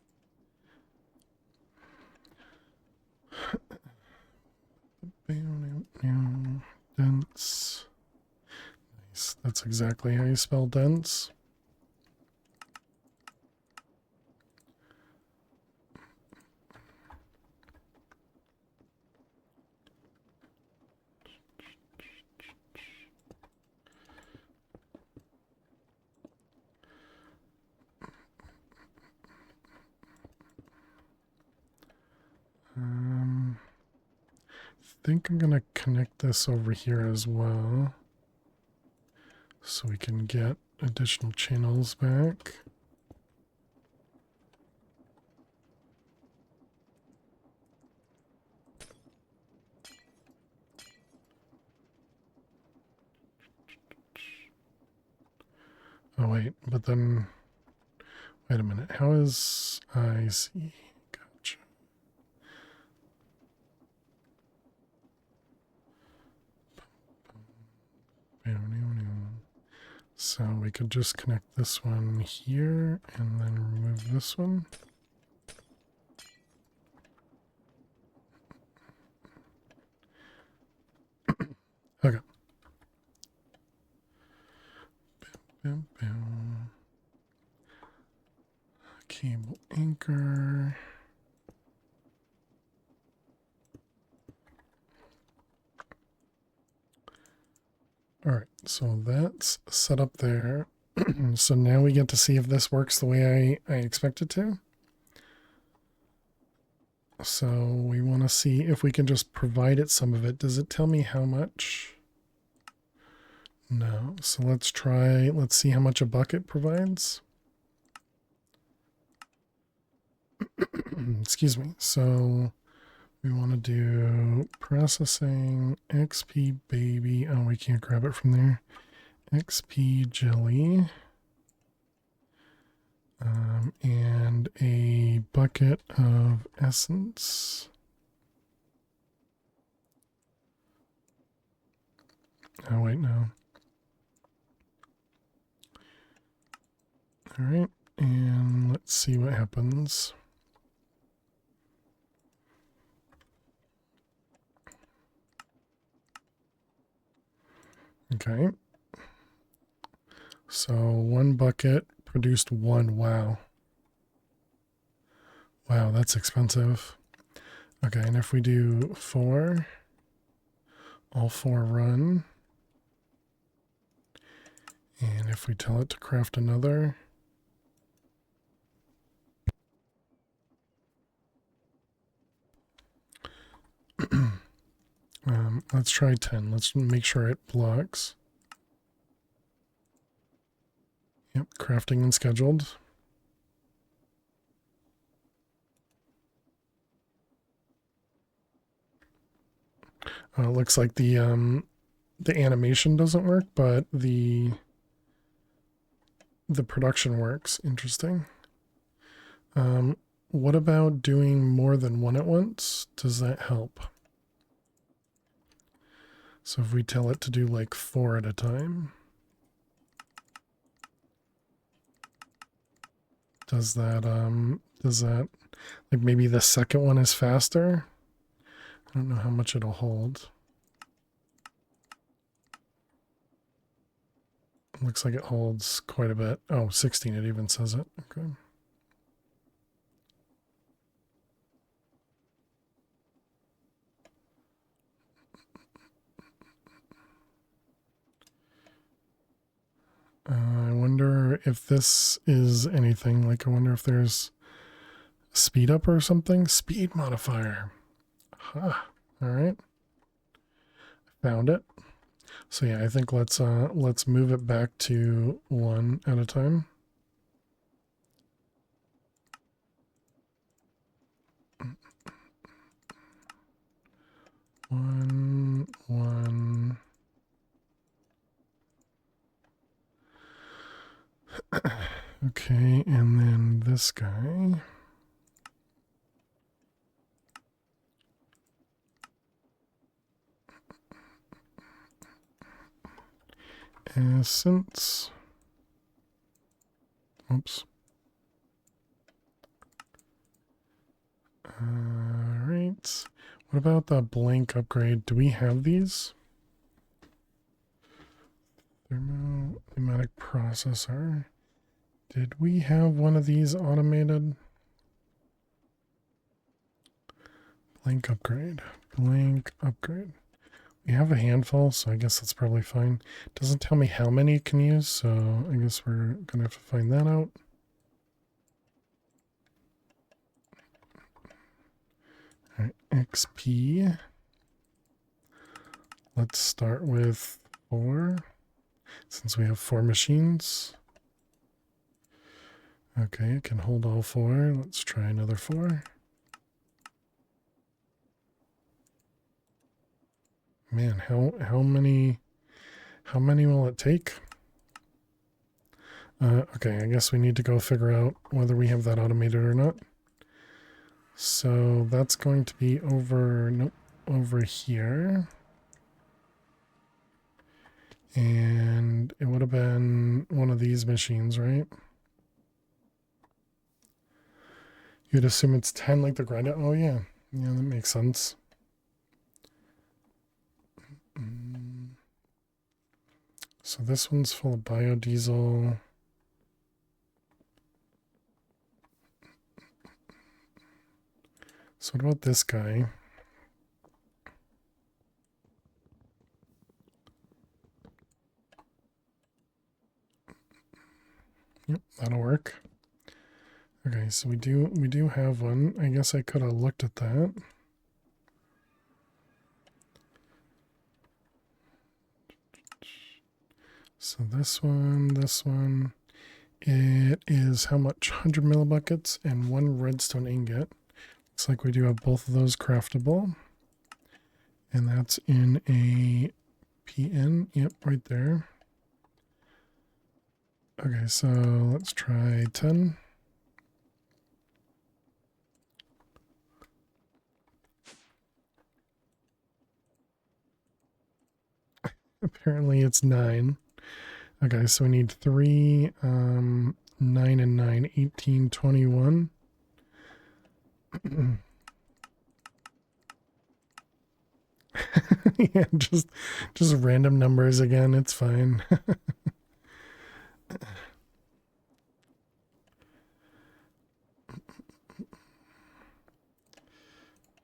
Dense. Nice. That's exactly how you spell dense. I think I'm going to connect this over here as well, so we can get additional channels back. Oh wait, but then, wait a minute, how is, I see, gotcha. So we could just connect this one here and then remove this one. Okay. Boom, boom. Cable anchor. All right, so that's set up there. So now we get to see if this works the way I expect it to. So we want to see if we can just provide it some of it. Does it tell me how much? No. So let's try, let's see how much a bucket provides. Excuse me. So we want to do processing XP baby. Oh, we can't grab it from there. XP jelly. And a bucket of essence. Oh, wait, no. All right, and let's see what happens. Okay. So 1 bucket produced 1. Wow. Wow, that's expensive. Okay, and if we do 4, all 4 run. And if we tell it to craft another, let's try 10. Let's make sure it blocks. Yep, crafting and scheduled. It looks like the animation doesn't work, but the the production works. Interesting. What about doing more than one at once? Does that help? So if we tell it to do like 4 at a time, does that like maybe the second one is faster? I don't know how much it'll hold. Looks like it holds quite a bit. Oh, 16, it even says it. Okay. I wonder if this is anything. Like, I wonder if there's speed up or something. Speed modifier. Huh. All right. Found it. So yeah, I think let's move it back to 1 at a time. One. Okay, and then this guy. Essence. Oops. Alright. What about the blank upgrade? Do we have these? Thermopneumatic processor. Did we have one of these automated? Blank upgrade. Blank upgrade. We have a handful, so I guess that's probably fine. Doesn't tell me how many you can use, so I guess we're gonna have to find that out. Alright, XP. Let's start with 4, since we have 4 machines. Okay, it can hold all 4. Let's try another 4. Man, how many will it take? Okay, I guess we need to go figure out whether we have that automated or not. So that's going to be over here. And it would have been one of these machines, right? You'd assume it's 10 like the grinder. Oh yeah. Yeah, that makes sense. So this one's full of biodiesel. So what about this guy? Yep, that'll work. Okay, so we do have one. I guess I could have looked at that. So this one, it is how much? 100 millibuckets and 1 redstone ingot. Looks like we do have both of those craftable. And that's in a PN. Yep, right there. Okay, so let's try 10. Apparently it's 9. Okay, so we need 3, 9 and 9, 18, 21. Yeah, just random numbers again, it's fine.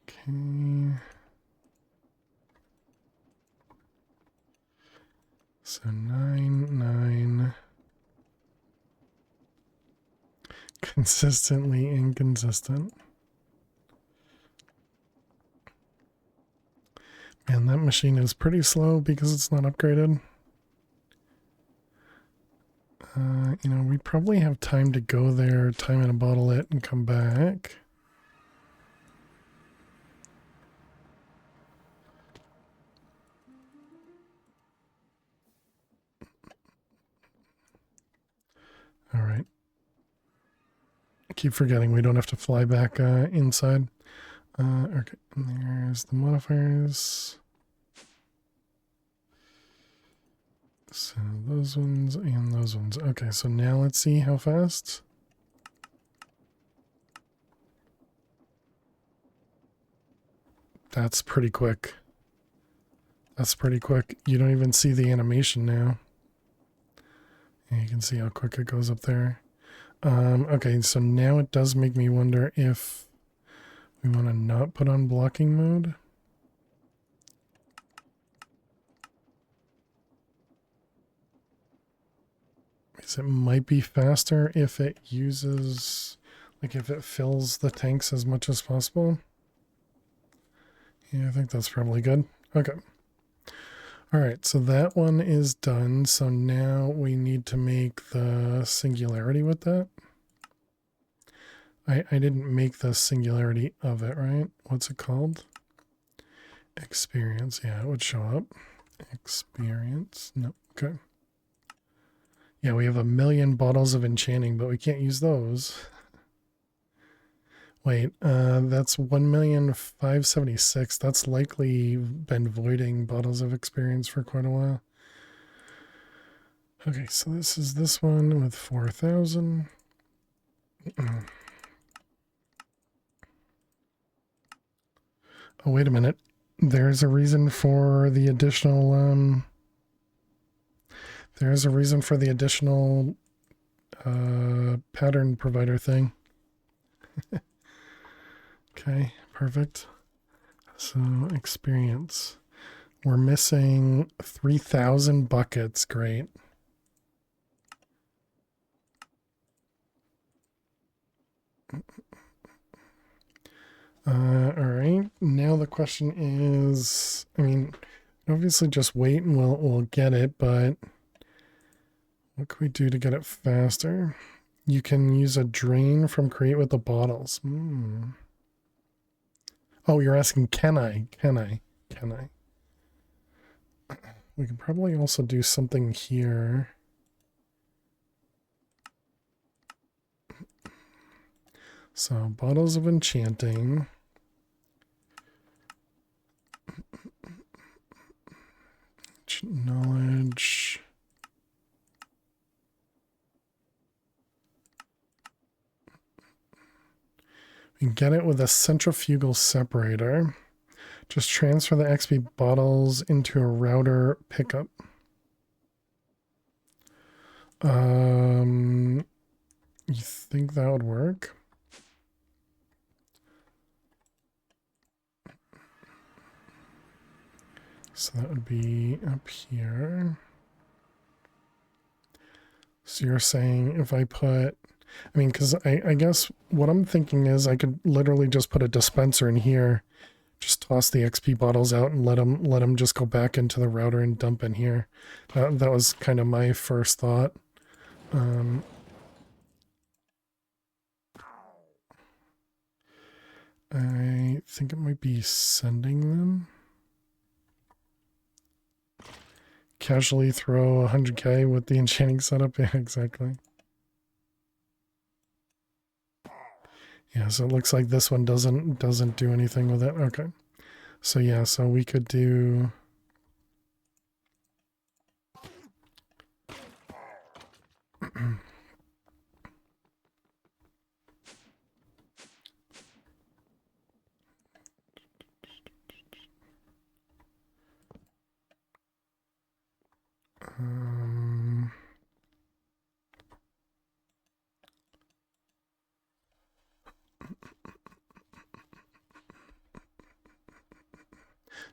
Okay. So 9, 9. Consistently inconsistent. Man, that machine is pretty slow because it's not upgraded. You know, we probably have time to go there, time in a bottle it, and come back. keep forgetting we don't have to fly back inside. Okay, and there's the modifiers. So those ones and those ones. Okay, so now let's see how fast. That's pretty quick. That's pretty quick. You don't even see the animation now. And you can see how quick it goes up there. Okay, so now it does make me wonder if we want to not put on blocking mode. Because it might be faster if it uses, like if it fills the tanks as much as possible. Yeah, I think that's probably good. Okay. All right, so that one is done. So now we need to make the singularity with that. I didn't make the singularity of it, right? What's it called? Experience. Yeah, it would show up. Experience. No. Okay. Yeah, we have 1,000,000 bottles of enchanting, but we can't use those. Wait, that's 1,576,000. That's likely been voiding bottles of experience for quite a while. Okay, so this is this one with 4,000. Oh, wait a minute. There's a reason for the additional, there's a reason for the additional pattern provider thing. Okay, perfect. So experience. We're missing 3,000 buckets. Great. All right. Now the question is, I mean, obviously just wait and we'll get it, but what can we do to get it faster? You can use a drain from create with the bottles. Oh, you're asking, can I? We can probably also do something here. So bottles of enchanting. Knowledge. We can get it with a centrifugal separator. Just transfer the XP bottles into a router pickup. You think that would work? So that would be up here. So you're saying if I put, I mean, because I guess what I'm thinking is I could literally just put a dispenser in here, just toss the XP bottles out and let them just go back into the router and dump in here. That was kind of my first thought. I think it might be sending them. Casually throw 100k with the enchanting setup. Yeah, exactly. Yeah, so it looks like this one doesn't do anything with it. Okay. So yeah, so we could do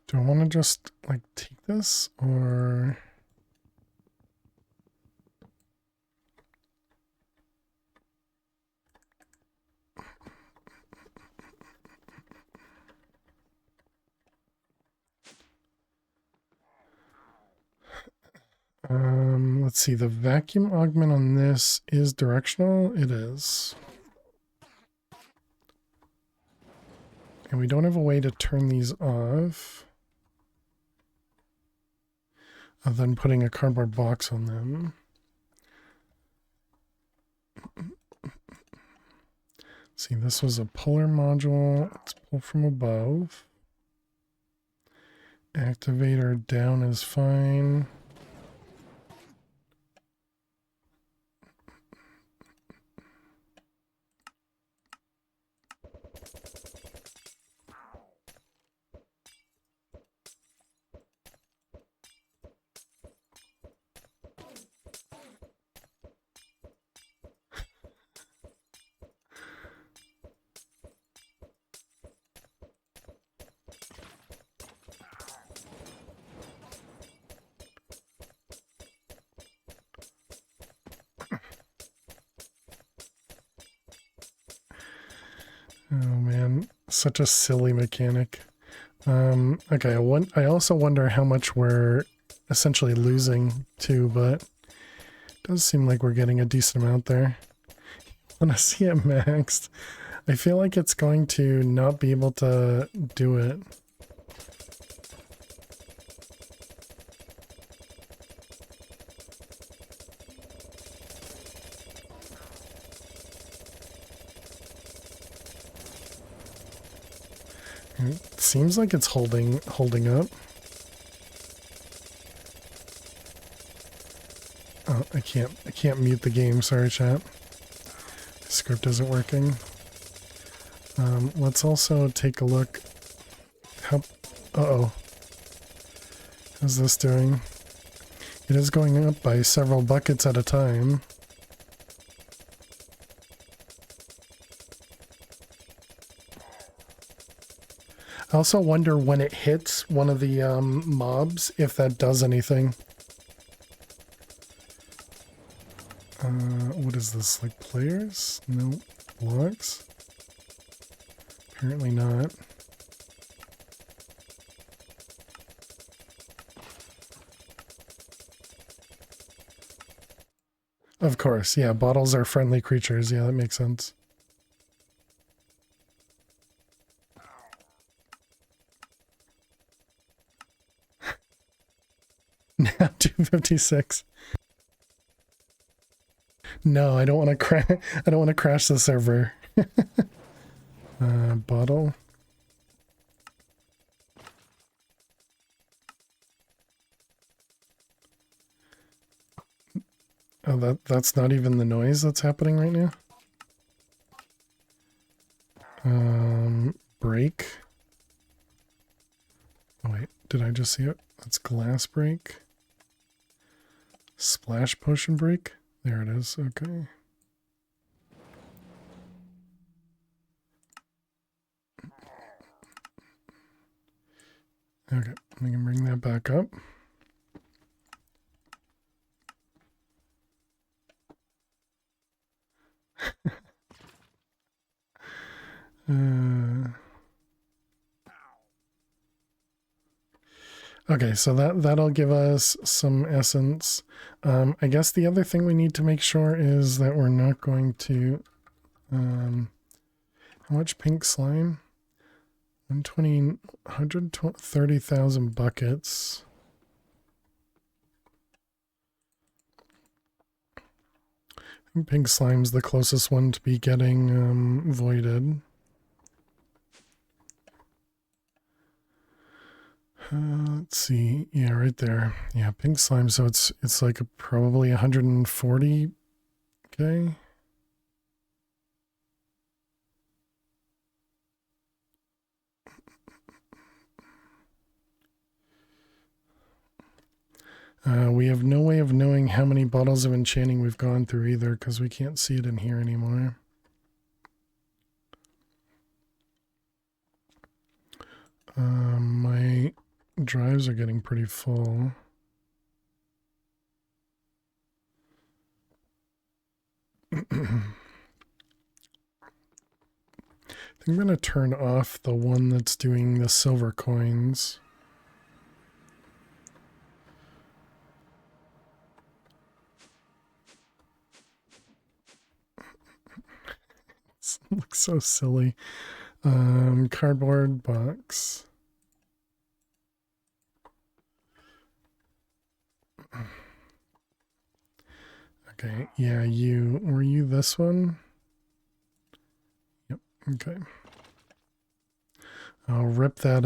do I want to just like take this or let's see, the vacuum augment on this is directional. It is. And we don't have a way to turn these off other than putting a cardboard box on them. See, this was a puller module. Let's pull from above. Activator down is fine. Oh man, such a silly mechanic. Okay, I also wonder how much we're essentially losing too, but it does seem like we're getting a decent amount there. When I see it maxed, I feel like it's going to not be able to do it. It seems like it's holding up. Oh, I can't mute the game. Sorry, chat. The script isn't working. Let's also take a look. How? Uh-oh. How's this doing? It is going up by several buckets at a time. I also wonder when it hits one of the mobs if that does anything. What is this, like players? No. Logs? Apparently not. Of course, yeah, bottles are friendly creatures. Yeah, that makes sense. Now 256. No, I don't want to crash. I don't want to crash the server. Bottle. Oh, that's not even the noise that's happening right now. Break. Oh wait, did I just see it? That's glass break. Splash potion break. There it is. Okay. Okay, we can bring that back up. Okay, so that'll give us some essence. I guess the other thing we need to make sure is that we're not going to... how much pink slime? 130,000 buckets. I think pink slime's the closest one to be getting voided. Let's see. Yeah, right there. Yeah, pink slime. So it's like probably 140. Okay. We have no way of knowing how many bottles of enchanting we've gone through either, because we can't see it in here anymore. My drives are getting pretty full. I think I'm going to turn off the one that's doing the silver coins. It looks so silly. Cardboard box. Okay, yeah, were you this one? Yep. Okay. I'll rip that,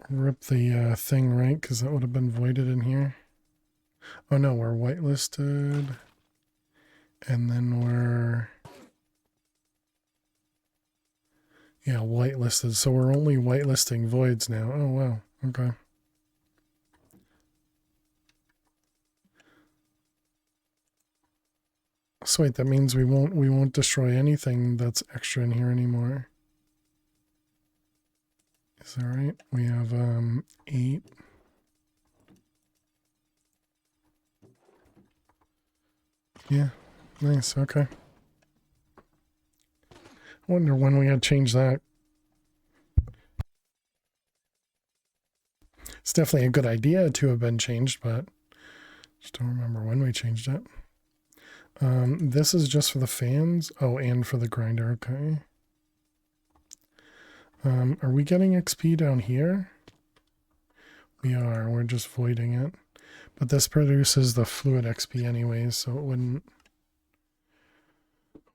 rip the thing, right? Because that would have been voided in here. Oh no, we're whitelisted. And then we're... Yeah, whitelisted. So we're only whitelisting voids now. Oh wow. Okay. So wait, that means we won't destroy anything that's extra in here anymore. Is that right? We have 8. Yeah. Nice. Okay. I wonder when we had changed that. It's definitely a good idea to have been changed, but just don't remember when we changed it. This is just for the fans. Oh, and for the grinder. Okay. Are we getting XP down here? We are. We're just voiding it. But this produces the fluid XP anyways, so it wouldn't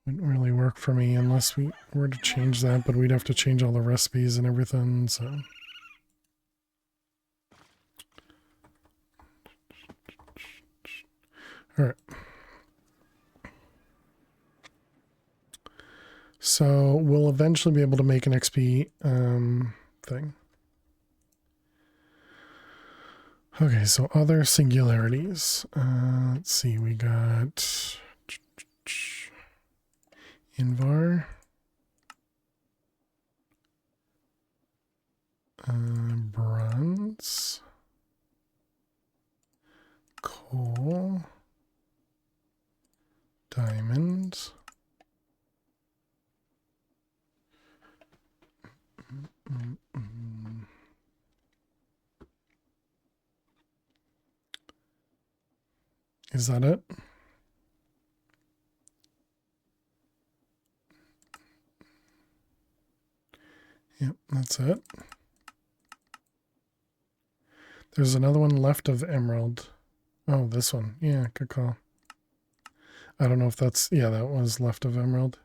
really work for me unless we were to change that, but we'd have to change all the recipes and everything, so... Alright. So we'll eventually be able to make an XP thing. Okay, so other singularities. Let's see, we got Invar, bronze, coal, diamond, Is that it? Yep, that's it. There's another one left of emerald. Oh, this one. Yeah, good call. I don't know if that's... Yeah, that was left of emerald.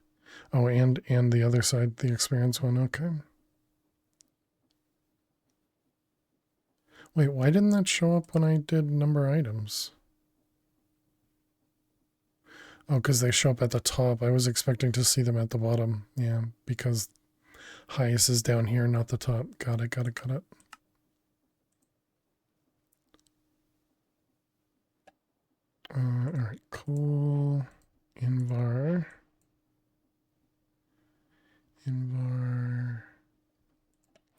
Oh, and the other side, the experience one. Okay. Wait, why didn't that show up when I did number items? Oh, because they show up at the top. I was expecting to see them at the bottom. Yeah, because highest is down here, not the top. Got it, got it, got it. Alright, cool. Invar.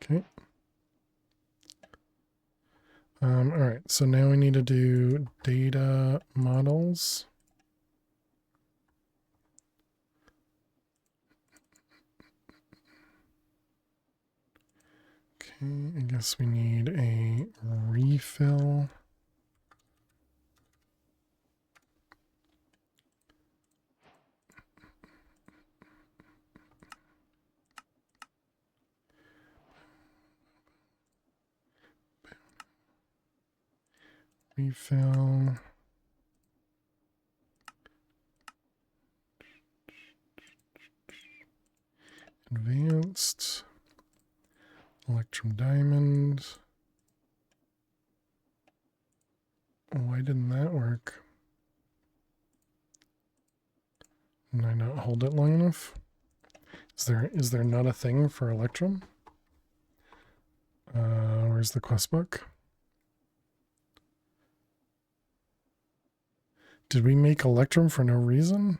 Okay. Alright, so now we need to do data models. Okay, I guess we need a refill. Refill. Advanced. Electrum diamond. Why didn't that work? Did I not hold it long enough? Is there not a thing for Electrum? Where's the quest book? Did we make Electrum for no reason?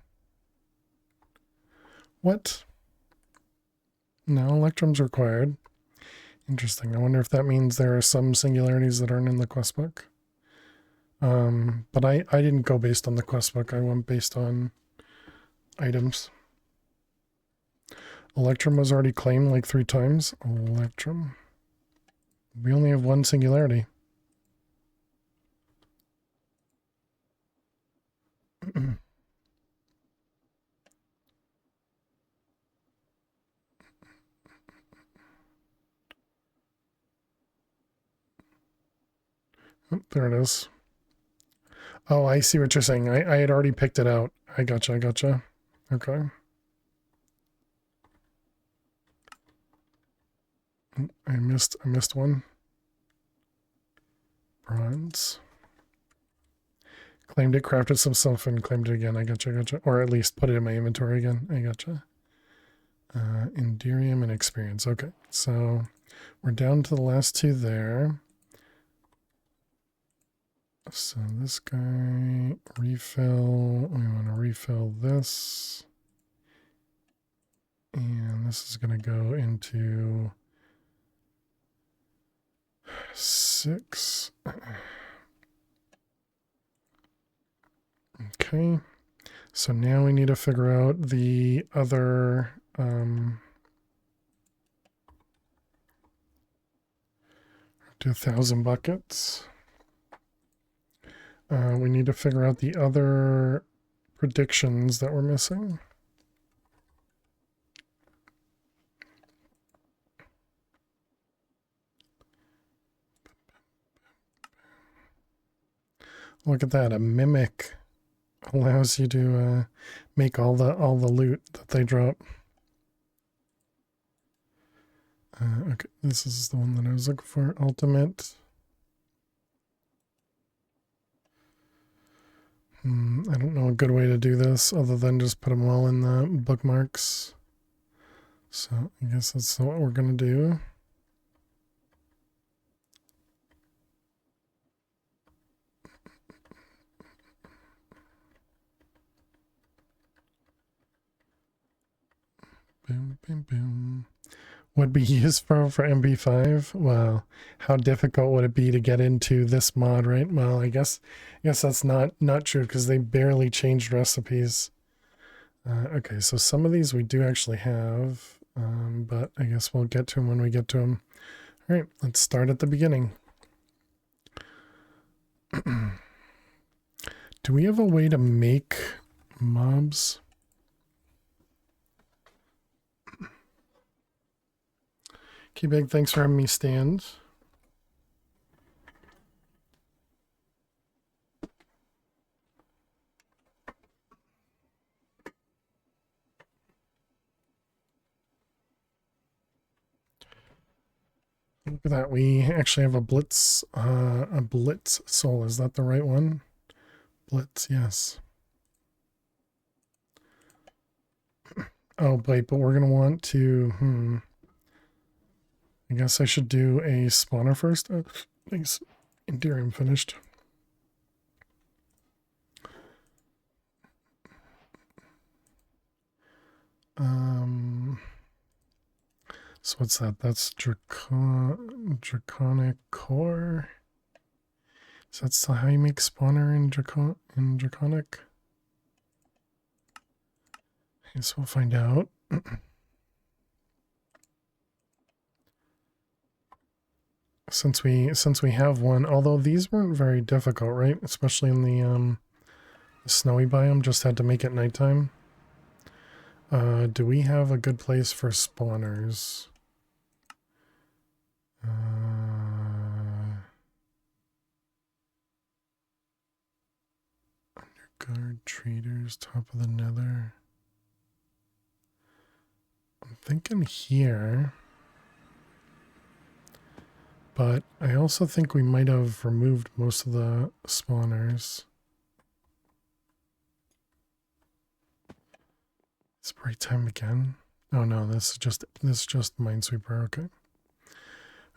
What? No, Electrum's required. Interesting. I wonder if that means there are some singularities that aren't in the quest book. But I didn't go based on the quest book. I went based on items. Electrum was already claimed like 3 times. Electrum. We only have 1 singularity. Oh, there it is. Oh, I see what you're saying. I had already picked it out. I gotcha, I gotcha. Okay. I missed one. Bronze. Claimed it, crafted some stuff, and claimed it again. I gotcha. Or at least put it in my inventory again. I gotcha. Enderium and experience. Okay, so we're down to the last two there. So this guy, refill. We want to refill this. And this is going to go into 6. Okay. So now we need to figure out the other to 1,000 buckets. We need to figure out the other predictions that we're missing. Look at that, a mimic allows you to make all the loot that they drop. Okay, this is the one that I was looking for. Ultimate. I don't know a good way to do this other than just put them all in the bookmarks. So I guess that's what we're gonna do. Boom, boom, boom. Would be used for MP5. Well, how difficult would it be to get into this mod, right? Well, I guess that's not true because they barely changed recipes. Okay, so some of these we do actually have, but I guess we'll get to them when we get to them. All right, let's start at the beginning. Do we have a way to make mobs? Okay, big thanks for having me stand. Look at that. We actually have a blitz soul. Is that the right one? Blitz, yes. Oh, wait, but we're going to want to, I guess I should do a spawner first. Thanks. Enderium finished. So what's that? That's draconic core. Is that still how you make spawner in draconic? I guess we'll find out. Since we have one, although these weren't very difficult, right? Especially in the snowy biome, just had to make it nighttime. Do we have a good place for spawners? Underguard traders, top of the nether. I'm thinking here. But I also think we might have removed most of the spawners. It's break time again. Oh no, this is just Minesweeper. Okay.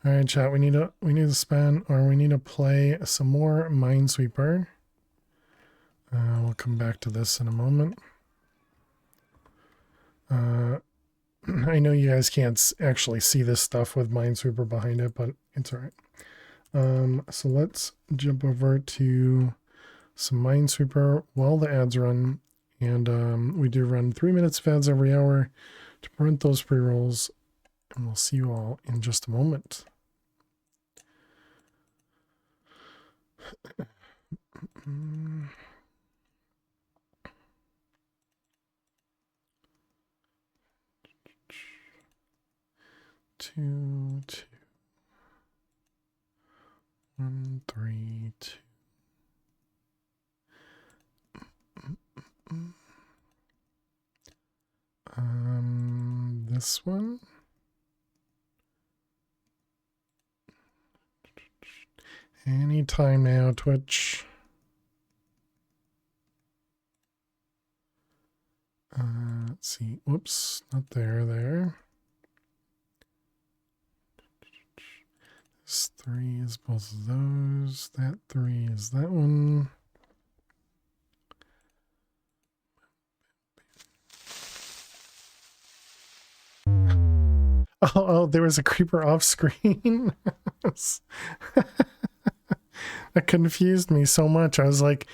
All right, chat. We need to play some more Minesweeper. We'll come back to this in a moment. I know you guys can't actually see this stuff with Minesweeper behind it, but it's all right. So let's jump over to some Minesweeper while the ads run. And we do run 3 minutes of ads every hour to prevent those pre-rolls. And we'll see you all in just a moment. Two, 1, 3, 2. this one. Anytime now, Twitch. Let's see. Whoops, not there. This 3 is both of those. That 3 is that one. Oh, there was a creeper off screen. That confused me so much. I was like,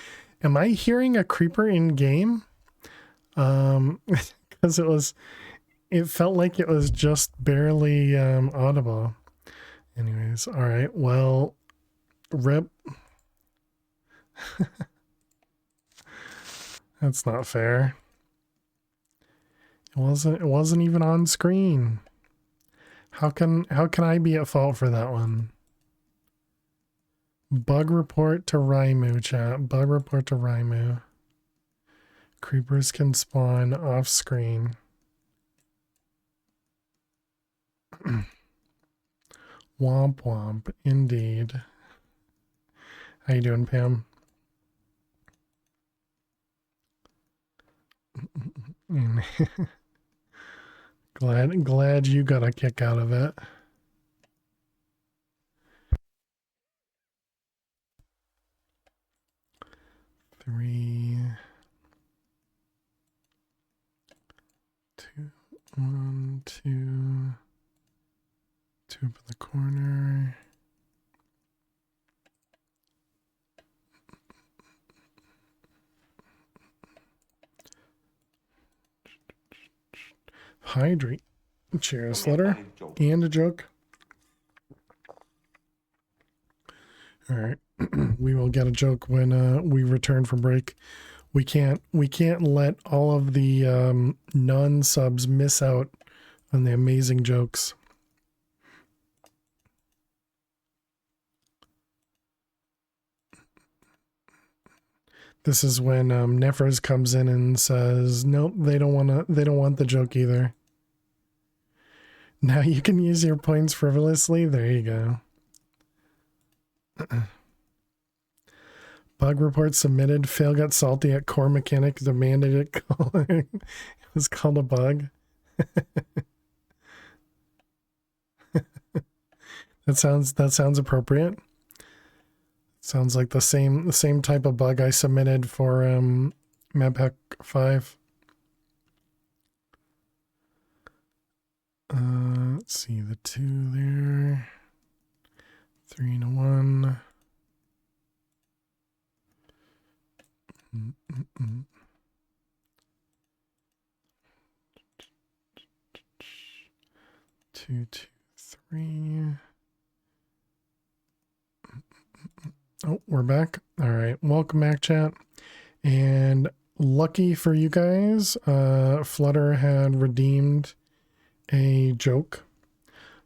am I hearing a creeper in game? Because it felt like it was just barely audible. Anyways, all right. Well, rip. That's not fair. It wasn't even on screen. How can I be at fault for that one? Bug report to Raimu, chat. Bug report to Raimu. Creepers can spawn off screen. Womp womp, indeed. How you doing, Pam? glad you got a kick out of it. Three, 2, 1, 2. 2 up in the corner. Hydrate. Cheers, Flutter. And a joke. All right. We will get a joke when we return from break. We can't let all of the non-subs miss out on the amazing jokes. This is when Nefers comes in and says, "Nope, they don't want the joke either." Now you can use your points frivolously. There you go. Bug report submitted. Fail got salty at core mechanic. Demanded it. It was called a bug. That sounds appropriate. Sounds like the same type of bug I submitted for Mappack 5. Let's see, the 2 there. 3 and a 1. Two, 3. Oh, we're back. All right. Welcome back, chat. And lucky for you guys, Flutter had redeemed a joke.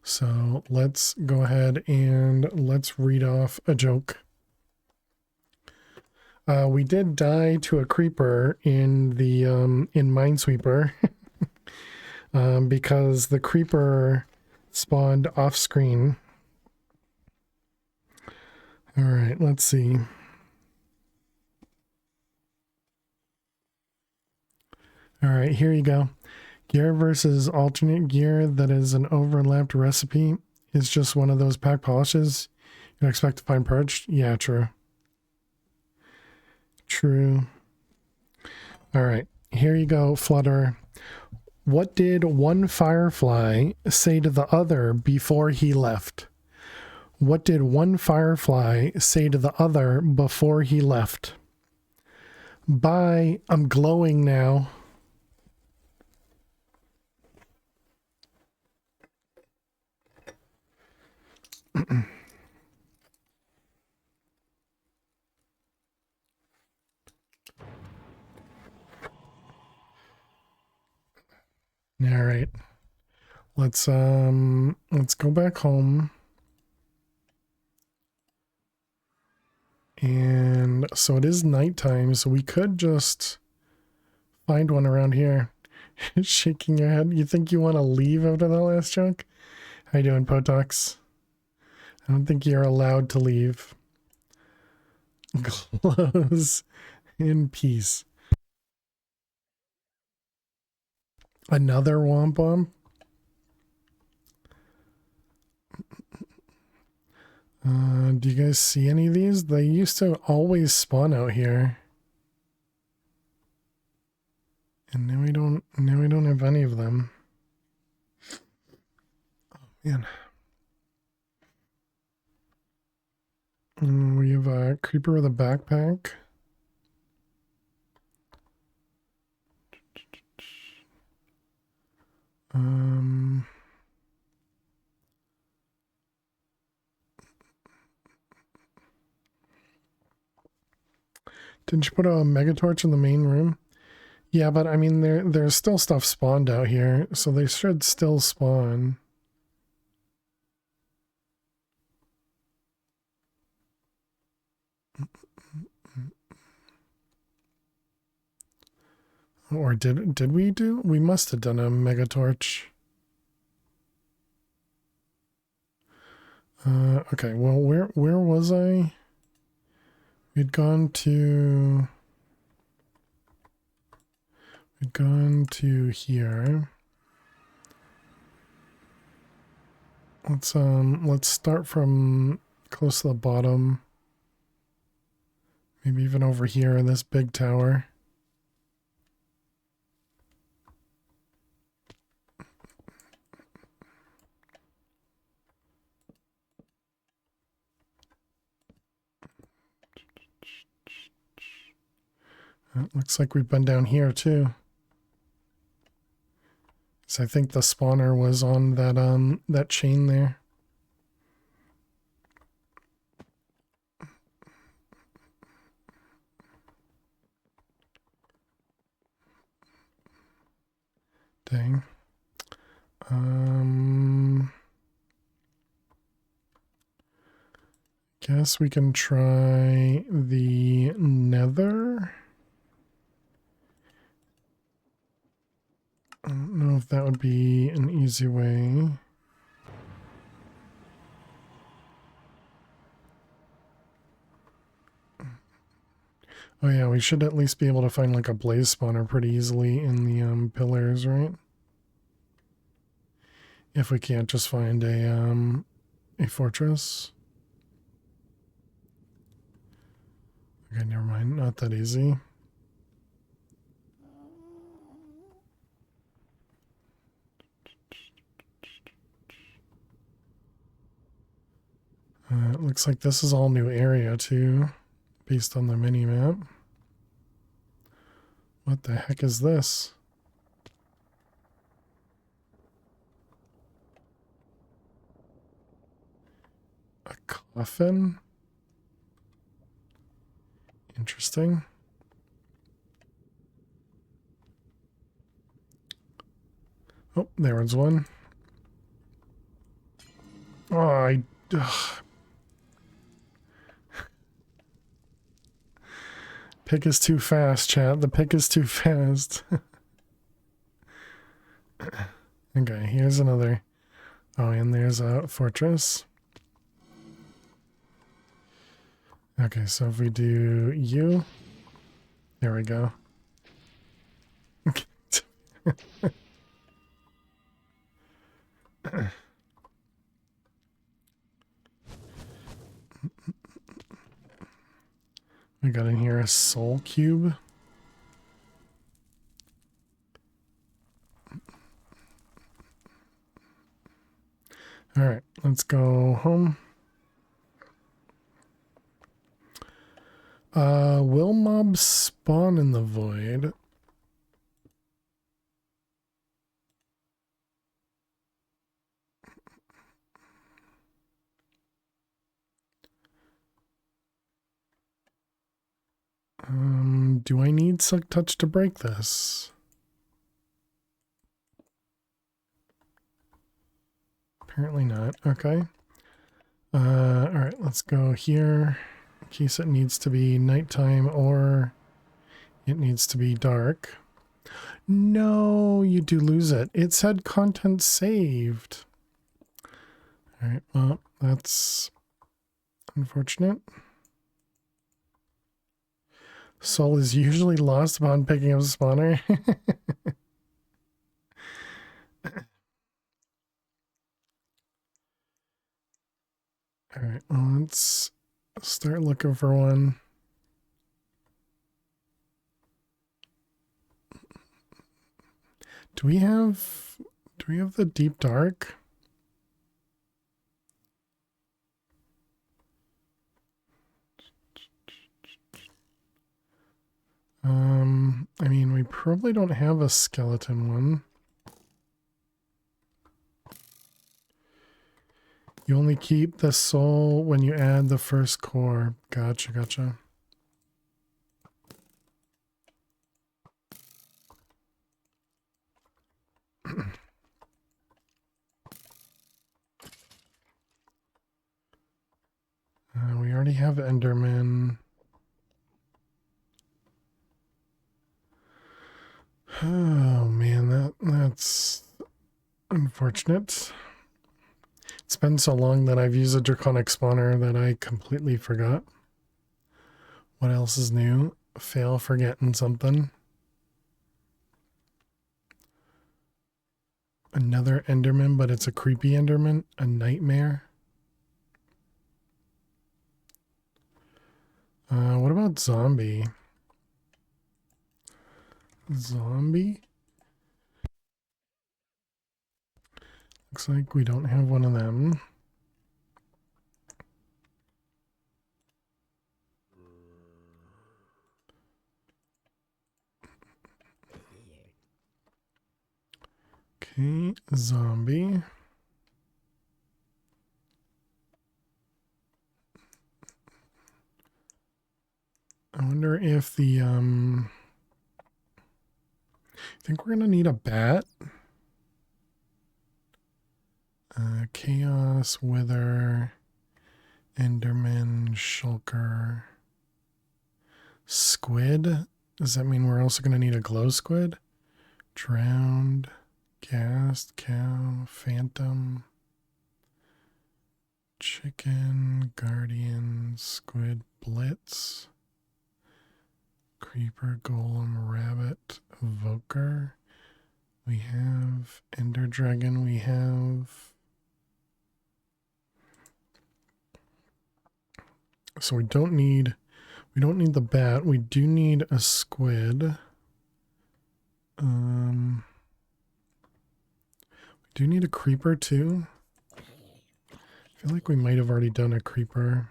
So let's go ahead and let's read off a joke. We did die to a creeper in the in Minesweeper because the creeper spawned off screen. All right, let's see. All right, here you go. Gear versus alternate gear that is an overlapped recipe is just one of those pack polishes you expect to find purged. Yeah, true. True. All right, here you go, Flutter. What did one firefly say to the other before he left? What did one firefly say to the other before he left? Bye, I'm glowing now. All right. Let's go back home. And so it is nighttime, so we could just find one around here. Shaking your head. You think you want to leave after that last joke? How you doing, Potox? I don't think you're allowed to leave. Close in peace. Another womp womp? Do you guys see any of these? They used to always spawn out here. And now we don't have any of them. Oh man. We have a creeper with a backpack. Didn't you put a mega torch in the main room? Yeah, but I mean, there's still stuff spawned out here, so they should still spawn. Or did we do? We must have done a mega torch. Okay, well, where was I? We'd gone to here. Let's start from close to the bottom. Maybe even over here in this big tower. It looks like we've been down here too. So I think the spawner was on that chain there. Dang. Guess we can try the nether. I don't know if that would be an easy way. Oh yeah, we should at least be able to find like a blaze spawner pretty easily in the pillars, right? If we can't just find a fortress. Okay, never mind, not that easy. It looks like this is all new area too, based on the mini map. What the heck is this? A coffin? Interesting. Oh, there was one. Oh, pick is too fast, chat. The pick is too fast. Okay, here's another. Oh, and there's a fortress. Okay, so if we do you, there we go. We got in here a soul cube. All right, let's go home. Will mobs spawn in the void? Do I need Silk Touch to break this? Apparently not. Okay. Alright, let's go here. In case it needs to be nighttime or it needs to be dark. No, you do lose it. It said content saved. All right, well, that's unfortunate. Soul is usually lost upon picking up a spawner. All right, well, let's start looking for one. Do we have the deep dark? I mean, we probably don't have a skeleton one. You only keep the soul when you add the first core. Gotcha, gotcha. We already have Enderman. Oh man, that's unfortunate. It's been so long that I've used a draconic spawner that I completely forgot. What else is new? Fail forgetting something. Another Enderman, but it's a creepy Enderman. A nightmare. What about zombie? Zombie? Looks like we don't have one of them. Okay, zombie. I wonder if the I think we're gonna need a bat. Chaos, Wither, Enderman, Shulker, Squid. Does that mean we're also gonna need a glow squid? Drowned, Ghast, Cow, Phantom, Chicken, Guardian, Squid, Blitz, Creeper, Golem, Rabbit, Evoker. We have Ender Dragon. We have... So we don't need the bat. We do need a squid. We do need a creeper too. I feel like we might have already done a creeper.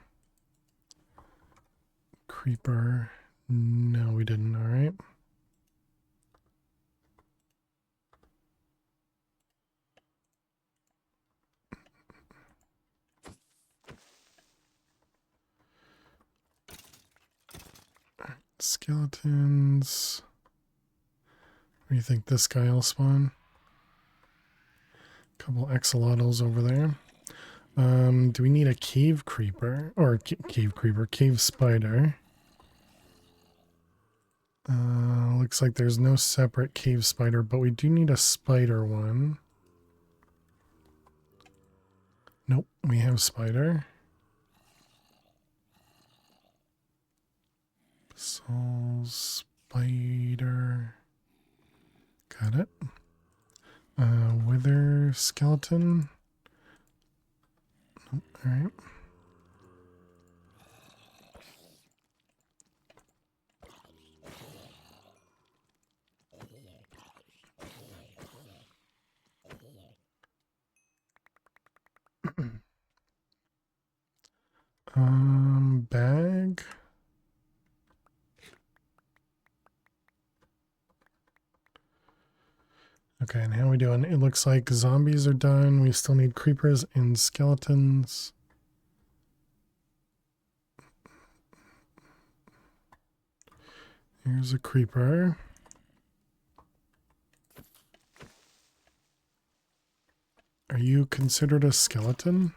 Creeper. No, we didn't. All right. Skeletons. Where do you think this guy will spawn? Couple axolotls over there. Do we need a cave creeper? Or cave spider? Looks like there's no separate cave spider, but we do need a spider one. Nope, we have spider. Soul spider. Got it. Wither skeleton. Nope, all right. Bag. Okay, and how are we doing? It looks like zombies are done. We still need creepers and skeletons. Here's a creeper. Are you considered a skeleton?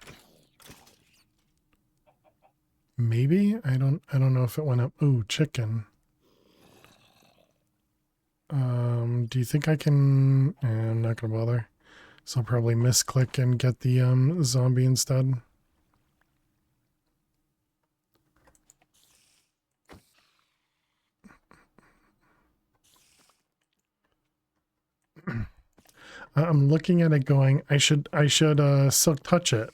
Maybe? I don't know if it went up. Ooh, chicken. Do you think I can? I'm not gonna bother. So I'll probably misclick and get the zombie instead. I'm looking at it going, I should silk touch it.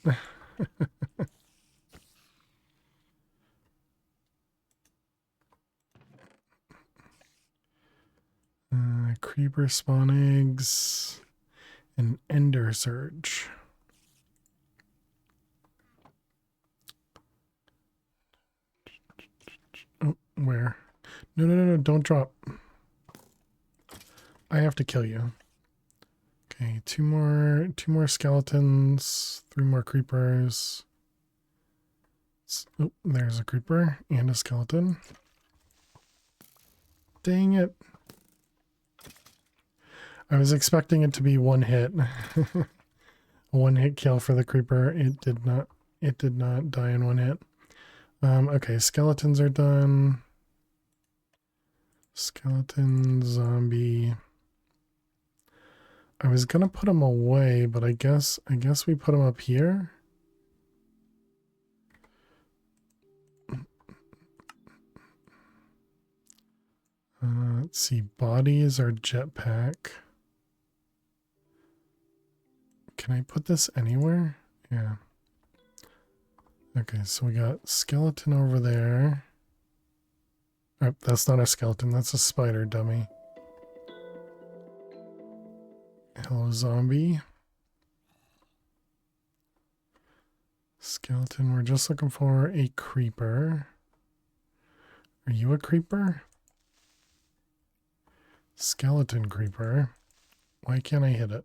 Creeper spawn eggs and ender surge. Oh, where? No, no, no, no, don't drop. I have to kill you. Okay, two more skeletons, 3 more creepers. Oh, there's a creeper and a skeleton. Dang it. I was expecting it to be one hit. A one hit kill for the creeper. It did not die in one hit. Okay, skeletons are done. Skeleton, zombie. I was gonna put them away, but I guess we put them up here. Let's see. Body is our jetpack. Can I put this anywhere? Yeah. Okay, so we got skeleton over there. Oh, that's not a skeleton, that's a spider dummy. Hello, zombie. Skeleton, we're just looking for a creeper. Are you a creeper? Skeleton creeper. Why can't I hit it?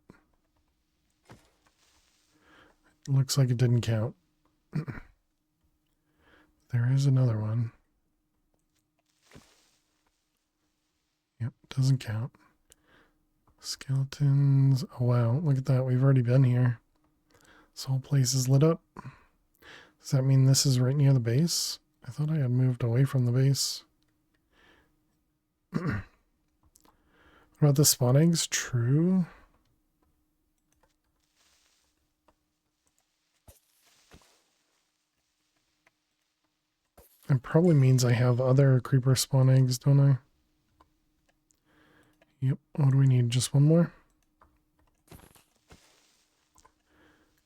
Looks like it didn't count. There is another one. Yep, doesn't count. Skeletons. Oh wow, look at that. We've already been here. This whole place is lit up. Does that mean this is right near the base? I thought I had moved away from the base. What about the spawn eggs? True. It probably means I have other creeper spawn eggs, don't I? Yep. What do we need? Just one more?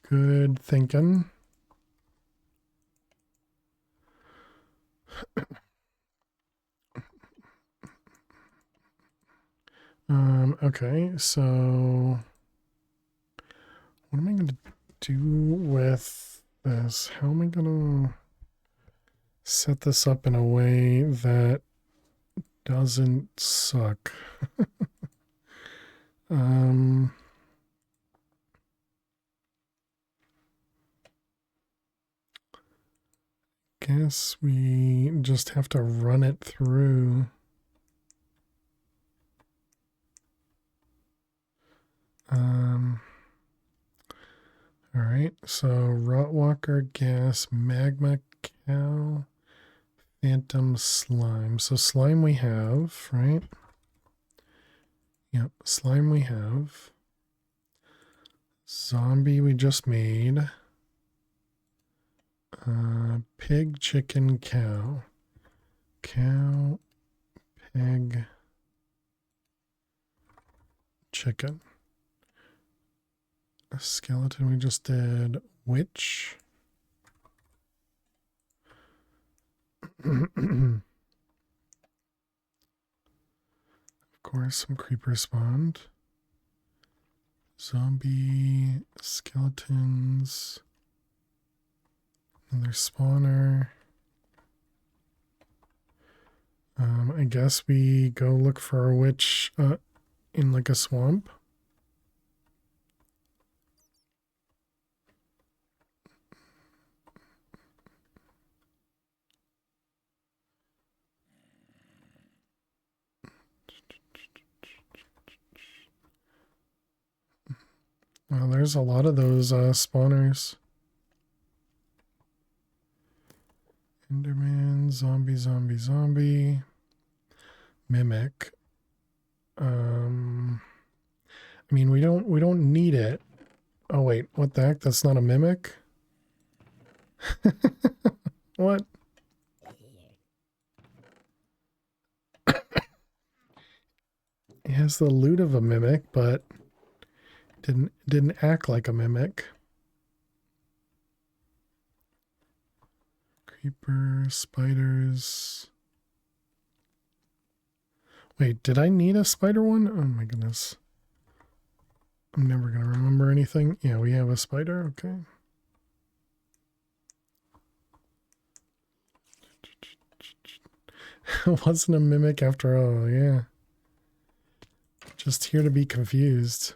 Good thinking. Okay, so what am I going to do with this? How am I going to set this up in a way that doesn't suck? Guess we just have to run it through. All right, so Rotwalker, gas, magma cow, phantom slime. So slime we have, right? Yep, slime we have. Zombie we just made. Pig, chicken, cow. Cow, pig, chicken. A skeleton we just did. Witch. Of course, some creepers spawned. Zombie, skeletons, another spawner. I guess we go look for a witch in like a swamp. Well, there's a lot of those spawners. Enderman, zombie, zombie, zombie. Mimic. I mean, we don't need it. Oh wait, what the heck? That's not a mimic? What? It has the loot of a mimic, but didn't act like a mimic. Creepers, spiders. Wait, did I need a spider one? Oh my goodness. I'm never gonna remember anything. Yeah, we have a spider, okay. It wasn't a mimic after all, yeah. Just here to be confused.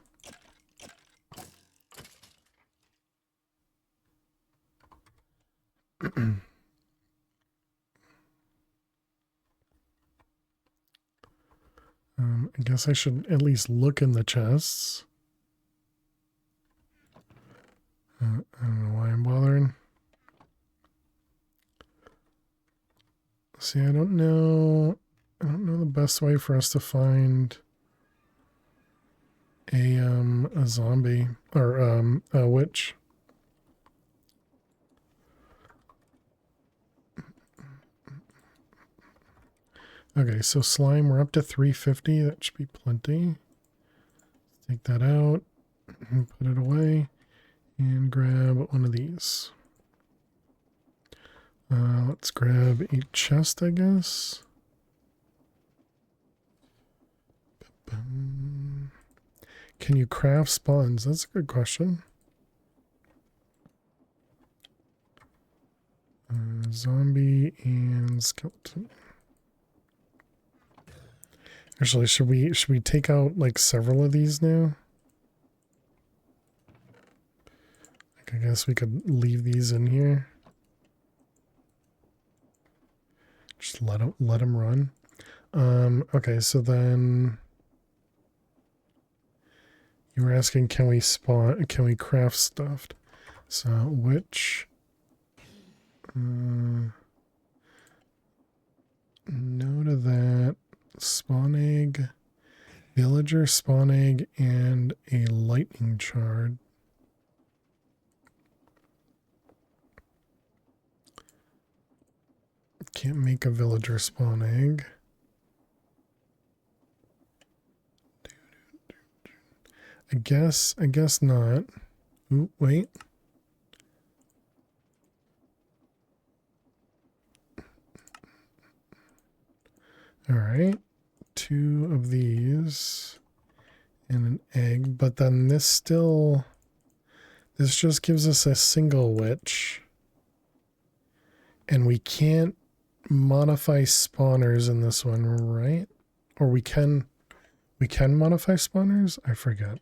I guess I should at least look in the chests. I don't know why I'm bothering. See, I don't know the best way for us to find a zombie or a witch. Okay, so slime, we're up to 350. That should be plenty. Take that out and put it away and grab one of these. Let's grab a chest, I guess. Can you craft spawns? That's a good question. Zombie and skeleton. Actually, should we take out like several of these now? Like, I guess we could leave these in here. Just let them run. Okay, so then you were asking, can we craft stuff? So which no to that. Spawn egg, villager spawn egg, and a lightning shard. Can't make a villager spawn egg. I guess not. Ooh, wait. All right. 2 of these and an egg, but then this just gives us a single witch. And we can't modify spawners in this one, right? Or we can modify spawners? I forget.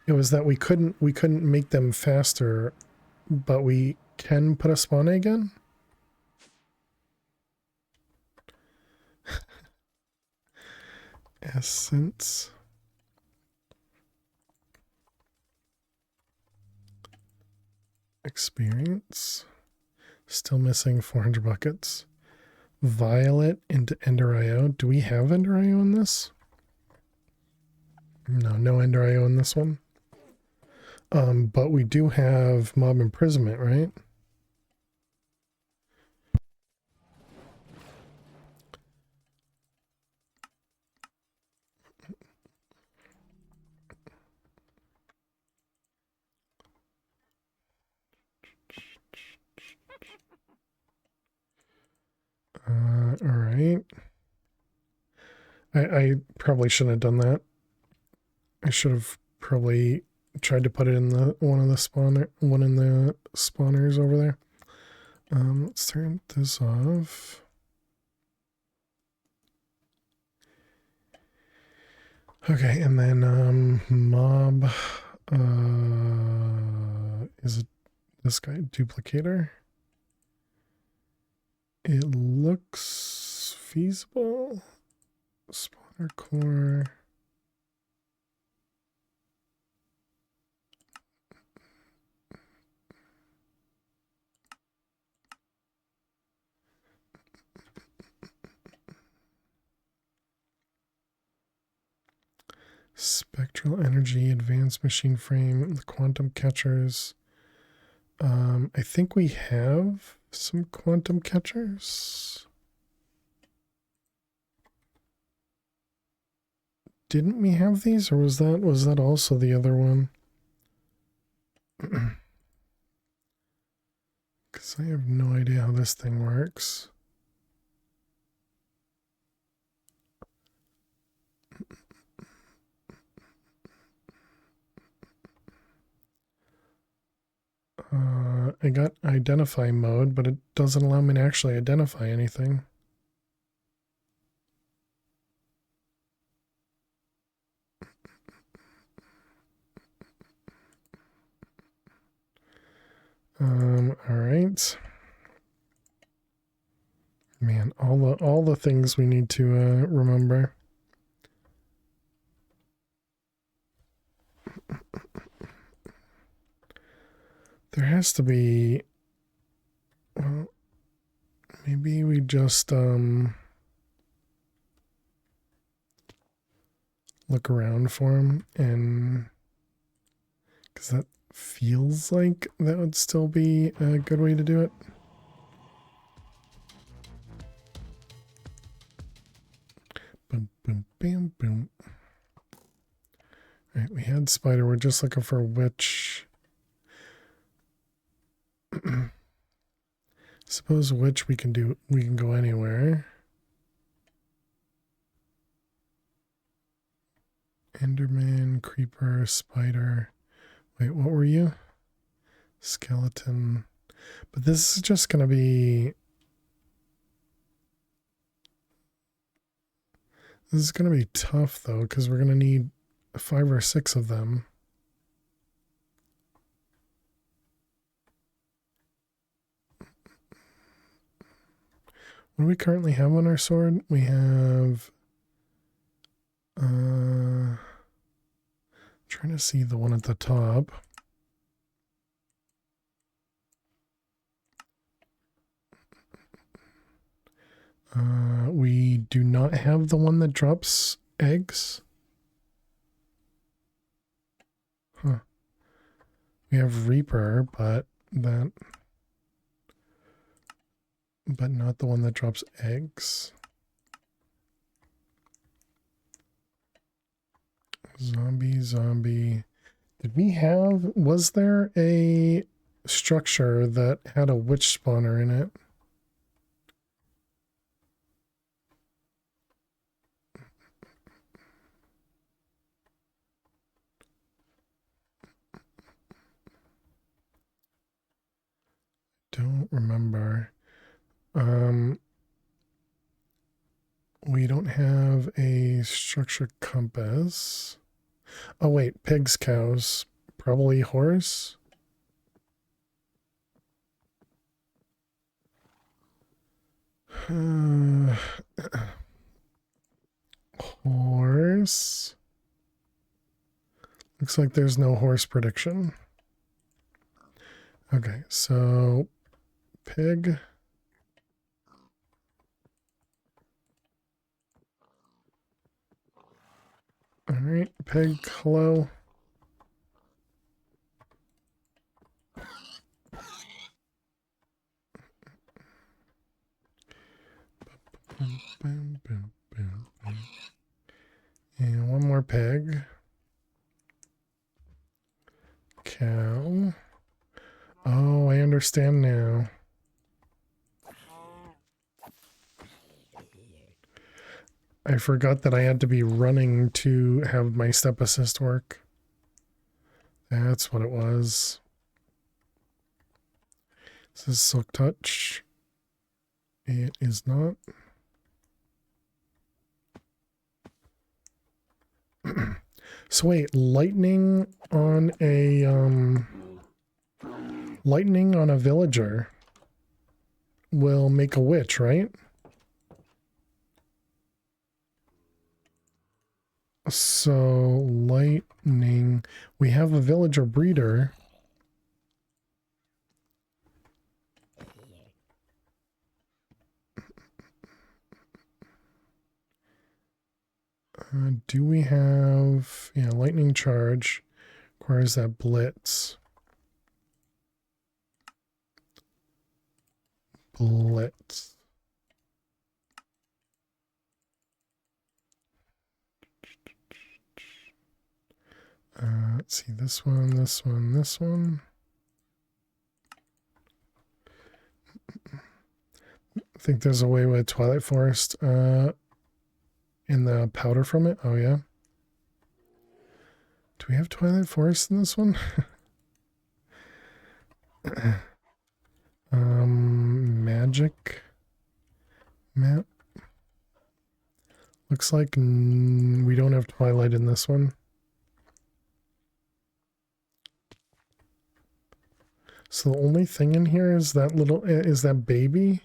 It was that we couldn't make them faster, but we can put a spawn egg in? Essence. Experience. Still missing 400 buckets. Violet into Ender IO. Do we have Ender IO in this? No Ender IO in this one. But we do have mob imprisonment, right? All right. I probably shouldn't have done that. I should have probably tried to put it in one in the spawners over there. Let's turn this off. Okay, and then mob is it this guy, duplicator? It looks feasible. Spawner core. Spectral energy, advanced machine frame, the quantum catchers. I think we have some quantum catchers. Didn't we have these, or was that also the other one? Because I have no idea how this thing works. I got identify mode, but it doesn't allow me to actually identify anything. All right. Man, all the things we need to remember. There has to be, well, maybe we just look around for them, and because that feels like that would still be a good way to do it. Boom, boom, bam, boom. All right, we had spider. We're just looking for which. Suppose which we can do. We can go anywhere. Enderman, creeper, spider. Wait, what were you? Skeleton. But this is just going to be... This is going to be tough, though, because we're going to need 5 or 6 of them. What do we currently have on our sword? We have... trying to see the one at the top. We do not have the one that drops eggs. Huh. We have Reaper, but not the one that drops eggs. Zombie. Did we have, was there a structure that had a witch spawner in it? Don't remember. We don't have a structure compass. Oh wait, pigs, cows, probably horse. Horse. Looks like there's no horse prediction. Okay, so pig. All right, pig, hello. Boom, boom, boom, boom, boom. And one more pig. Cow. Oh, I understand now. I forgot that I had to be running to have my step assist work. That's what it was. This is Silk Touch. It is not. So wait, lightning on a villager will make a witch, right? So lightning, we have a villager breeder. Do we have... Yeah, lightning charge requires that blitz. Blitz. Let's see, this one, this one, this one. I think there's a way with Twilight Forest in the powder from it. Oh, yeah. Do we have Twilight Forest in this one? Magic map. Looks like we don't have Twilight in this one. So the only thing in here is that little, is that baby?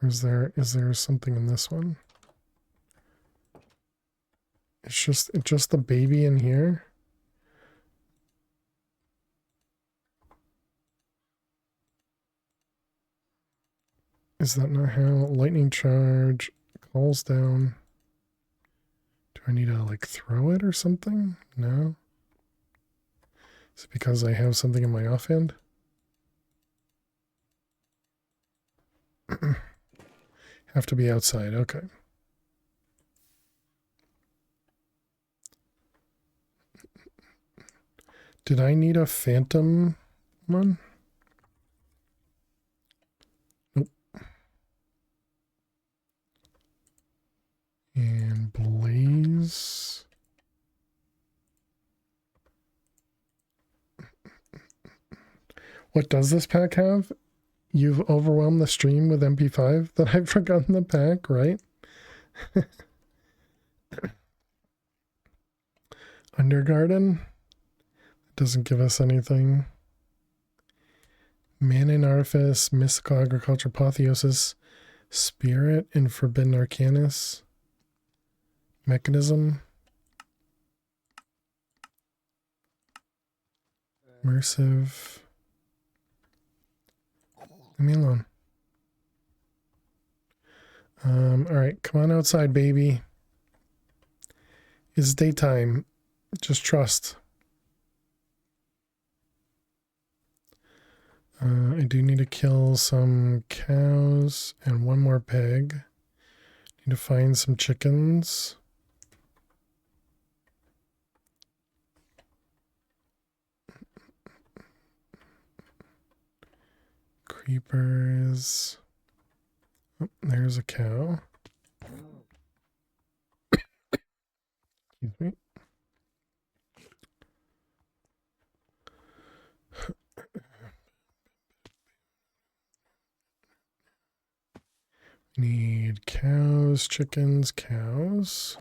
Or is there something in this one? It's just the baby in here. Is that not how lightning charge calls down? Do I need to like throw it or something? No. Is it because I have something in my offhand? Have to be outside, okay. Did I need a phantom one? Nope. And blaze. What does this pack have? You've overwhelmed the stream with MP5 that I've forgotten the pack, right? Undergarden? Doesn't give us anything. Man in Artifice, Mystical Agriculture, Apotheosis, Spirit, and Forbidden Arcanus. Mechanism. Immersive. Leave me alone. Alright, come on outside, baby. It's daytime. Just trust. I do need to kill some cows and one more pig. Need to find some chickens. Creepers. Oh, there's a cow. Excuse me. Need cows, chickens, cows.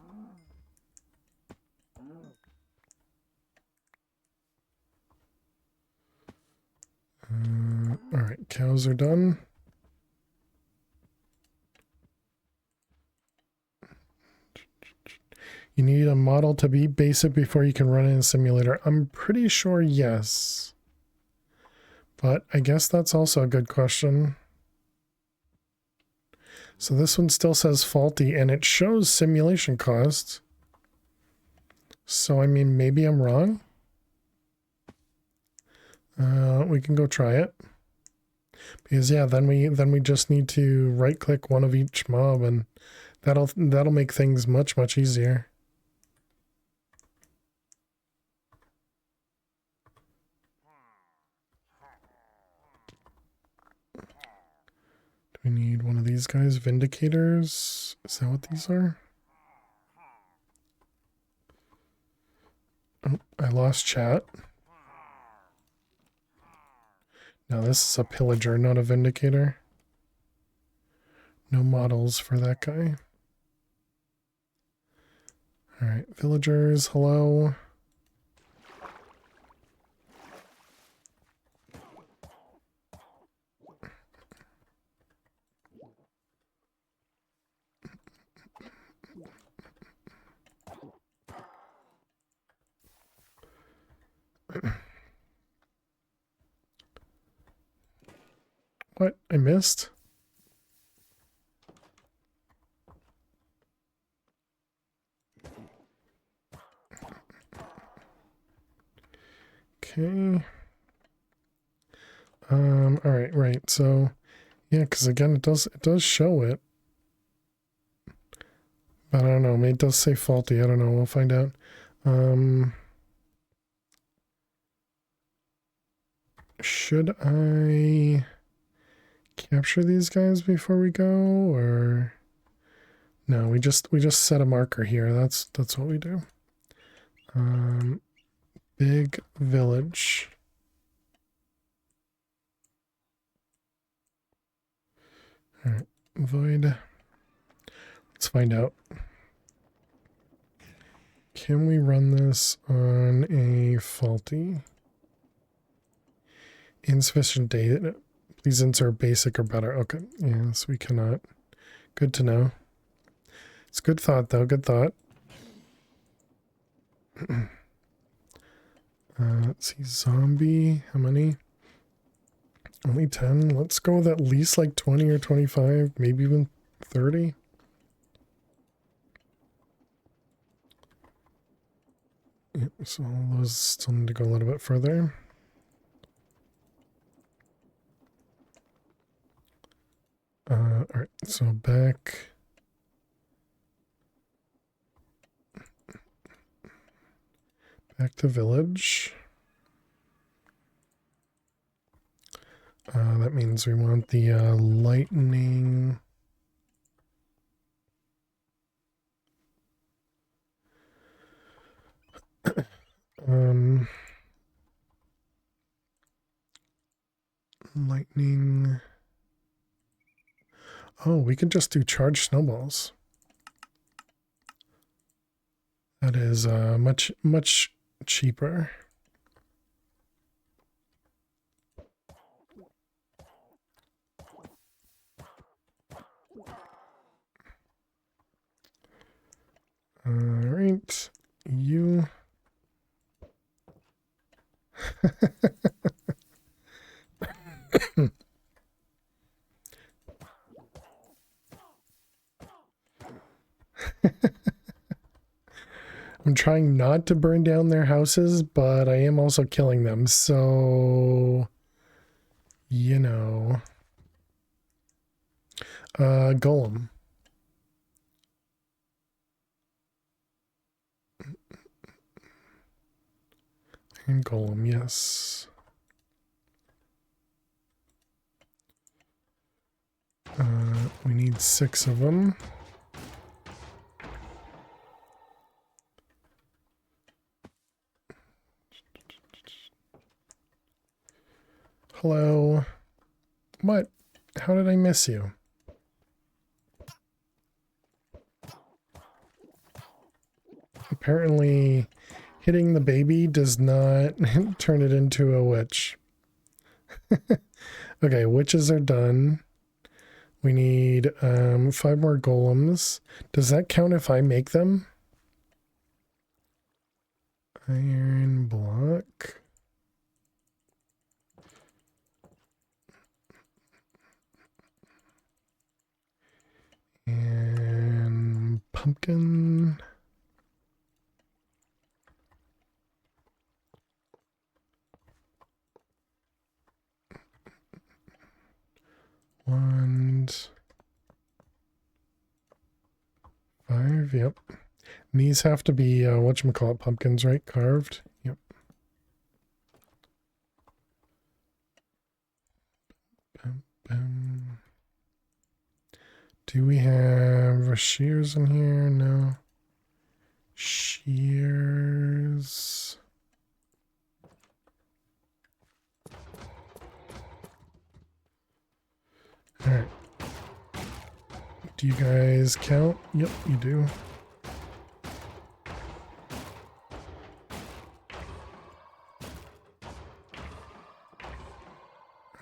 All right, cows are done. You need a model to be basic before you can run in a simulator. I'm pretty sure yes. But I guess that's also a good question. So this one still says faulty and it shows simulation cost. So I mean, maybe I'm wrong. We can go try it. Because yeah, then we just need to right click one of each mob and that'll make things much easier. Do we need one of these guys? Vindicators? Is that what these are? Oh, I lost chat. Now this is a pillager, not a vindicator. No models for that guy. Alright, villagers, hello. What? I missed? Okay. All right, right. So, yeah, because again, it does show it. But I don't know. Maybe it does say faulty. I don't know. We'll find out. Should I capture these guys before we go, or no? We just set a marker here. That's what we do. Big village. All right, void. Let's find out. Can we run this on a faulty? Insufficient data. Please insert basic or better. Okay, yes, we cannot. Good to know. It's good thought, though. Good thought. Let's see. Zombie. How many? Only 10. Let's go with at least like 20 or 25, maybe even 30. Yep, so all those still need to go a little bit further. All right, so back to village. That means we want the lightning. Lightning. Oh, we could just do charged snowballs. That is much cheaper. All right, you. I'm trying not to burn down their houses, but I am also killing them. So, you know. Golem. And golem, yes. We need 6 of them. Hello. What? How did I miss you? Apparently, hitting the baby does not turn it into a witch. Okay, witches are done. We need 5 more golems. Does that count if I make them? Iron block. And pumpkin. Wand. 5, yep. And these have to be, whatchamacallit, pumpkins, right? Carved? Yep. Bum, bum. Do we have shears in here? No. Shears. Alright. Do you guys count? Yep, you do.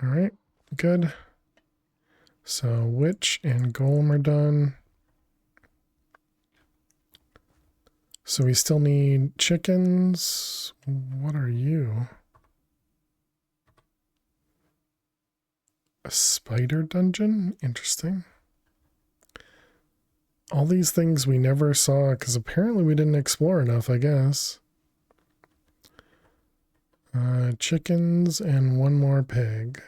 Alright, good. So witch and golem are done. So we still need chickens. What are you? A spider dungeon? Interesting. All these things we never saw because apparently we didn't explore enough, I guess. Chickens and one more pig.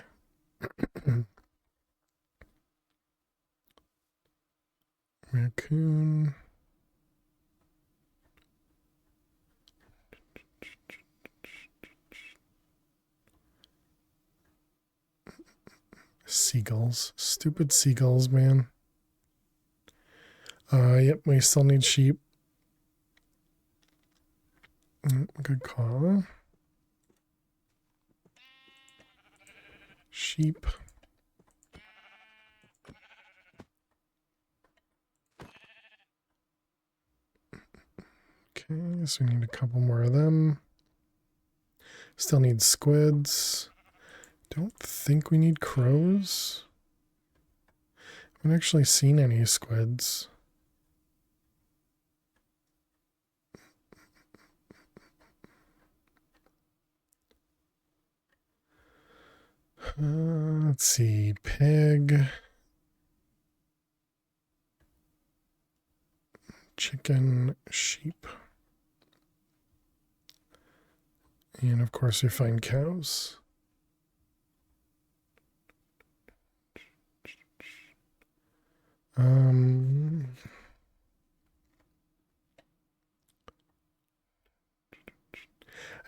Raccoon. Seagulls. Stupid seagulls, man. Yep, we still need sheep. Good call. Sheep. Okay, so we need a couple more of them. Still need squids. Don't think we need crows. I haven't actually seen any squids. Let's see, pig, chicken, sheep, and of course we find cows.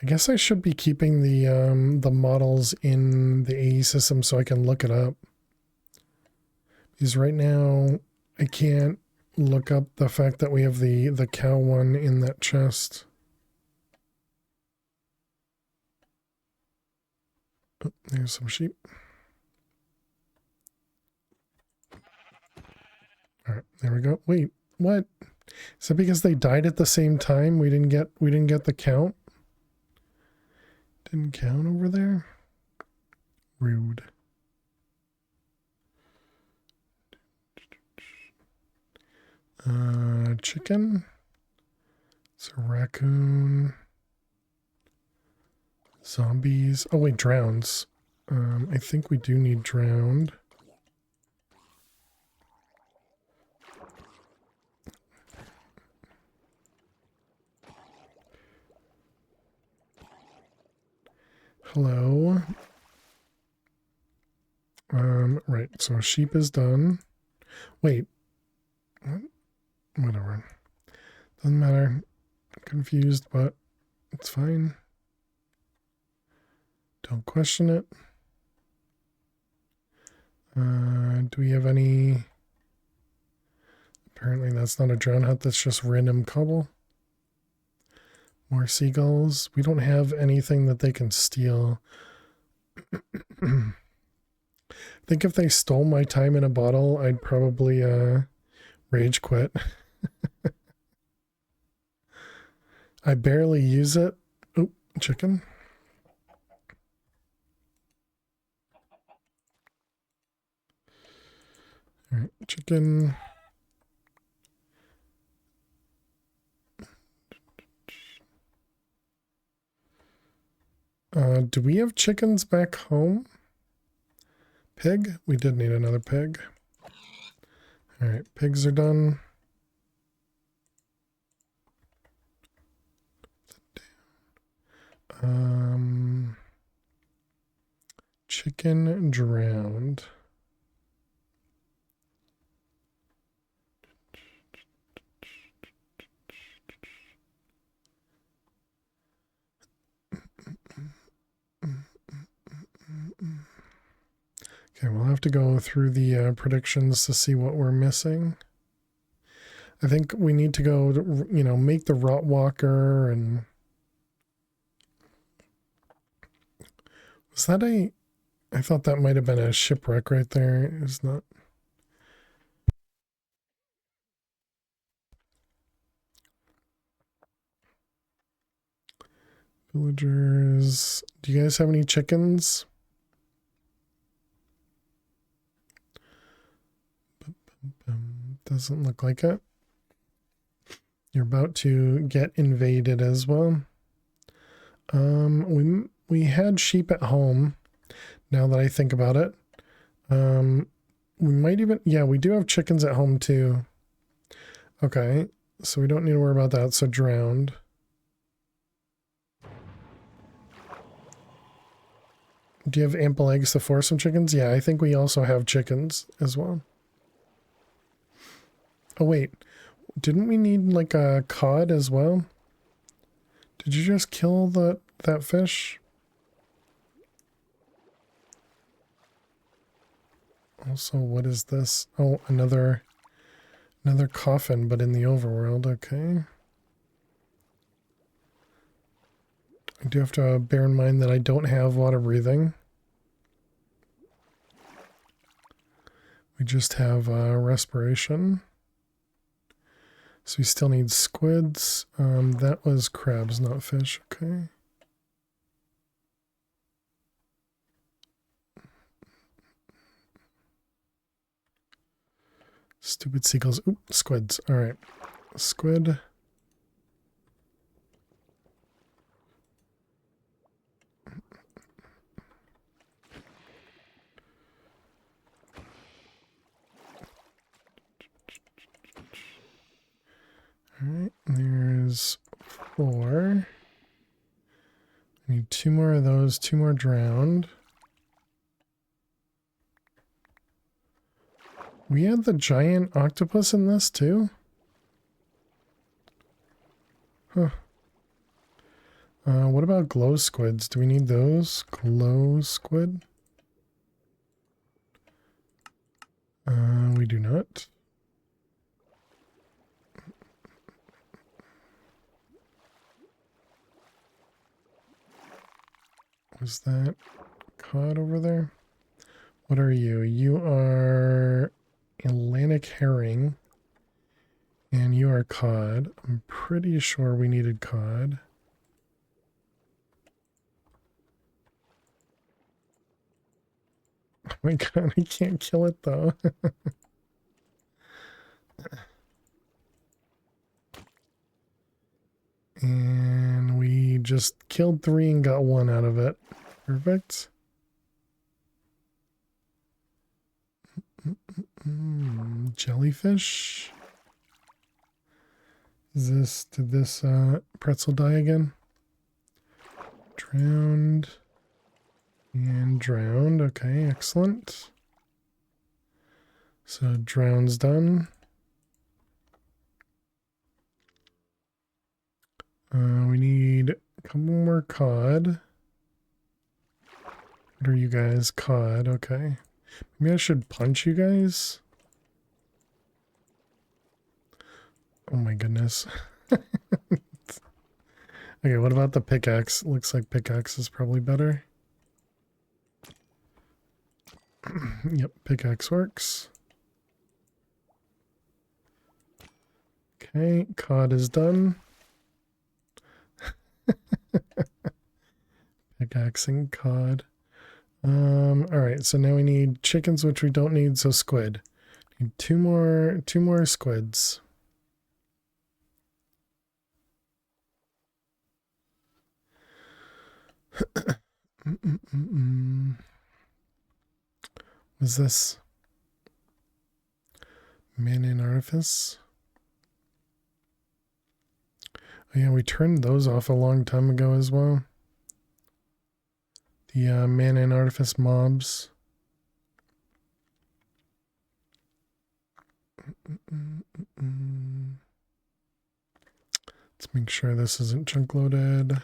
I guess I should be keeping the models in the AE system so I can look it up. Because right now I can't look up the fact that we have the cow one in that chest. Oh, there's some sheep. All right, there we go. Wait, what? Is that because they died at the same time? We didn't get the count? Didn't count over there? Rude. Chicken. It's a raccoon. Zombies. Oh wait, drowns. I think we do need drowned. Hello. Right, so sheep is done. Wait. What? Whatever. Doesn't matter. Confused, but it's fine. Don't question it. Do we have any... Apparently that's not a drone hut, that's just random cobble. More seagulls. We don't have anything that they can steal. I think if they stole my time in a bottle, I'd probably rage quit. I barely use it. Oh, chicken. All right, chicken. Do we have chickens back home? Pig? We did need another pig. All right, pigs are done. Chicken drowned. Okay, we'll have to go through the predictions to see what we're missing. I think we need to go, make the Rot Walker and... Was that I thought that might have been a shipwreck right there. It's not. Villagers. Do you guys have any chickens? Doesn't look like it. You're about to get invaded as well. We had sheep at home. Now that I think about it, we might even, yeah, we do have chickens at home too. Okay, so we don't need to worry about that. So drowned. Do you have ample eggs to force some chickens? Yeah, I think we also have chickens as well. Oh, wait. Didn't we need like a cod as well? Did you just kill that fish? Also, what is this? Oh, another coffin, but in the overworld. Okay. I do have to bear in mind that I don't have water breathing. We just have respiration. So we still need squids. That was crabs, not fish. Okay. Stupid seagulls. Oop, squids. All right. Squid. All right. There's 4. I need 2 more of those, 2 more drowned. We had the giant octopus in this too? Huh. What about glow squids? Do we need those? Glow squid? We do not. Was that cod over there? What are you? You are Atlantic herring. And you are cod. I'm pretty sure we needed cod. Oh my god, I can't kill it though. And we just killed 3 and got 1 out of it. Perfect. Jellyfish. Did this pretzel die again? Drowned. And drowned. Okay, excellent. So drown's done. We need a couple more cod. What are you guys? Cod, okay. Maybe I should punch you guys. Oh my goodness. Okay, what about the pickaxe? Looks like pickaxe is probably better. Yep, pickaxe works. Okay, cod is done. Pickaxing cod. Alright, so now we need chickens, which we don't need, so squid. Need two more squids. Was this man in artifice? Oh yeah, we turned those off a long time ago as well. The man in artifice mobs. Let's make sure this isn't chunk loaded.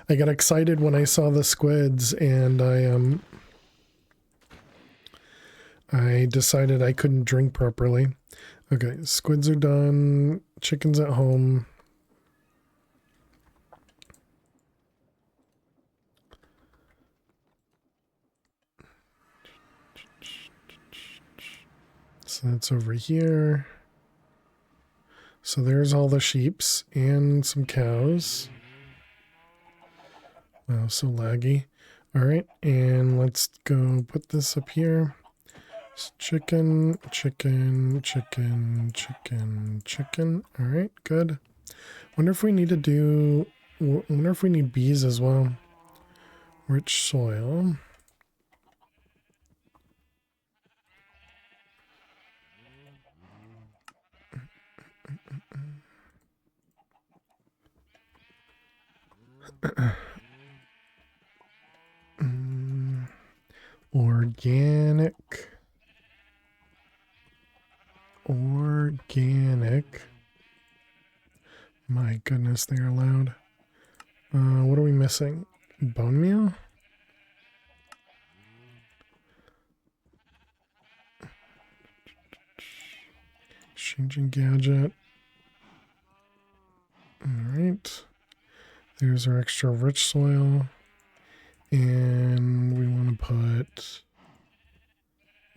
I got excited when I saw the squids, and I decided I couldn't drink properly. Okay, squids are done. Chicken's at home. So that's over here. So there's all the sheeps and some cows. Wow, so laggy. All right, and let's go put this up here. It's chicken, chicken, chicken, chicken, chicken. All right, good. Wonder if we need bees as well. Rich soil. Organic. Organic. My goodness, they are loud. What are we missing? Bone meal? Changing gadget. Alright. There's our extra rich soil. And we want to put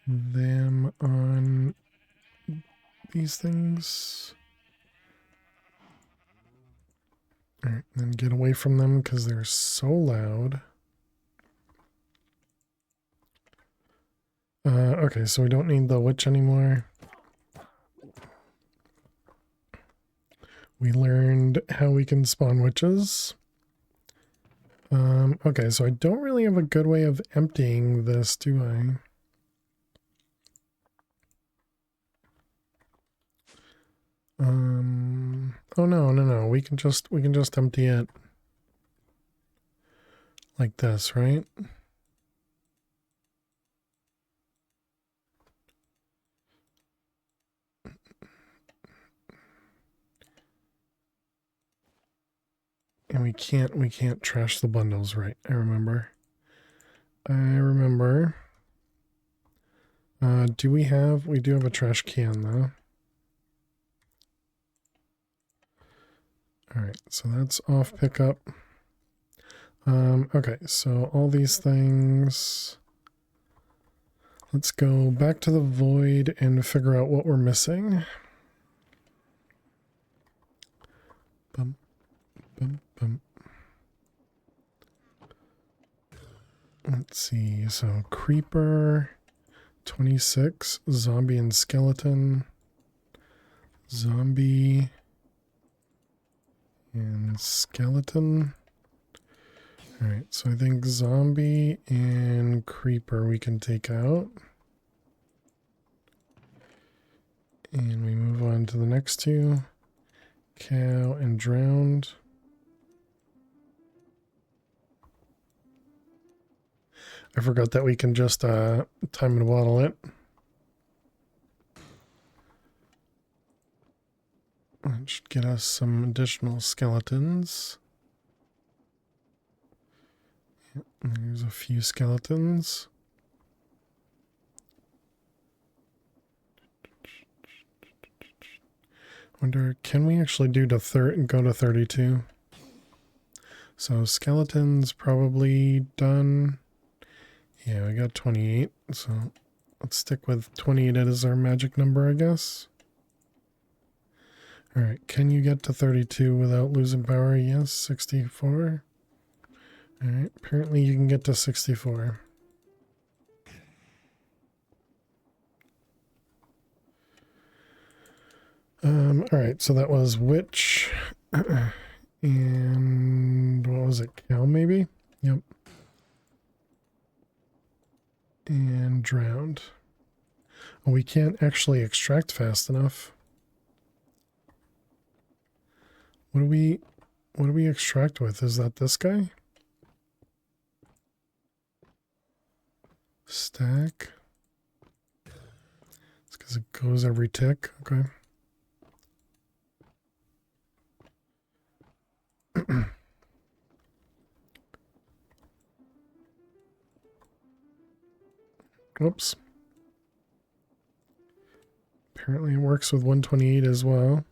them on these things. Alright, then get away from them because they're so loud. Okay, so we don't need the witch anymore. We learned how we can spawn witches. Okay, so I don't really have a good way of emptying this, do I? Oh no. We can just empty it like this, right? And we can't trash the bundles, right? I remember. We do have a trash can though. Alright, so that's off pickup. Okay, so all these things. Let's go back to the void and figure out what we're missing. Bum, bum, bum. Let's see, so creeper, 26, zombie and skeleton, zombie and skeleton. Alright, so I think zombie and creeper we can take out. And we move on to the next two. Cow and drowned. I forgot that we can just time and bottle it. That should get us some additional skeletons. Yep, there's a few skeletons. Wonder, can we actually do to go to 32? So skeletons probably done. Yeah, we got 28, so let's stick with 28 as our magic number, I guess. Alright, can you get to 32 without losing power? Yes, 64. Alright, apparently you can get to 64. Alright, so that was witch. And what was it? Cow, maybe? Yep. And drowned. Oh, we can't actually extract fast enough. What do we extract with? Is that this guy? Stack. It's because it goes every tick. Okay. Oops. Apparently it works with 128 as well.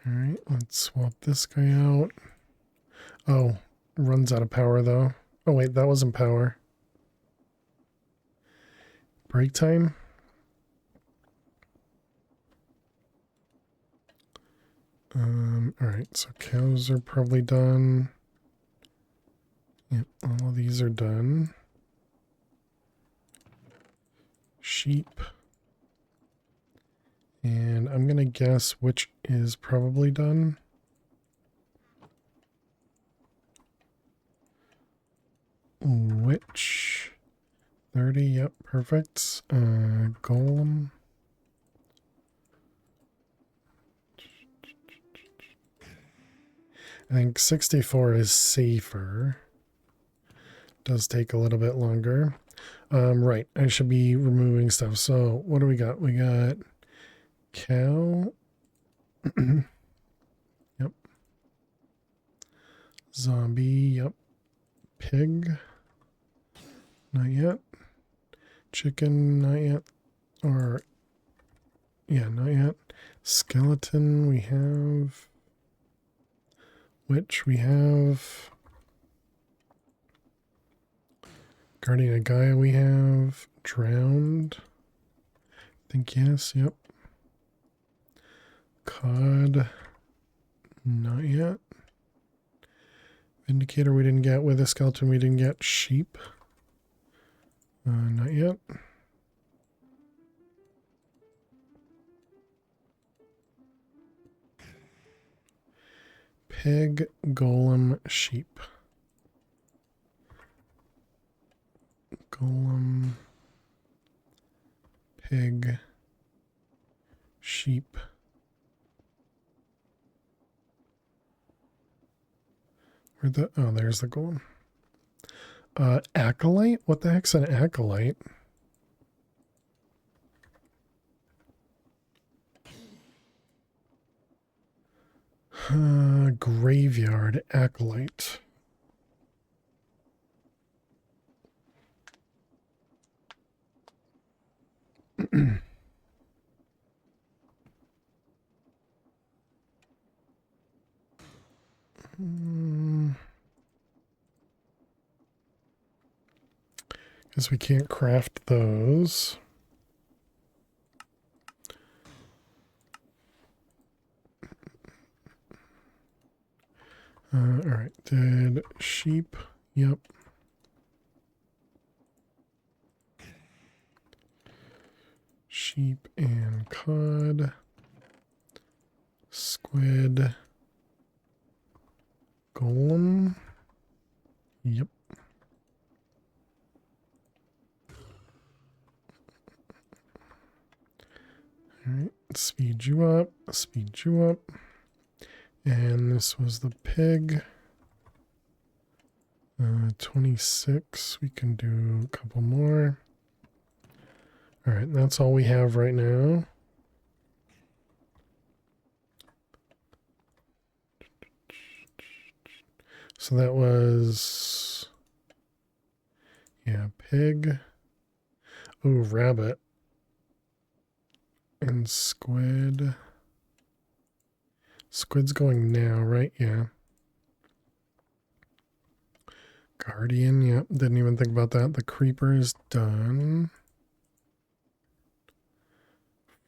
Alright, let's swap this guy out. Oh, runs out of power though. Oh wait, that wasn't power. Break time? Alright, so cows are probably done. Yep, all of these are done. Sheep. And I'm gonna guess which is probably done. Which 30, yep, perfect. Golem. I think 64 is safer. Does take a little bit longer. Right, I should be removing stuff. So what do we got? We got cow. Yep. Zombie, yep. Pig. Not yet. Chicken, not yet. Or, yeah, not yet. Skeleton, we have. Witch, we have. Guardian of Gaia, we have. Drowned. I think yes, yep. Cod, not yet. Vindicator, we didn't get. With a skeleton, we didn't get. Sheep. Not yet. Pig, golem, sheep. Golem, pig, sheep. Where'd the, oh, there's the golem. Acolyte? What the heck's an acolyte? Graveyard acolyte. Guess we can't craft those. All right, dead sheep. Yep. Sheep and cod. Squid. Golem. Yep. All right, speed you up, speed you up. And this was the pig. 26, we can do a couple more. All right, that's all we have right now. So that was, yeah, pig. Oh, rabbit. And squid. Squid's going now, right? Yeah. Guardian, yep. Didn't even think about that. The creeper is done.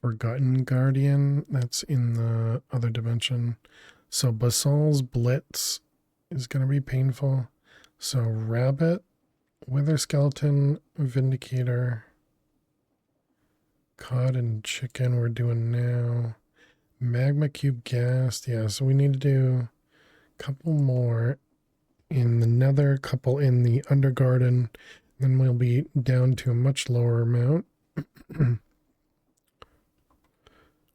Forgotten Guardian. That's in the other dimension. So Basal's Blitz is going to be painful. So Rabbit, Wither Skeleton, Vindicator, Cod and Chicken we're doing now. Magma Cube Ghast. Yeah, so we need to do a couple more in the Nether, couple in the Undergarden. Then we'll be down to a much lower amount.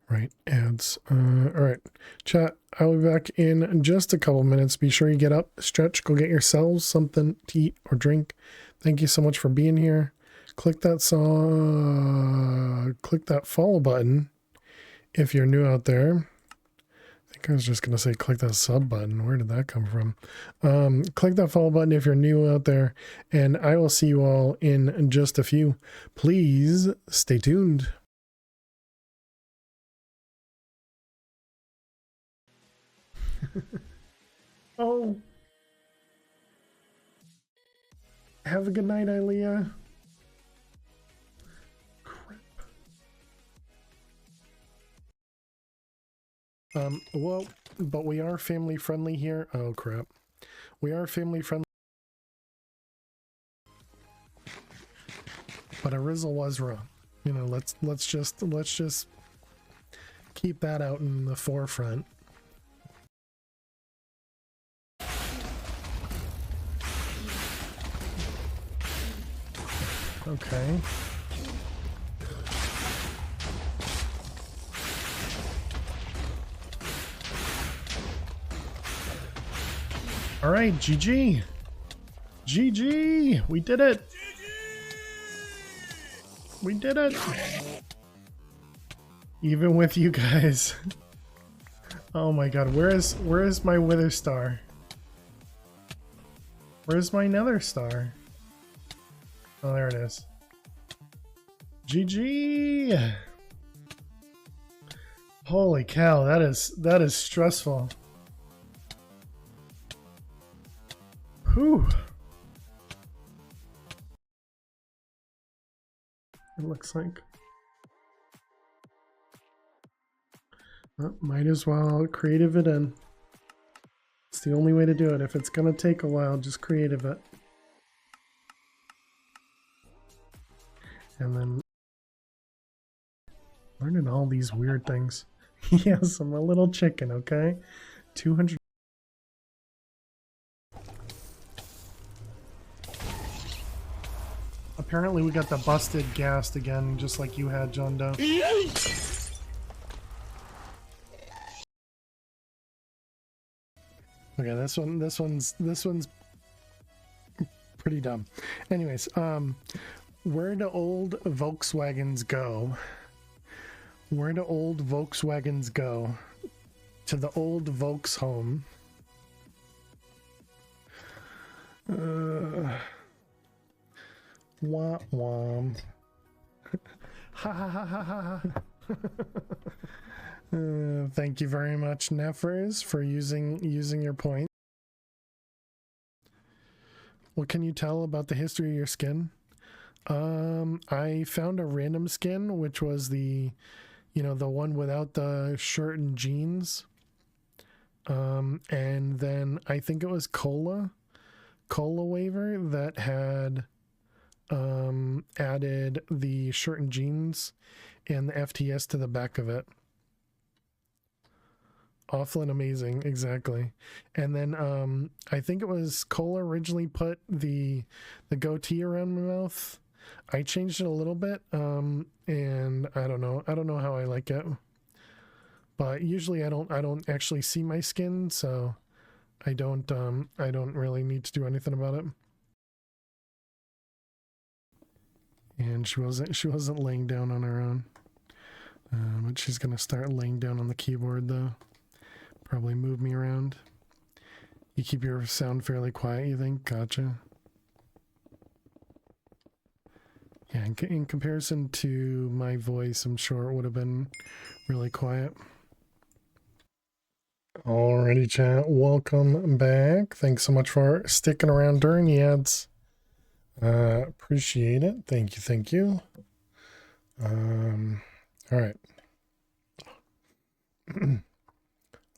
Right, ads. All right, chat. I'll be back in just a couple minutes. Be sure you get up, stretch, go get yourselves something to eat or drink. Thank you so much for being here. Click that follow button if you're new out there. I think I was just gonna say click that sub button. Where did that come from? Click that follow button if you're new out there, and I will see you all in just a few. Please stay tuned. Oh, have a good night, Ilea. Crap. Well, but we are family friendly here. Oh crap, we are family friendly. But Arizzle was wrong. You know, let's just keep that out in the forefront. Okay. All right, GG. GG. We did it. We did it. Even with you guys. Oh my god, where is my wither star? Where's my nether star? Oh, there it is. GG. Holy cow, that is stressful. Whew. It looks like. Well, might as well creative it in. It's the only way to do it. If it's gonna take a while, just creative it. And then learning all these weird things. Yes, I'm a little chicken, okay? 200. Apparently we got the busted ghast again, just like you had, John Doe. Okay, this one's pretty dumb. Anyways, where do old Volkswagens go? Where do old Volkswagens go? To the old Volks home. Wah wah. Ha ha ha ha ha. Thank you very much, Nefers, for using your point. What can you tell about the history of your skin? I found a random skin, which was the one without the shirt and jeans. And then I think it was Cola Waiver that had added the shirt and jeans and the FTS to the back of it. Awful and amazing, exactly. And then I think it was Cola originally put the goatee around my mouth. I changed it a little bit, and I don't know how I like it. But usually I don't actually see my skin, so I don't really need to do anything about it. And she wasn't laying down on her own. But she's gonna start laying down on the keyboard though. Probably move me around. You keep your sound fairly quiet, you think? Gotcha. Yeah, in comparison to my voice, I'm sure it would have been really quiet. Alrighty, chat. Welcome back. Thanks so much for sticking around during the ads. Appreciate it. Thank you. Alright.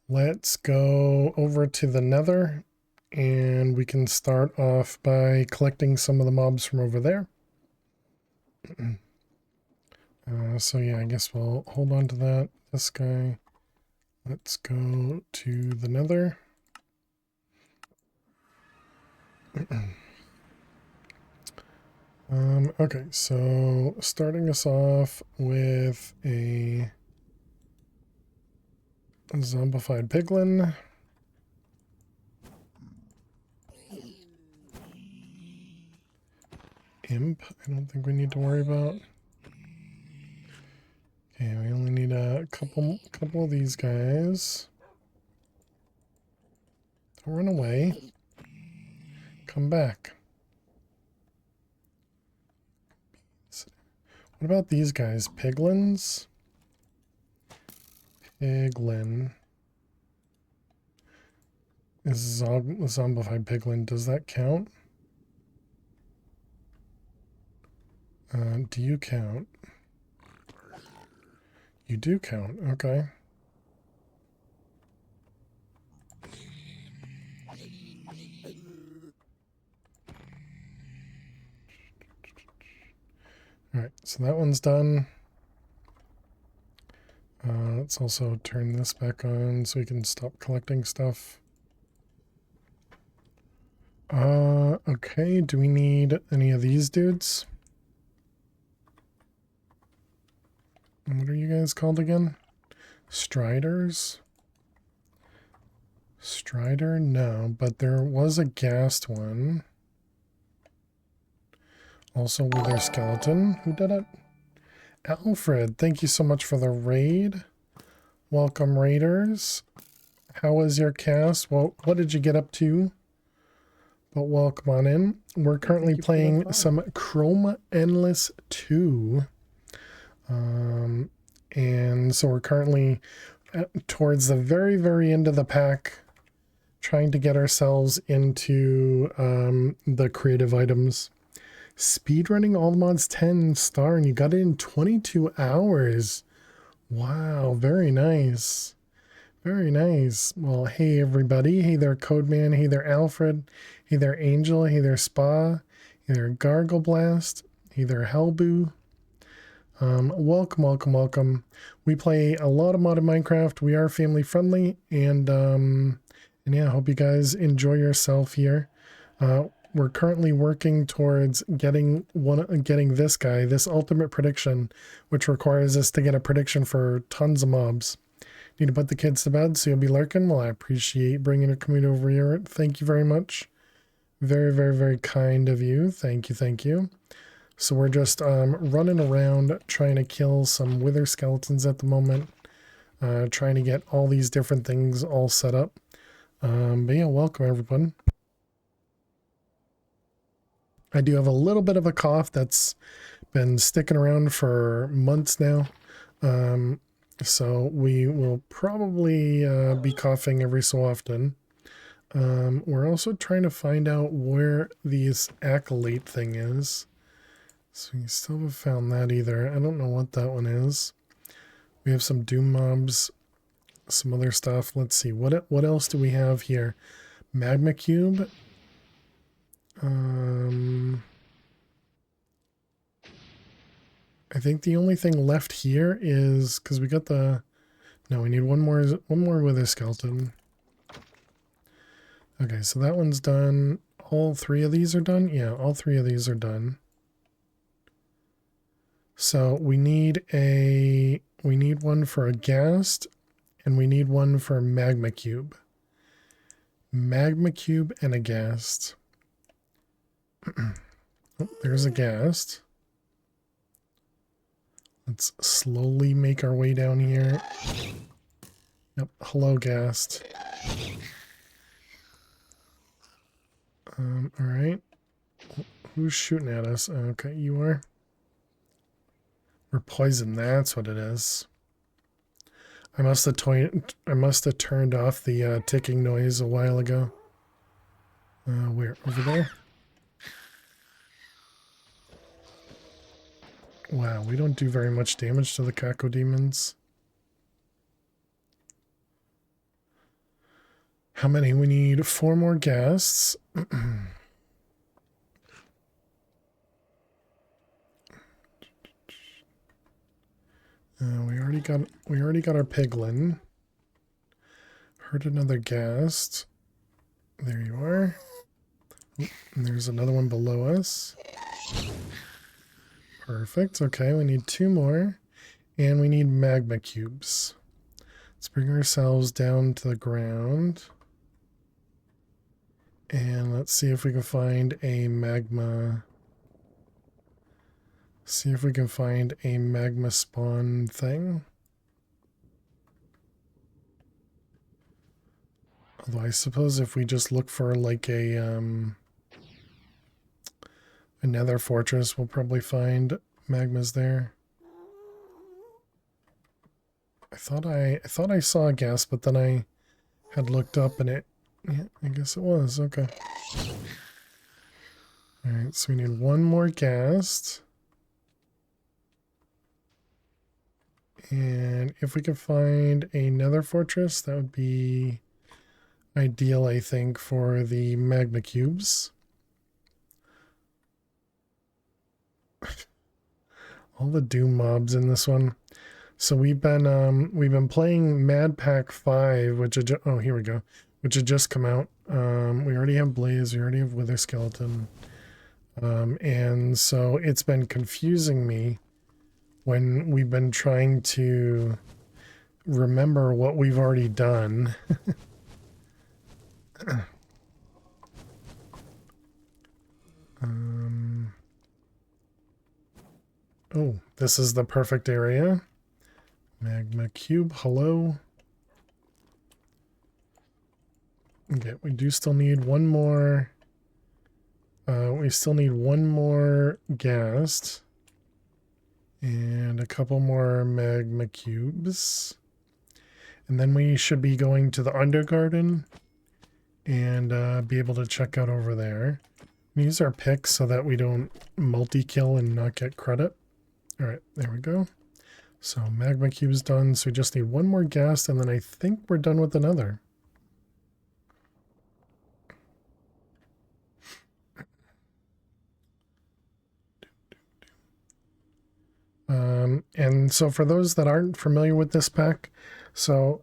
Let's go over to the Nether, and we can start off by collecting some of the mobs from over there. So yeah, I guess we'll hold on to that. This guy. Let's go to the Nether. Okay, so starting us off with a zombified piglin. Imp, I don't think we need to worry about. Okay, we only need a couple of these guys. Don't run away. Come back. What about these guys? Piglins? Piglin. Is zombified piglin, does that count? Do you count? You do count, okay. Alright, so that one's done. Let's also turn this back on so we can stop collecting stuff. Okay, do we need any of these dudes? What are you guys called again? Striders? Strider? No, but there was a ghast one. Also wither skeleton. Who did it? Alfred, thank you so much for the raid. Welcome, raiders. How was your cast? Well, what did you get up to? But welcome on in. We're currently playing some Chroma Endless 2. And so we're currently towards the very, very end of the pack, trying to get ourselves into the creative items. Speedrunning all the mods 10 star, and you got it in 22 hours. Wow, very nice. Very nice. Well, hey everybody. Hey there, Codeman. Hey there, Alfred. Hey there, Angel. Hey there, Spa. Hey there, Gargle Blast. Hey there, Hellboo. Welcome, welcome, welcome. We play a lot of modded Minecraft. We are family friendly, and yeah, I hope you guys enjoy yourself here. We're currently working towards getting this guy, this ultimate prediction, which requires us to get a prediction for tons of mobs. Need to put the kids to bed, so you'll be lurking. Well, I appreciate bringing a community over here. Thank you very much. Very, very, very kind of you. Thank you, thank you. So we're just running around trying to kill some wither skeletons at the moment. Trying to get all these different things all set up. But yeah, welcome everyone. I do have a little bit of a cough that's been sticking around for months now. So we will probably be coughing every so often. We're also trying to find out where this acolyte thing is. So we still haven't found that either. I don't know what that one is. We have some doom mobs, some other stuff. Let's see. What else do we have here? Magma cube. I think the only thing left here is because we got the. No, we need one more wither skeleton. Okay, so that one's done. All three of these are done. Yeah, all three of these are done. So we need one for a ghast, and we need one for a magma cube. Magma cube and a ghast. Oh, there's a ghast. Let's slowly make our way down here. Yep, hello ghast. Alright. Who's shooting at us? Okay, you are. We're poisoned, that's what it is. I must have turned off the ticking noise a while ago. Where? Over there? Wow, we don't do very much damage to the cacodemons. How many? We need 4 more ghasts. We already got our piglin. Heard another ghast. There you are. Oh, and there's another one below us. Perfect. Okay, we need 2 more. And we need magma cubes. Let's bring ourselves down to the ground. And let's see if we can find a magma. See if we can find a magma spawn thing. Although I suppose if we just look for like a nether fortress, we'll probably find magmas there. I thought I saw a ghast, but then I had looked up and yeah, I guess it was. Okay. Alright, so we need 1 more ghast. And if we could find a nether fortress, that would be ideal, I think, for the magma cubes. All the doom mobs in this one. So we've been playing Mad Pack 5, which oh, here we go, which had just come out. We already have Blaze, we already have Wither Skeleton. And so it's been confusing me when we've been trying to remember what we've already done. Oh, this is the perfect area. Magma cube, hello. Okay, we do still need one more. We still need one more ghast and a couple more magma cubes. And then we should be going to the Undergarden and be able to check out over there. Use our picks so that we don't multi-kill and not get credit. All right, there we go. So magma cube's done. So we just need one more ghast, and then I think we're done with another. And so for those that aren't familiar with this pack, so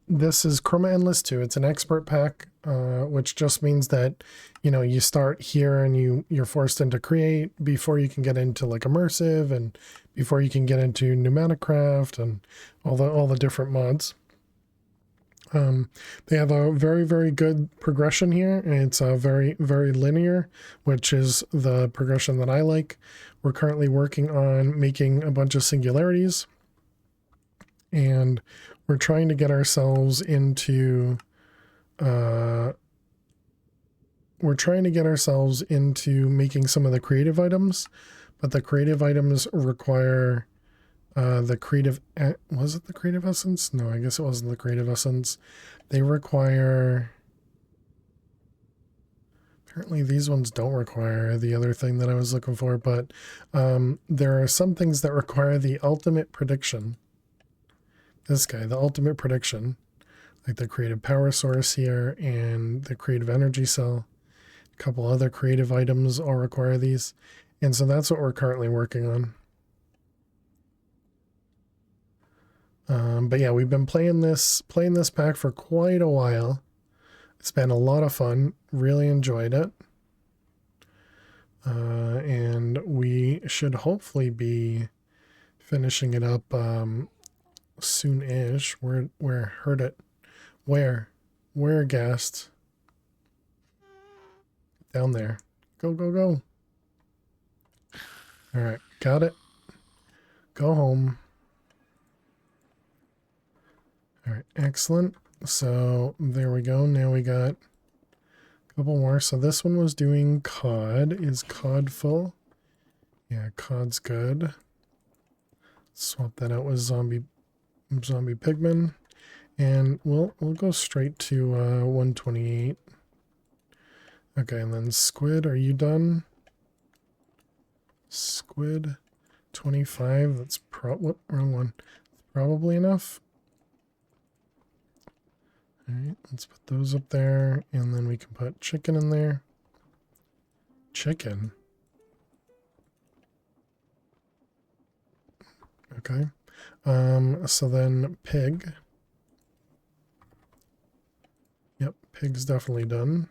this is Chroma Endless 2. It's an expert pack, which just means that, you know, you start here and you're forced into create before you can get into like immersive and before you can get into pneumatic craft and all the different mods. They have a very, very good progression here, and it's very, very linear, which is the progression that I like. We're currently working on making a bunch of singularities, and we're trying to get ourselves into making some of the creative items, but the creative items require was it the creative essence? No, I guess it wasn't the creative essence. They require, apparently these ones don't require the other thing that I was looking for, but there are some things that require the ultimate prediction. This guy, the ultimate prediction, like the creative power source here and the creative energy cell. A couple other creative items all require these. And so that's what we're currently working on. But yeah, we've been playing this pack for quite a while. It's been a lot of fun. Really enjoyed it. And we should hopefully be finishing it up soon-ish. Where heard it? Where ghast? Down there. Go, go, go. All right, got it. Go home. All right, excellent. So there we go. Now we got a couple more. So this one was doing cod. Is cod full? Yeah, cod's good. Swap that out with zombie pigmen, and we'll go straight to 128. Okay, and then squid. Are you done? Squid 25. That's what? Wrong one. Probably enough. All right, let's put those up there, and then we can put chicken in there. Chicken. Okay. So then pig. Yep, pig's definitely done.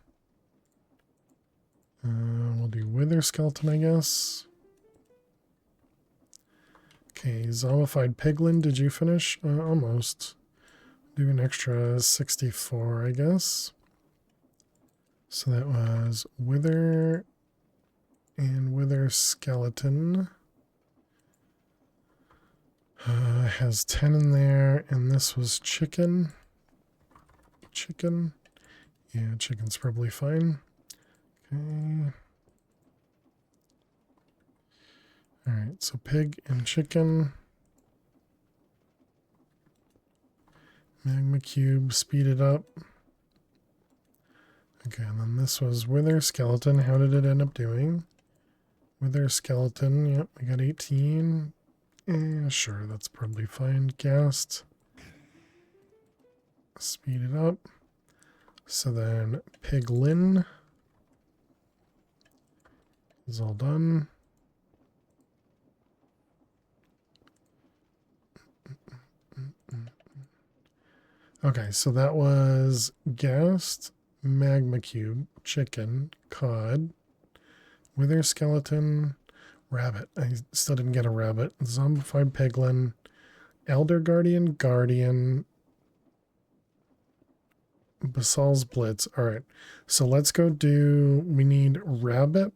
We'll do wither skeleton, I guess. Okay, zombified piglin, did you finish? Almost. Do an extra 64, I guess. So that was wither and wither skeleton. Has 10 in there, and this was chicken. Chicken. Yeah, chicken's probably fine. Okay. Alright, so pig and chicken. Magma cube, speed it up. Okay, and then this was wither skeleton. How did it end up doing? Wither skeleton, yep, we got 18. Sure, that's probably fine. Ghast. Speed it up. So then piglin is all done. Okay, so that was ghast, magma cube, chicken, cod, wither skeleton, Rabbit. I still didn't get a rabbit. Zombified piglin. Elder Guardian, Guardian. Basal's Blitz. Alright. So let's go do... We need Rabbit,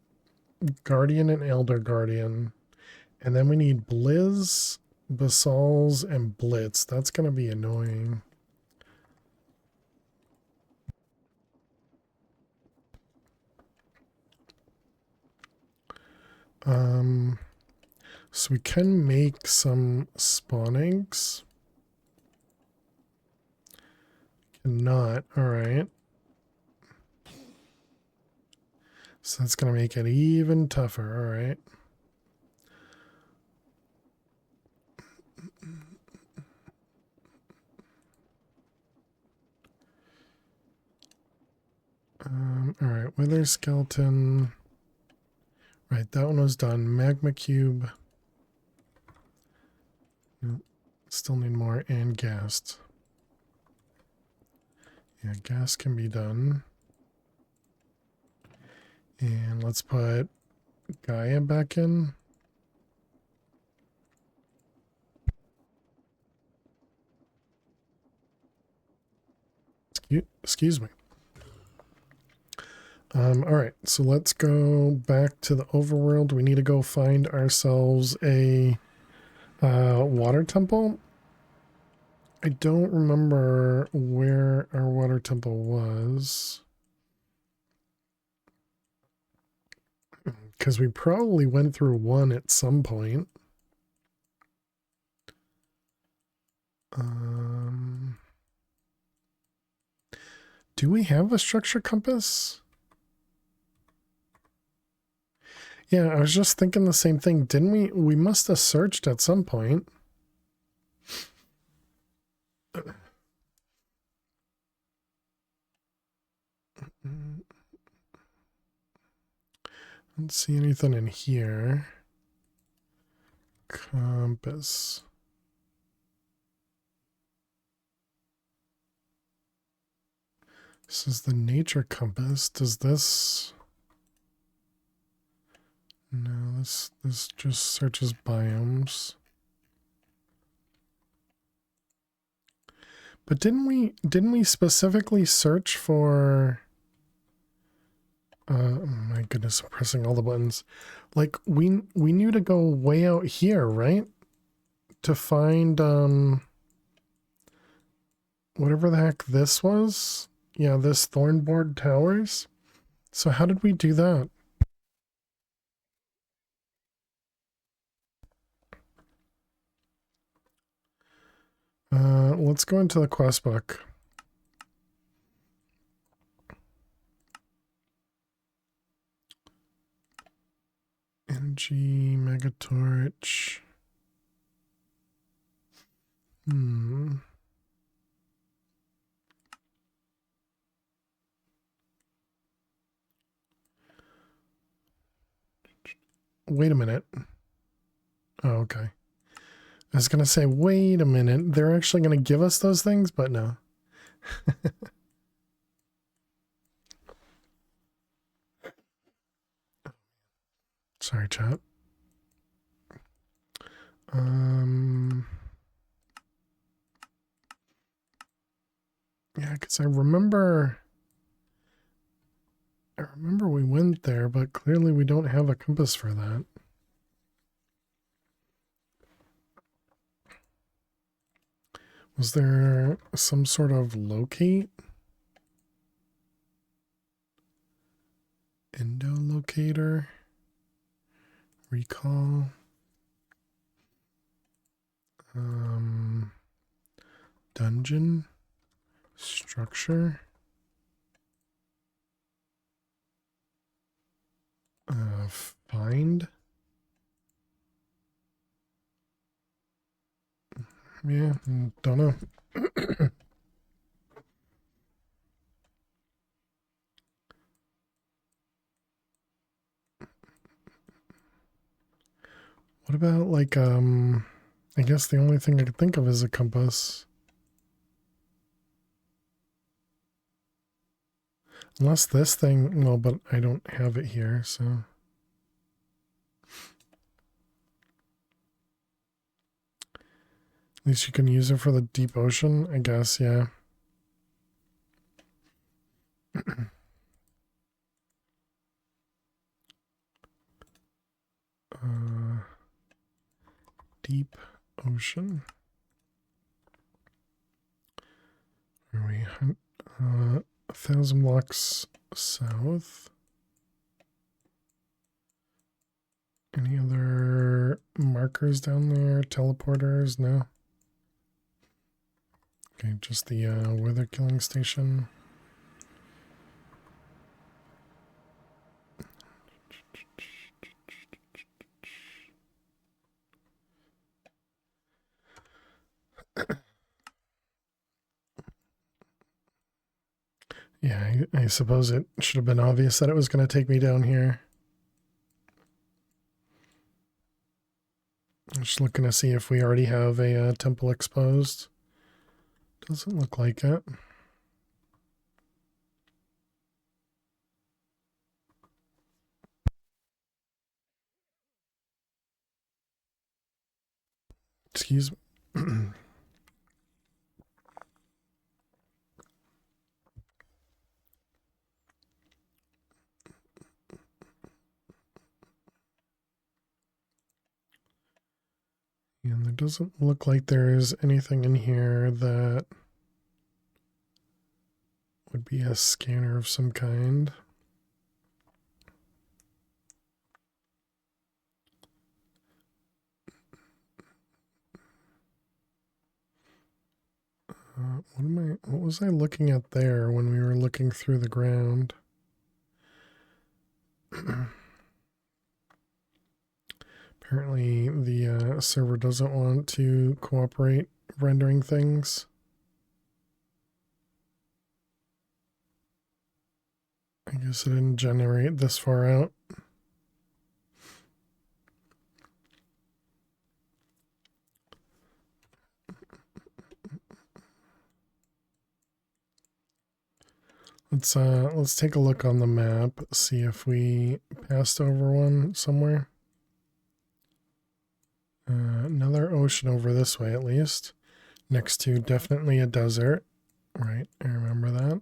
Guardian, and Elder Guardian. And then we need Blizz, Basal's, and Blitz. That's going to be annoying. So we can make some spawn eggs. Cannot. Alright. So that's going to make it even tougher. Alright. Alright, Wither Skeleton. Right, that one was done. Magma Cube. Nope. Still need more, and gas. Yeah, gas can be done. And let's put Gaia back in. Excuse me. Alright, so let's go back to the overworld. We need to go find ourselves a water temple. I don't remember where our water temple was. Because we probably went through one at some point. Do we have a structure compass? Yeah, I was just thinking the same thing. Didn't we? We must have searched at some point. Don't see anything in here. Compass. This is the nature compass. Does this... No, this just searches biomes. But didn't we specifically search for... oh my goodness, I'm pressing all the buttons. Like, we knew to go way out here, right? To find, whatever the heck this was? Yeah, this Thornboard Towers. So how did we do that? Let's go into the quest book. Energy, Megatorch. Wait a minute. Oh, okay. I was going to say, wait a minute. They're actually going to give us those things, but no. Sorry, chat. Yeah, because I remember we went there, but clearly we don't have a compass for that. Was there some sort of locate? Endolocator? Recall? Dungeon? Structure? Find? Yeah, don't know. What about, like, I guess the only thing I could think of is a compass. Unless this thing, no, but I don't have it here, so. At least you can use it for the deep ocean, I guess, yeah. Deep ocean. Where are we? 1,000 blocks south. Any other markers down there? Teleporters? No. Okay, just the weather killing station. Yeah, I suppose it should have been obvious that it was going to take me down here. I'm just looking to see if we already have a temple exposed. Doesn't look like it. Excuse me. And there doesn't look like there's anything in here that would be a scanner of some kind. What was I looking at there when we were looking through the ground? Apparently the server doesn't want to cooperate rendering things. I guess it didn't generate this far out. Let's take a look on the map, see if we passed over one somewhere. Another ocean over this way at least. Next to definitely a desert. Right, I remember that.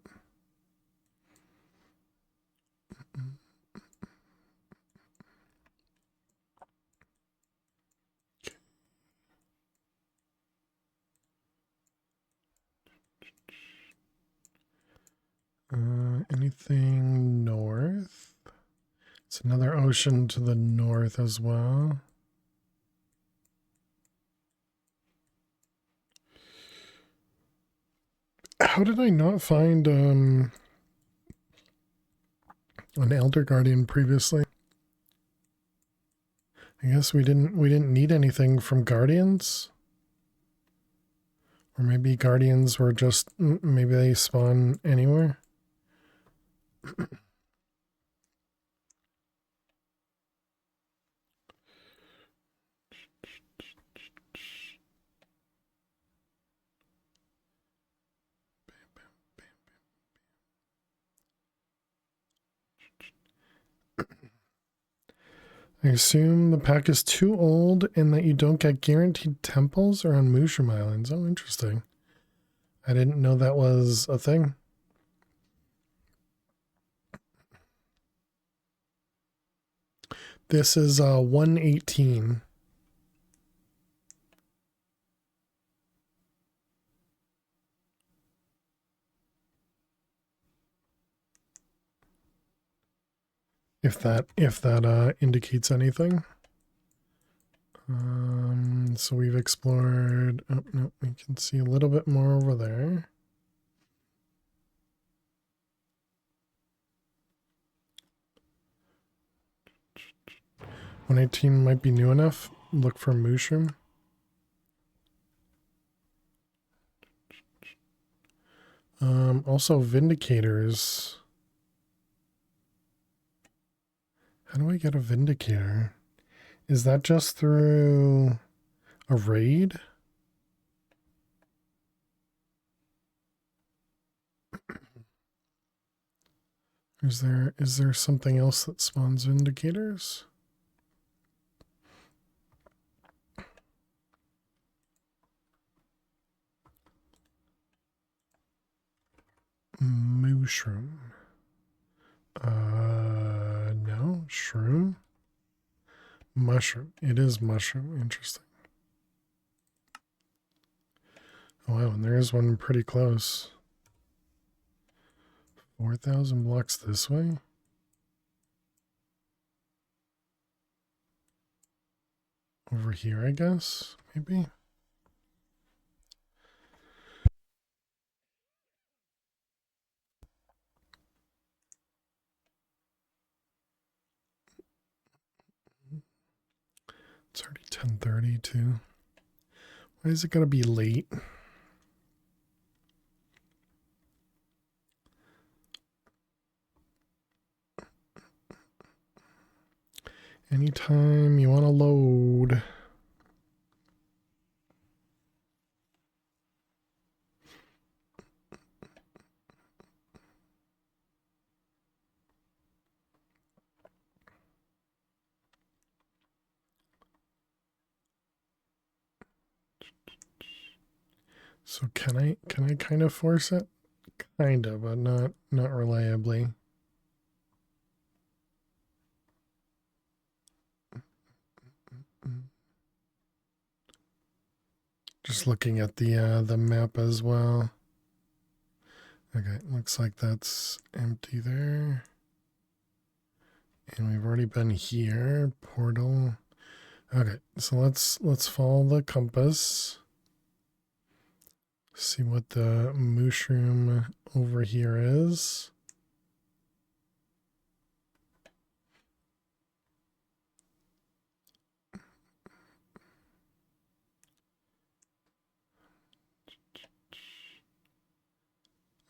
Anything north? It's another ocean to the north as well. How did I not find an Elder Guardian previously? I guess we didn't need anything from Guardians. Or maybe Guardians were just maybe they spawn anywhere. I assume the pack is too old and that you don't get guaranteed temples or on Mushroom Islands. Oh, interesting. I didn't know that was a thing. This is 118. If that indicates anything. So we've explored. Oh no, we can see a little bit more over there. When a team might be new enough, look for mushroom. Also vindicators. How do I get a vindicator? Is that just through a raid? Is there something else that spawns vindicators? Mushroom. No, shroom. Mushroom. It is mushroom. Interesting. Oh, wow, and there is one pretty close. 4,000 blocks this way? Over here, I guess, maybe? It's already 10:30 too. Why is it gonna be late? Anytime you want to load. So can I kind of force it? Kind of, but not reliably. Just looking at the map as well. Okay, looks like that's empty there. And we've already been here. Portal. Okay, so let's follow the compass. See what the mushroom over here is.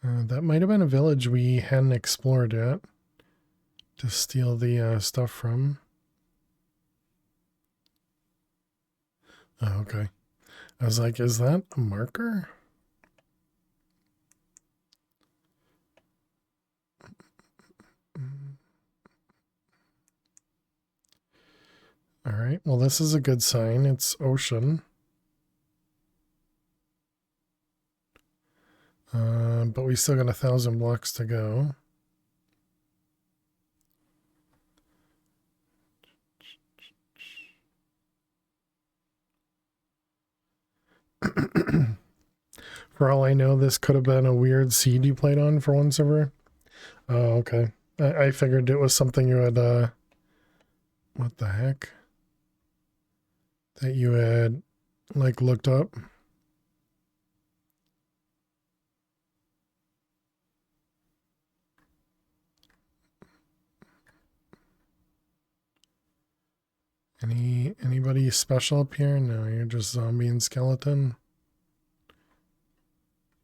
That might have been a village we hadn't explored yet to steal the stuff from. Oh, okay. I was like, is that a marker? All right. Well, this is a good sign. It's ocean. But we still got 1,000 blocks to go. For all I know, this could have been a weird seed you played on for one server. Oh, okay. I figured it was something you had, what the heck? That you had, like, looked up. Anybody special up here? No, you're just zombie and skeleton.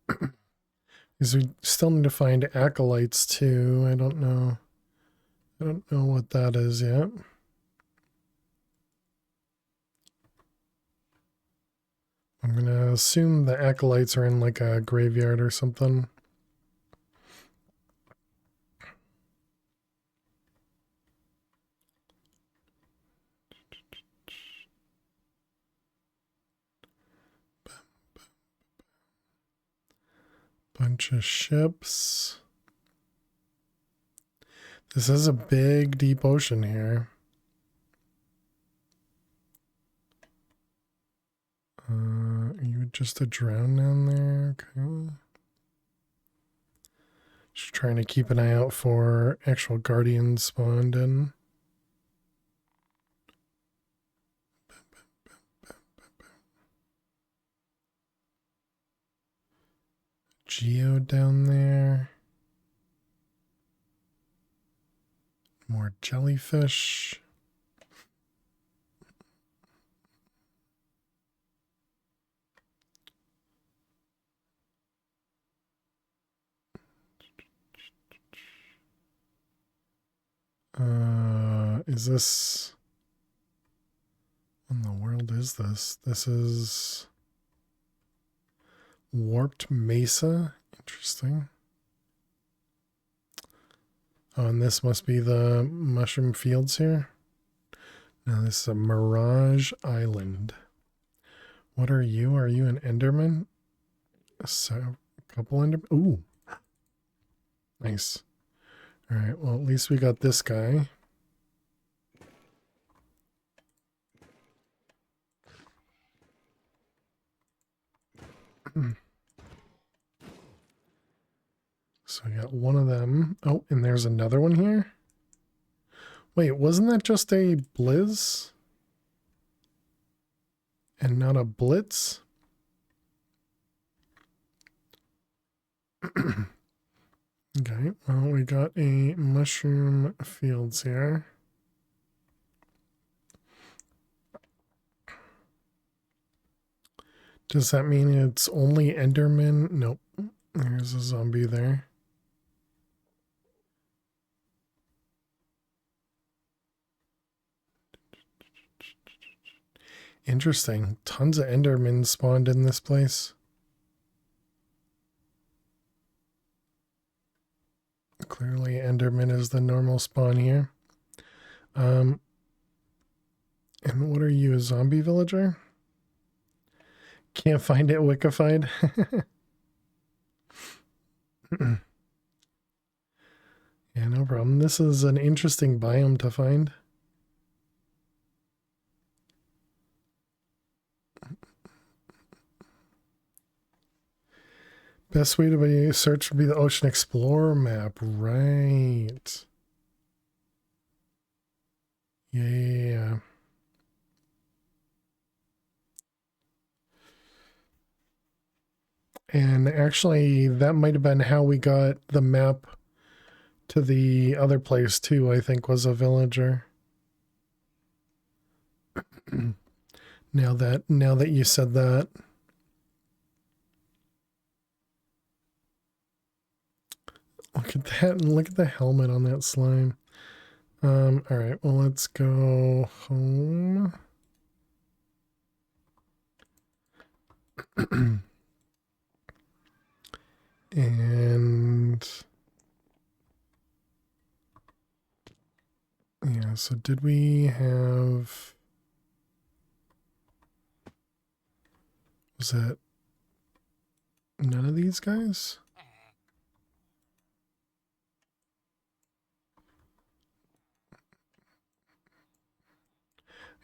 Because we still need to find acolytes too. I don't know what that is yet. I'm gonna assume the acolytes are in like a graveyard or something. Bunch of ships. This is a big, deep ocean here. Are you just a drown down there? Okay. Just trying to keep an eye out for actual guardians spawned in. Geo down there. More jellyfish. Is this... What in the world is this? This is... Warped Mesa? Interesting. Oh, and this must be the mushroom fields here. No, this is a Mirage Island. What are you? Are you an Enderman? So, a couple Endermen? Ooh. Nice. All right, well, at least we got this guy. So we got one of them. Oh, and there's another one here. Wait, wasn't that just a blizz? And not a blitz? Okay, well, we got a mushroom fields here. Does that mean it's only Enderman? Nope. There's a zombie there. Interesting. Tons of Endermen spawned in this place. Clearly Enderman is the normal spawn here. And what are you, a zombie villager? Can't find it wickified. Yeah, no problem. This is an interesting biome to find. Best way to be search would be the Ocean Explorer map, right? Yeah. And actually, that might have been how we got the map to the other place too, I think, was a villager. Now that you said that. Look at that, and look at the helmet on that slime. All right, well, let's go home. And yeah, so did we have, was that none of these guys?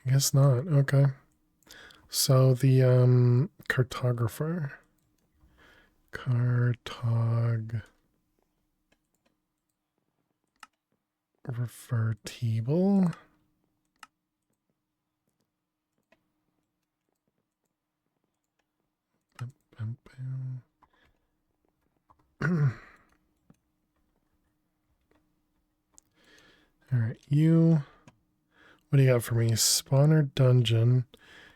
I guess not. Okay. So the cartographer. Refertable. All right, you. What do you got for me? Spawner dungeon.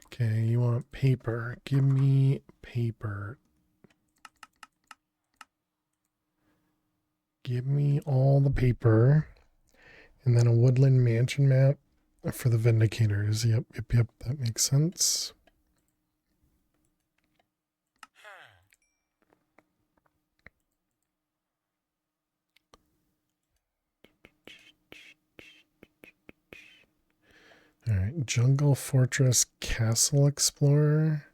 Okay, you want paper. Give me paper. Give me all the paper. And then a woodland mansion map for the Vindicators. Yep. That makes sense. All right, Jungle Fortress Castle Explorer.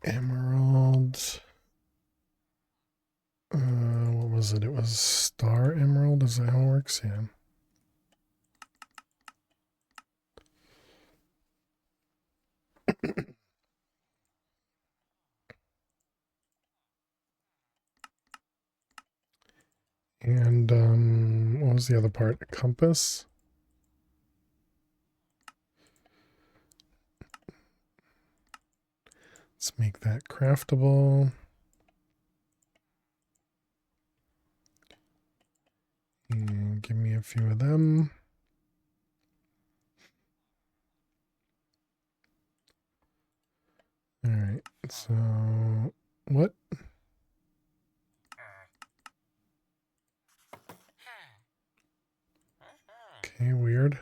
Emerald. What was it? It was Star Emerald. Is that how it works? Yeah. And what was the other part? A compass. Let's make that craftable. And give me a few of them. All right, so what? Okay, weird.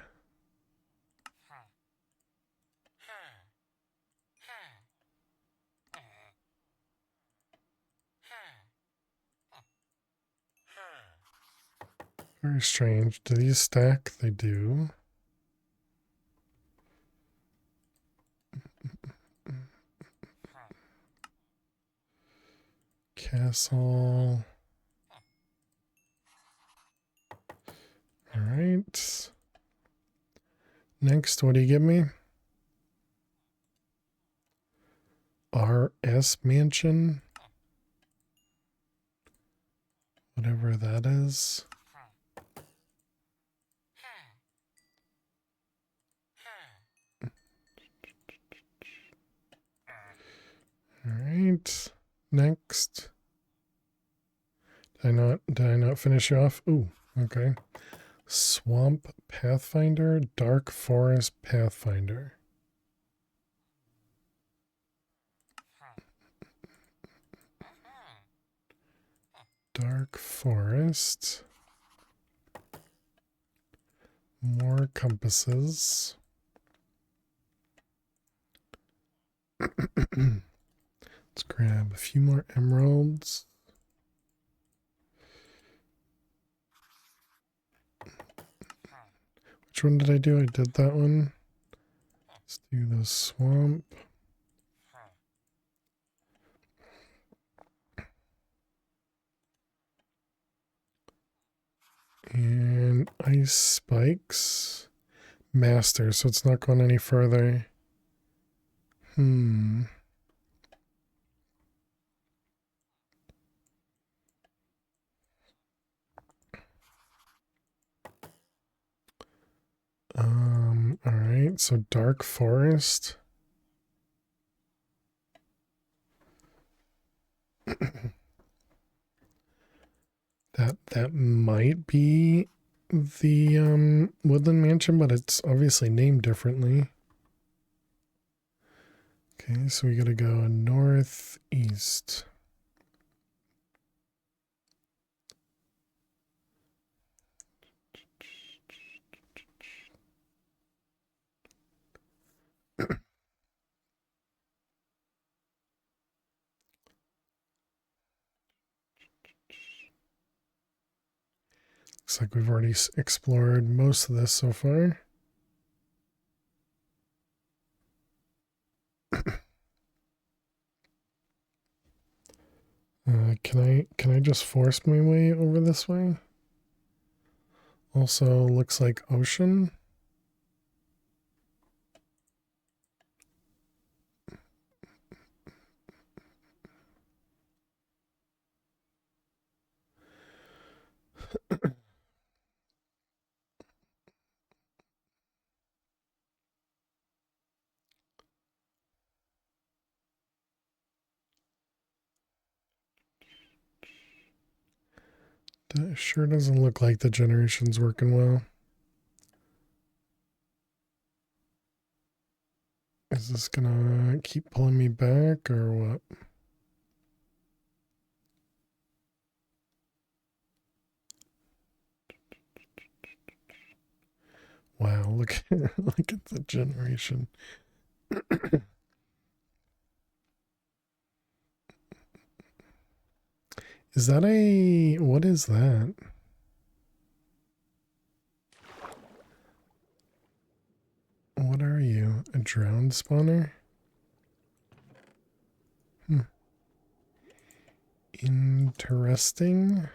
Very strange. Do these stack? They do. this all. All right. Next, what do you give me? RS Mansion. Whatever that is. All right. Next. Did I not finish you off? Ooh, okay. Swamp Pathfinder, Dark Forest Pathfinder. Dark Forest. More compasses. Let's grab a few more emeralds. Which one did I do? I did that one. Let's do the swamp. And ice spikes. Master, so it's not going any further. All right, so Dark Forest. That might be the Woodland Mansion, but it's obviously named differently. Okay, so we gotta go northeast. Looks like we've already explored most of this so far. Can I just force my way over this way? Also looks like ocean. That sure doesn't look like the generation's working well. Is this gonna keep pulling me back or what? Wow, look look at the generation. Is that what is that? What are you? A drowned spawner? Interesting.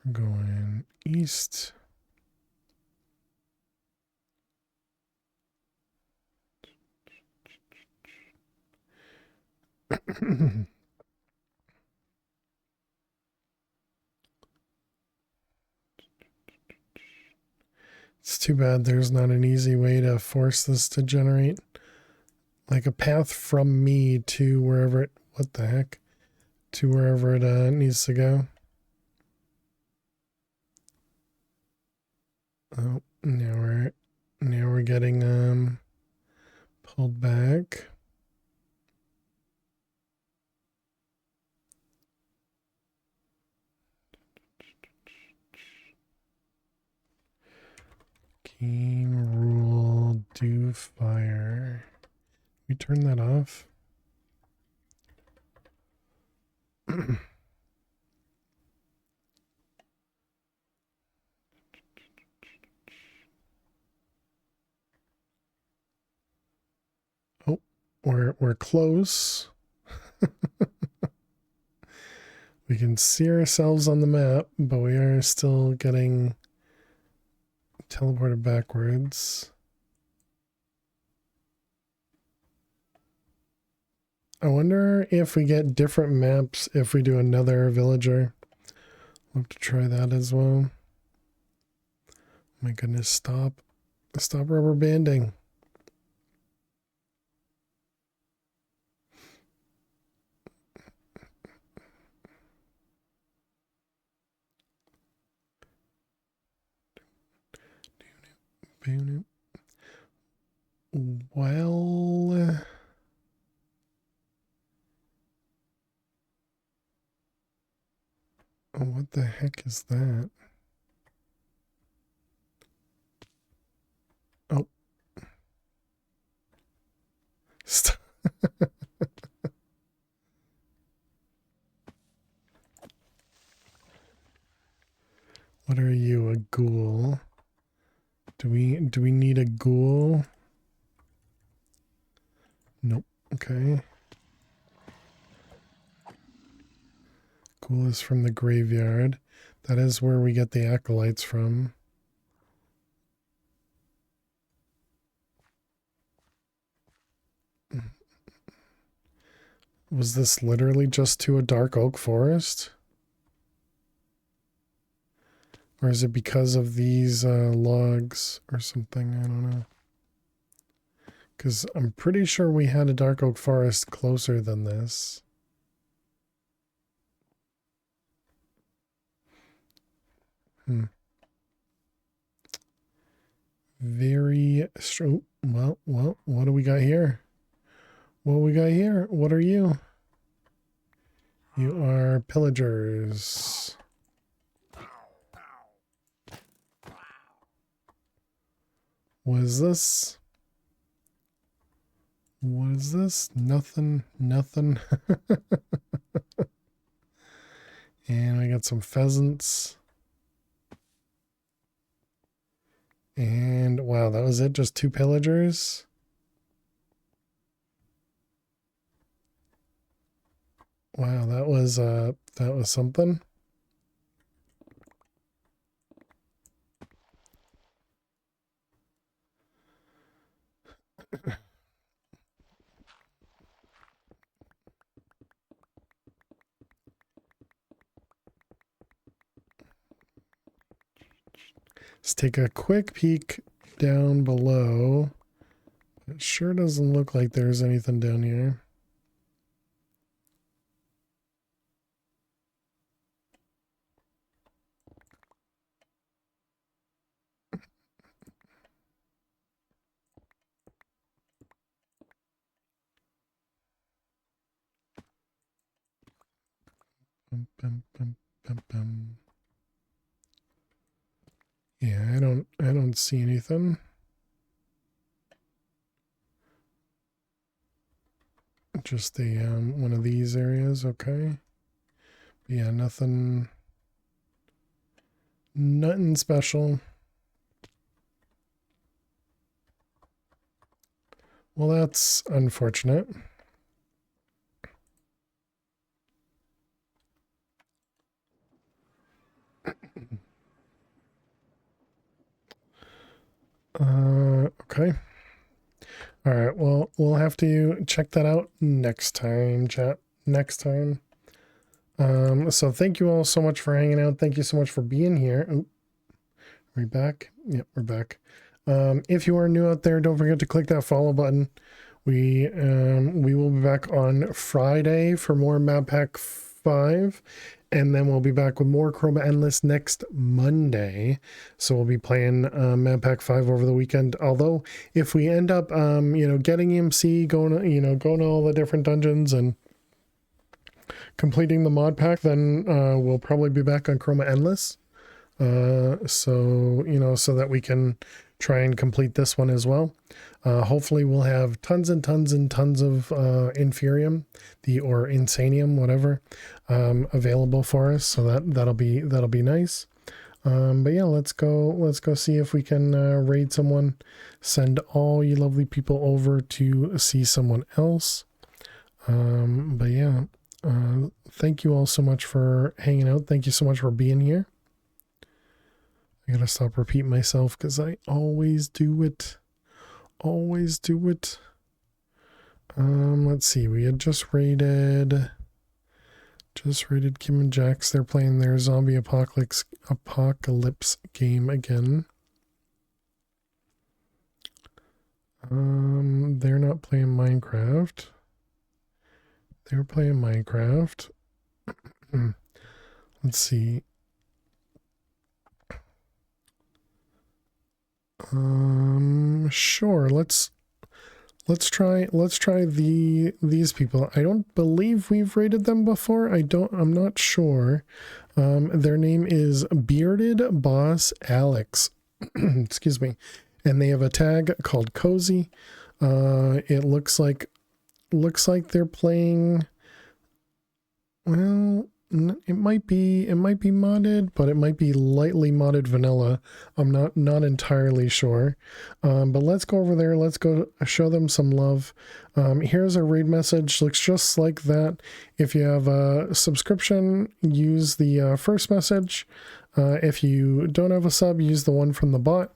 We're going east. It's too bad there's not an easy way to force this to generate like a path from me to wherever it, what the heck, to wherever it needs to go. Oh, now we're getting pulled back. Game rule do fire. We turn that off. we're close. We can see ourselves on the map, but we are still getting teleported backwards. I wonder if we get different maps if we do another villager. We'll have to try that as well. My goodness, stop rubber banding. Well, what the heck is that? Oh. Stop. What are you, a ghoul? Do we need a ghoul? Nope. Okay. Ghoul is from the graveyard. That is where we get the acolytes from. Was this literally just to a dark oak forest? Or is it because of these logs or something? I don't know. Because I'm pretty sure we had a dark oak forest closer than this. Very strong. Well, what do we got here? What we got here? What are you? You are pillagers. What is this? What is this? Nothing. And we got some pheasants. And wow, that was it? Just 2 pillagers? Wow, that was something. Let's take a quick peek down below. It sure doesn't look like there's anything down here. Yeah, I don't see anything. Just the one of these areas, okay. Yeah, nothing special. Well, that's unfortunate. Okay. All right, well, we'll have to check that out next time, chat. Next time. So thank you all so much for hanging out. Thank you so much for being here. Oh, are we back? Yep, we're back. If you are new out there, don't forget to click that follow button. We will be back on Friday for more Map Pack 5. And then we'll be back with more Chroma Endless next Monday. So we'll be playing Map Pack 5 over the weekend. Although if we end up, getting EMC, going to all the different dungeons and completing the mod pack, then we'll probably be back on Chroma Endless. So that we can try and complete this one as well. Hopefully we'll have tons and tons and tons of Inferium, or Insanium, whatever, available for us. So that'll be nice. But yeah, let's go see if we can raid someone. Send all you lovely people over to see someone else. But yeah, thank you all so much for hanging out. Thank you so much for being here. I gotta stop repeating myself because I always do it. Always do it. Let's see. We had just raided Kim and Jax. They're playing their zombie apocalypse game again. They're not playing Minecraft. They're playing Minecraft. Let's see. Sure. Let's try these people. I don't believe we've rated them before. I'm not sure. Their name is Bearded Boss Alex. Excuse me. And they have a tag called Cozy. It looks like they're playing, well, it might be modded, but it might be lightly modded vanilla. I'm not entirely sure. But let's go over there. Let's go show them some love. Here's a raid message. Looks just like that. If you have a subscription, use the first message. If you don't have a sub, use the one from the bot.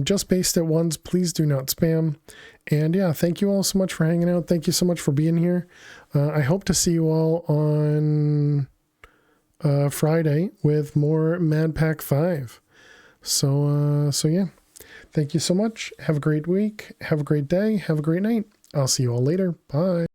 Just paste it once. Please do not spam. And yeah, thank you all so much for hanging out. Thank you so much for being here. I hope to see you all on Friday with more Mad Pack 5. So yeah, thank you so much. Have a great week. Have a great day. Have a great night. I'll see you all later. Bye.